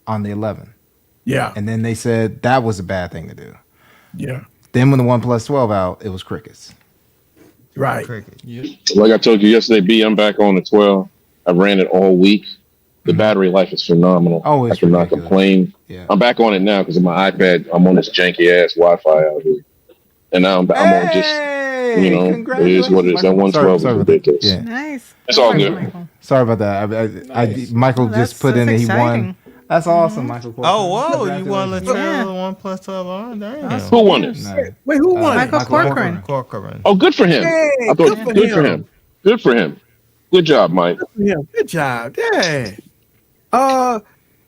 on the 11. Yeah. And then they said that was a bad thing to do. Yeah. Then when the OnePlus 12 out, it was crickets. Right. Crickets. Yep. Like I told you yesterday, B, I'm back on the 12. I ran it all week. The battery life is phenomenal. Oh, I cannot complain. Yeah. I'm back on it now because of my iPad. I'm on this janky ass Wi-Fi out here. And now I'm on just, it is what it is. That 112 is ridiculous. Yeah. Nice. It's all good. Sorry about that. Michael just put in that he won. That's awesome, Michael. Oh, whoa. You won the OnePlus 12 on? Damn. Who won it? Nice. Wait, who won it? Michael Corcoran. Oh, good for him. Hey, I thought good for him. Good for him. Good job, Mike. Yeah, good job. Yeah.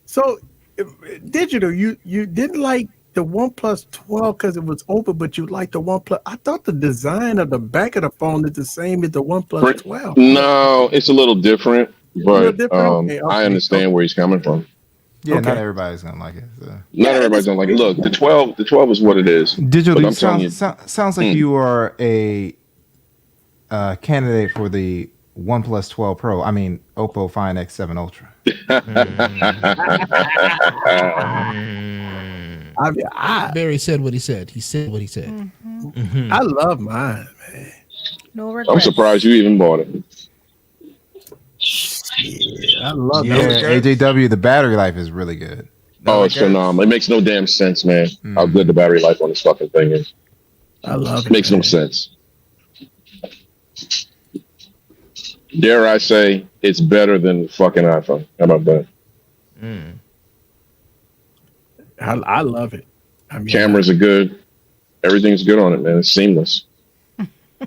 So digital, you didn't like the OnePlus 12 because it was open, but you liked the OnePlus. I thought the design of the back of the phone is the same as the OnePlus 12. No, it's a little different, but Okay. I understand where he's coming from. Yeah, not everybody's gonna like it. So. Not everybody's gonna like it. Look, the 12 is what it is. Digital, sounds like you are a candidate for the OnePlus 12 Pro. I mean, Oppo Find X7 Ultra. Barry said what he said. He said what he said. Mm-hmm. I love mine, man. No regrets. I'm surprised you even bought it. Yeah, I love it. AJW, the battery life is really good. Oh, it's phenomenal. It makes no damn sense, man, how good the battery life on this fucking thing is. I love it. Makes no sense. Dare I say, it's better than the fucking iPhone. How about that? I love it. I mean, Cameras are good. Everything's good on it, man. It's seamless.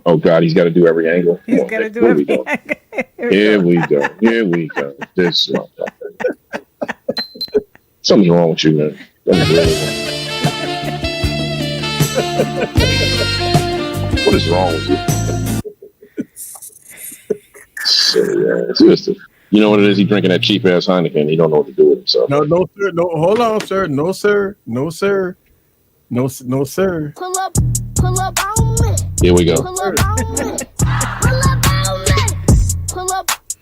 Oh God, he's got to do every angle. He's got to do everything. Here we go. Here we go. This motherfucker. Something's wrong with you, man. Something's really wrong. What is wrong with you? Seriously. You know what it is? He's drinking that cheap ass Heineken. He don't know what to do with himself. No, sir. No, hold on, sir. No, sir. No, sir. No, sir. Pull up on me. Here we go. Pull up on me. Pull up on me.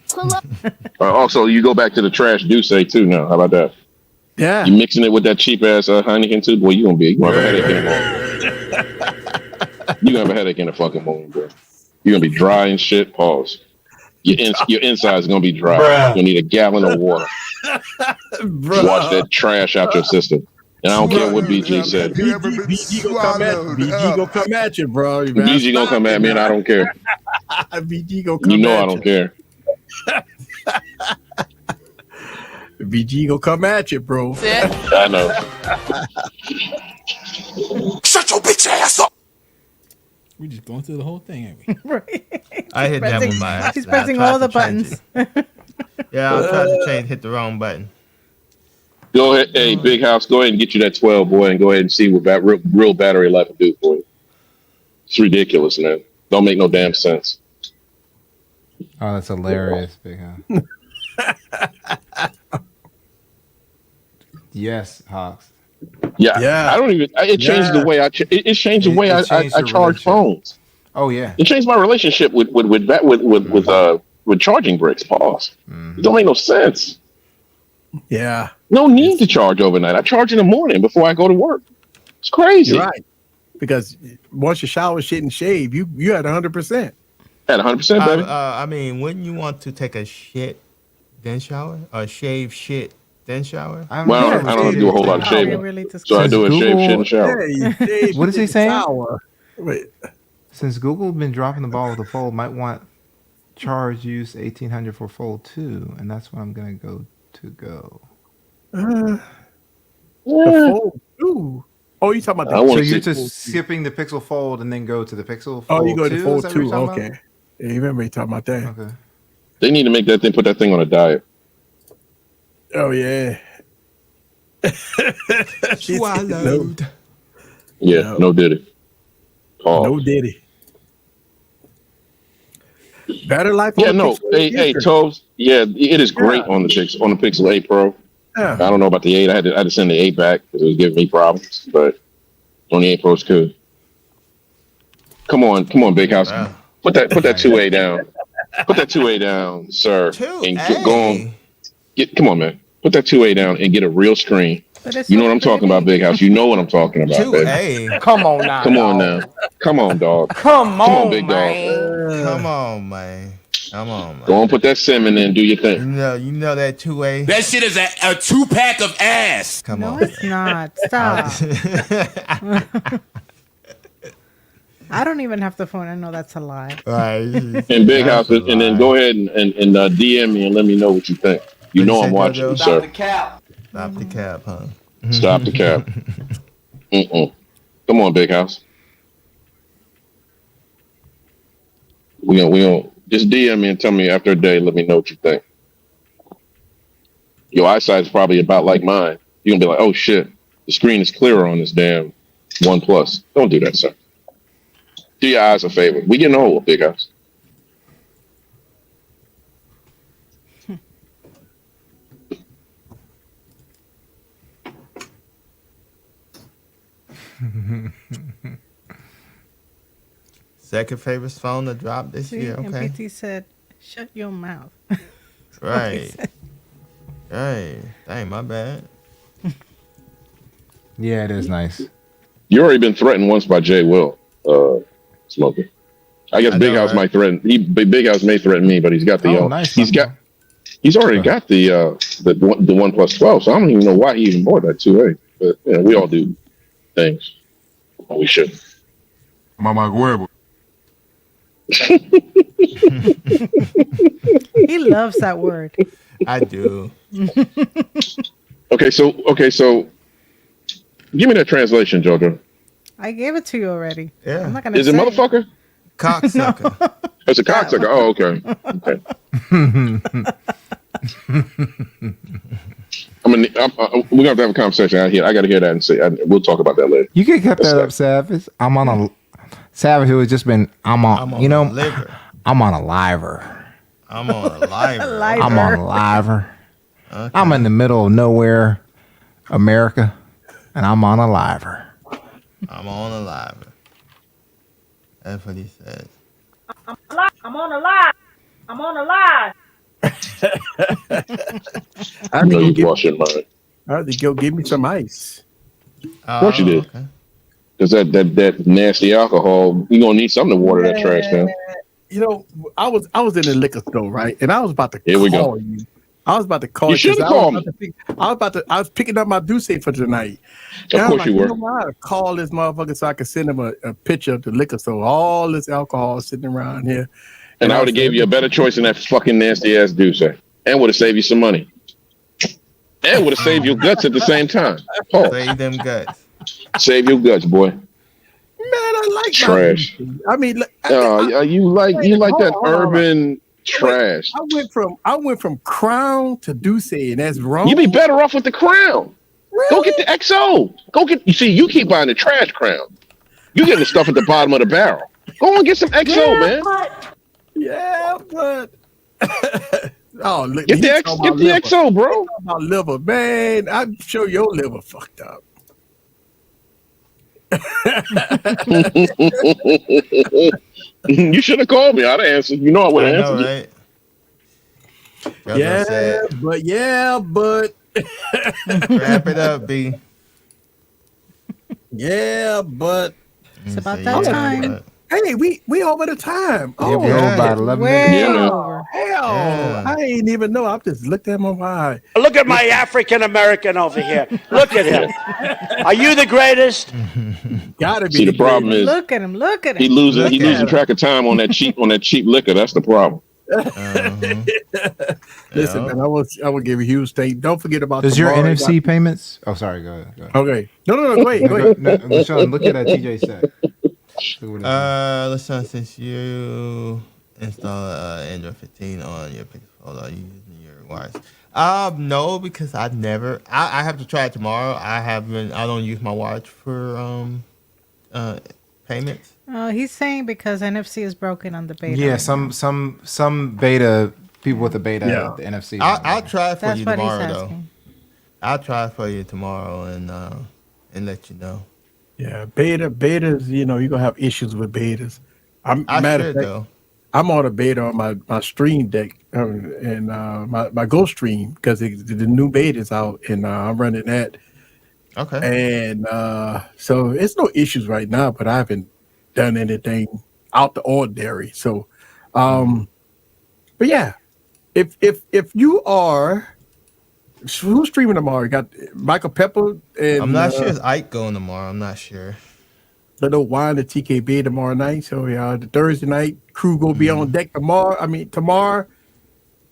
Pull up. Also, you go back to the trash Douce too now. How about that? Yeah. You mixing it with that cheap ass Heineken too? Boy, you gonna have a headache in the morning. You gonna have a headache in the fucking morning, bro. You're gonna be dry and shit. Pause. Your inside's gonna be dry. You're gonna need a gallon of water. Wash that trash out your system. And I don't care what BG said. BG gonna come at you, bro. BG gonna come at me, and I don't care. BG gonna come at you. You know I don't care. BG gonna come at you, bro. I know. Shut your bitch ass up. We just going through the whole thing, ain't we? Right. I hit that with my. He's pressing all the buttons. Yeah, I tried to hit the wrong button. Go ahead, hey, Big House, go ahead and get you that 12, boy, and go ahead and see what real battery life will do for you. It's ridiculous, man. Don't make no damn sense. Oh, that's hilarious, Big House. Yes, Hawks. Yeah. I don't even. It changed the way it changed the way I charge phones. Oh yeah. It changed my relationship with charging bricks. Pause. It don't make no sense. Yeah. No need to charge overnight. I charge in the morning before I go to work. It's crazy. You're right. Because once you shower, shit, and shave, you at 100%. At 100%, baby. I mean, wouldn't you want to take a shit then shower, or shave shit then shower? I don't do a whole lot of shaving, so I do a shave, shit, and shower. What is he saying? Wait. Since Google's been dropping the ball with the Fold, might want charge use 1800 for Fold 2, and that's what I'm gonna go. The Fold 2. Oh, you talking about so you're just skipping the Pixel Fold and then go to the Pixel Fold 2? Oh, you go to Fold 2. Okay. Yeah, you remember you talking about that. Okay. They need to make that thing, put that thing on a diet. Oh, yeah. Swallowed. Yeah, no diddy. No diddy. Better life. Yeah, no. Hey, Toes. Yeah, it is great on the Pixel 8 Pro. Yeah. I don't know about the 8. I had to send the 8 back because it was giving me problems. But on the 8 Pro, it's good. Come on, Big House. Wow. Put that 2A down. Put that 2A down, sir. 2A. And go on. Come on, man. Put that 2A down and get a real screen. You know what I'm talking about, Big House. You know what I'm talking about, 2A. baby. Come on now. Come on now. Come on, dog. Come on, big man. dog. Come on, man. Go and put that sim in there and do your thing. You know that 2A. That shit is a 2-pack of ass. Come on. No, it's not. Stop. I don't even have the phone. I know that's a lie. Right. And Big House, and then go ahead and DM me and let me know what you think. You know I'm watching, sir. Stop the cap. Stop the cap, huh? Stop the cap. Come on, Big House. We gonna just DM me and tell me after a day. Let me know what you think. Your eyesight's probably about like mine. You're gonna be like, oh shit, the screen is clearer on this damn OnePlus. Don't do that, sir. Do your eyes a favor. We getting old, Big House. Second favorite phone to drop this year. Okay. And PT said, "Shut your mouth." Right. Right. Dang, my bad. Yeah, it is nice. You already been threatened once by Jay Will, Smoker. I guess Big House might threaten. Big House may threaten me, but he's got the. Nice, he's already got the OnePlus 12, so I don't even know why he even bought that 2A. But we all do things. We should. Mamá huevo. He loves that word. I do. Okay, so give me that translation, Jojo. I gave it to you already. Yeah. I'm not gonna Is it say motherfucker? Cocksucker. It's a cocksucker. Oh, okay. Okay. We're gonna have to have a conversation out here. I gotta hear that and say we'll talk about that later. You can cut that up, Savage. I'm on a Savage who has just been. I'm on a liver. I'm on a liver. I'm on a liver. I'm on a liver. Okay. I'm in the middle of nowhere, America, and I'm on a liver. I'm on a liver. That's what he said. I'm on a live. I'm on a live. I know you think lost your mind. I had to go give me some ice. Of course you did. Because that nasty alcohol, you're gonna need something to water that trash down. You know, I was in the liquor store, right? And I was about to Here we call go. you. I was about to call You should have called me. I was picking up my Duce for tonight. Of course you were. know what? I call this motherfucker so I could send him a picture of the liquor store. All this alcohol sitting around here. And I would have gave you a better choice than that fucking nasty ass Duce. And would have saved you some money. And would have saved your guts at the same time. Oh. Save them guts. Save your guts, boy. Man, I like trash. I mean, you like that urban trash. I went from Crown to Duce, and that's wrong. You'd be better off with the Crown. Really? Go get the XO. You keep buying the trash Crown. You getting the stuff at the bottom of the barrel. Go and get some XO, man. Yeah, but oh, look, get the XO, bro. My liver, man. I'm sure your liver fucked up. You should have called me. I'd have answered. You know I would have answered. Right? Yeah, but wrap it up, B. Yeah, but it's about that time. Hey, we over the time. Yeah, we're about 11 minutes. Hell, I ain't even know. I just looked at my eye. Look at my African American over here. Look at him. Are you the greatest? Gotta be. See, the problem is Look at him. Look at him. He losing track of time on that cheap liquor. That's the problem. Listen, man, I will give a huge thank. Don't forget about. Does your NFC payments? Oh, sorry. Go ahead. Okay. No. Go ahead. No, Sean, look at that TJ set. Let's say since you install Android 15 on your Pixel, are you using your wires? No, because I have to try it tomorrow. I don't use my watch for payments. He's saying because NFC is broken on the beta. Yeah, some beta people with the beta, the NFC. I'll try it for That's you what tomorrow, he's though. asking. I'll try it for you tomorrow and let you know. Yeah, betas. You know, you're gonna have issues with betas. I'm I mad should, at though. I'm on a beta on my Stream Deck and my Go Stream because the new beta is out and I'm running that. Okay. And so it's no issues right now, but I haven't done anything out the ordinary. So, but yeah, if you are who's streaming tomorrow, you got Michael Pepper and I'm not sure. Is Ike going tomorrow? I'm not sure. Little Wine and TKB tomorrow night. So the Thursday night crew gonna be on deck tomorrow.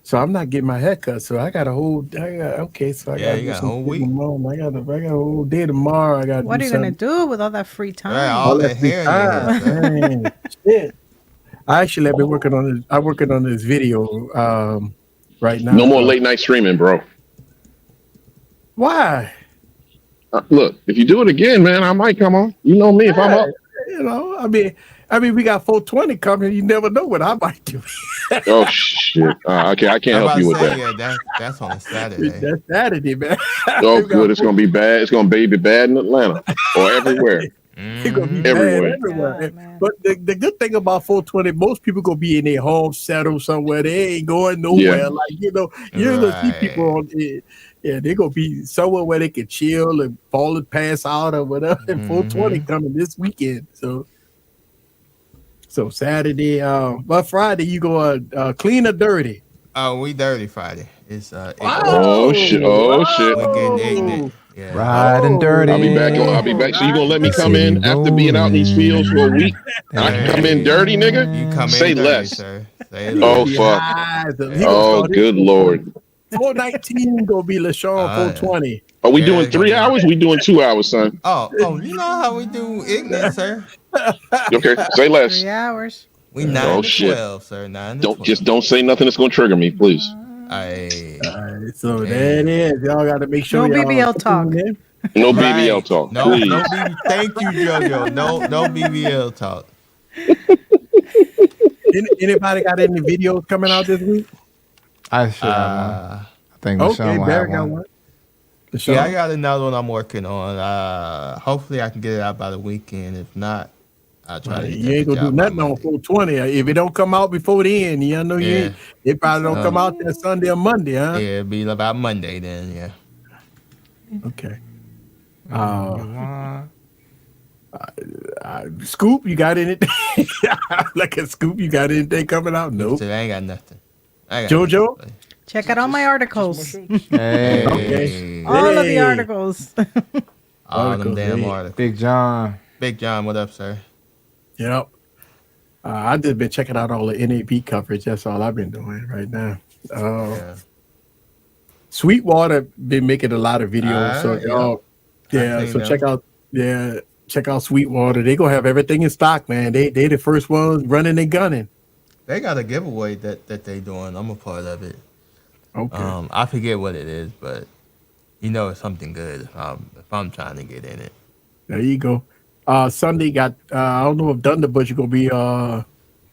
So I'm not getting my hair cut. So I got a whole. So I got a whole week. I got a whole day tomorrow. I got. What are you gonna do with all that free time? Right, all that hair. Shit. I actually have been working on this. I'm working on this video right now. No more late night streaming, bro. Why? Look, if you do it again, man, I might come on. You know me if I'm up. You know, I mean, we got 420 coming. You never know what I might do. Oh shit! Okay, I can't help you with that. Yeah, that's on a Saturday. That's Saturday, man. Oh, good. It's gonna be bad. It's gonna be bad in Atlanta or everywhere. It's gonna be Everywhere. bad everywhere. But the good thing about 420, most people gonna be in their home settled somewhere. They ain't going nowhere. Yeah. Like you're gonna see people on it. Yeah, they're gonna be somewhere where they can chill and fall and pass out or whatever. And 420 coming this weekend. So Saturday, but Friday you go clean or dirty? Oh, we dirty Friday. It's Oh shit! Oh shit! We're getting ignorant. Yeah. Riding dirty. I'll be back. So you gonna let me come in after being out in these fields for a week? I can come in dirty, nigga. You come Say in dirty, less. sir. Oh fuck! Oh good lord! 419 gonna be LaShawn 420. Are we doing 3 hours? We doing 2 hours, son? Oh, you know how we do ignorant, sir. Okay, say less. 3 hours. We 9 to 12, sir. 9 to 12. Don't say nothing that's gonna trigger me, please. So there it is. Y'all got to make sure. No BBL talk. No BBL talk. No, please. no thank you, JoJo. No BBL talk. Anybody got any videos coming out this week? I should have one. I think Michelle will Barry have got one. Yeah, I got another one I'm working on. Hopefully I can get it out by the weekend. If not, I'll try to. You ain't gonna do nothing on 420. If it don't come out before then, you know it probably don't come out that Sunday or Monday, huh? Yeah, it'll be about Monday then. Yeah. Okay. Scoop, you got anything? Like a Scoop, you got anything coming out? Nope. I ain't got nothing. JoJo? Check out all my articles. Hey. Okay. All of the articles. All them damn articles. Big John, what up, sir? Yep. I've just been checking out all the NAB coverage. That's all I've been doing right now. Sweetwater been making a lot of videos. So check out Sweetwater. They gonna have everything in stock, man. They the first ones running and gunning. They got a giveaway that they doing. I'm a part of it. Okay. I forget what it is, but it's something good. If I'm trying to get in it. There you go. Sunday got I don't know if Thunderbush is gonna be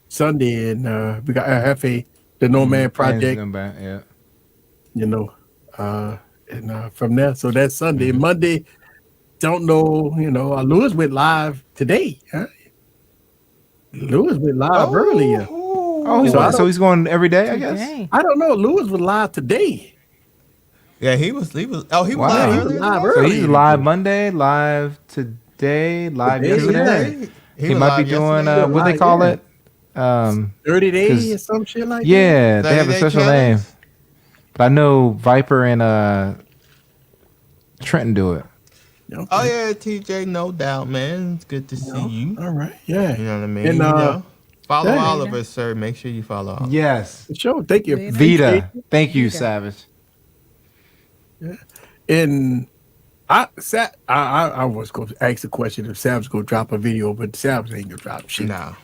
Sunday, and we got Hefe, the No Man Project. Yeah. And from there, so that's Sunday. Monday, don't know. Lewis went live today. Huh? Lewis went live earlier. So he's going every day, I guess. I don't know. Lewis was live today. Yeah, he was. Oh, he was Wow. live He was earlier. live So earlier. he's live Monday, live today, live yesterday. He was might be live doing yesterday. what they call it. 30 days or some shit like that. Yeah, they have a 30-day special challenge? name. But I know Viper and Trenton do it. Okay. Oh yeah, TJ, no doubt, man. It's good to see you. All right. Yeah. You know what I mean? And, follow yeah. all of us, sir. Make sure you follow all. Yes. Sure. Thank you. Vita. Thank you, Savage. Yeah. And I was going to ask the question if Sam's going to drop a video, but Sam's ain't going to drop shit. No.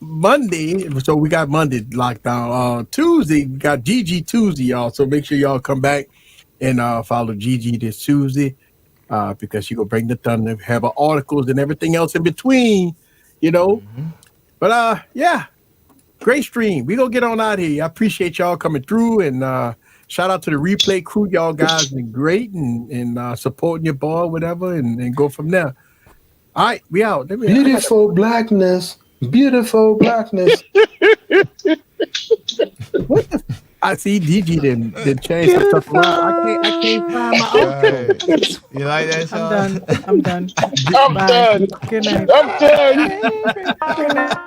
Monday, so we got Monday locked down. Tuesday, we got GG Tuesday, y'all. So make sure y'all come back and follow GG this Tuesday because she going to bring the thunder, have her articles and everything else in between, But yeah, great stream. We going to get on out here. I appreciate y'all coming through, and shout out to the replay crew. Y'all guys been great and supporting your boy, whatever, and go from there. All right, we out. Beautiful blackness. Beautiful blackness. What the? I see DG didn't change some stuff around. I can't find my outfit. You like that song? I'm done. I'm Bye. done. Good night. I'm done. Good night.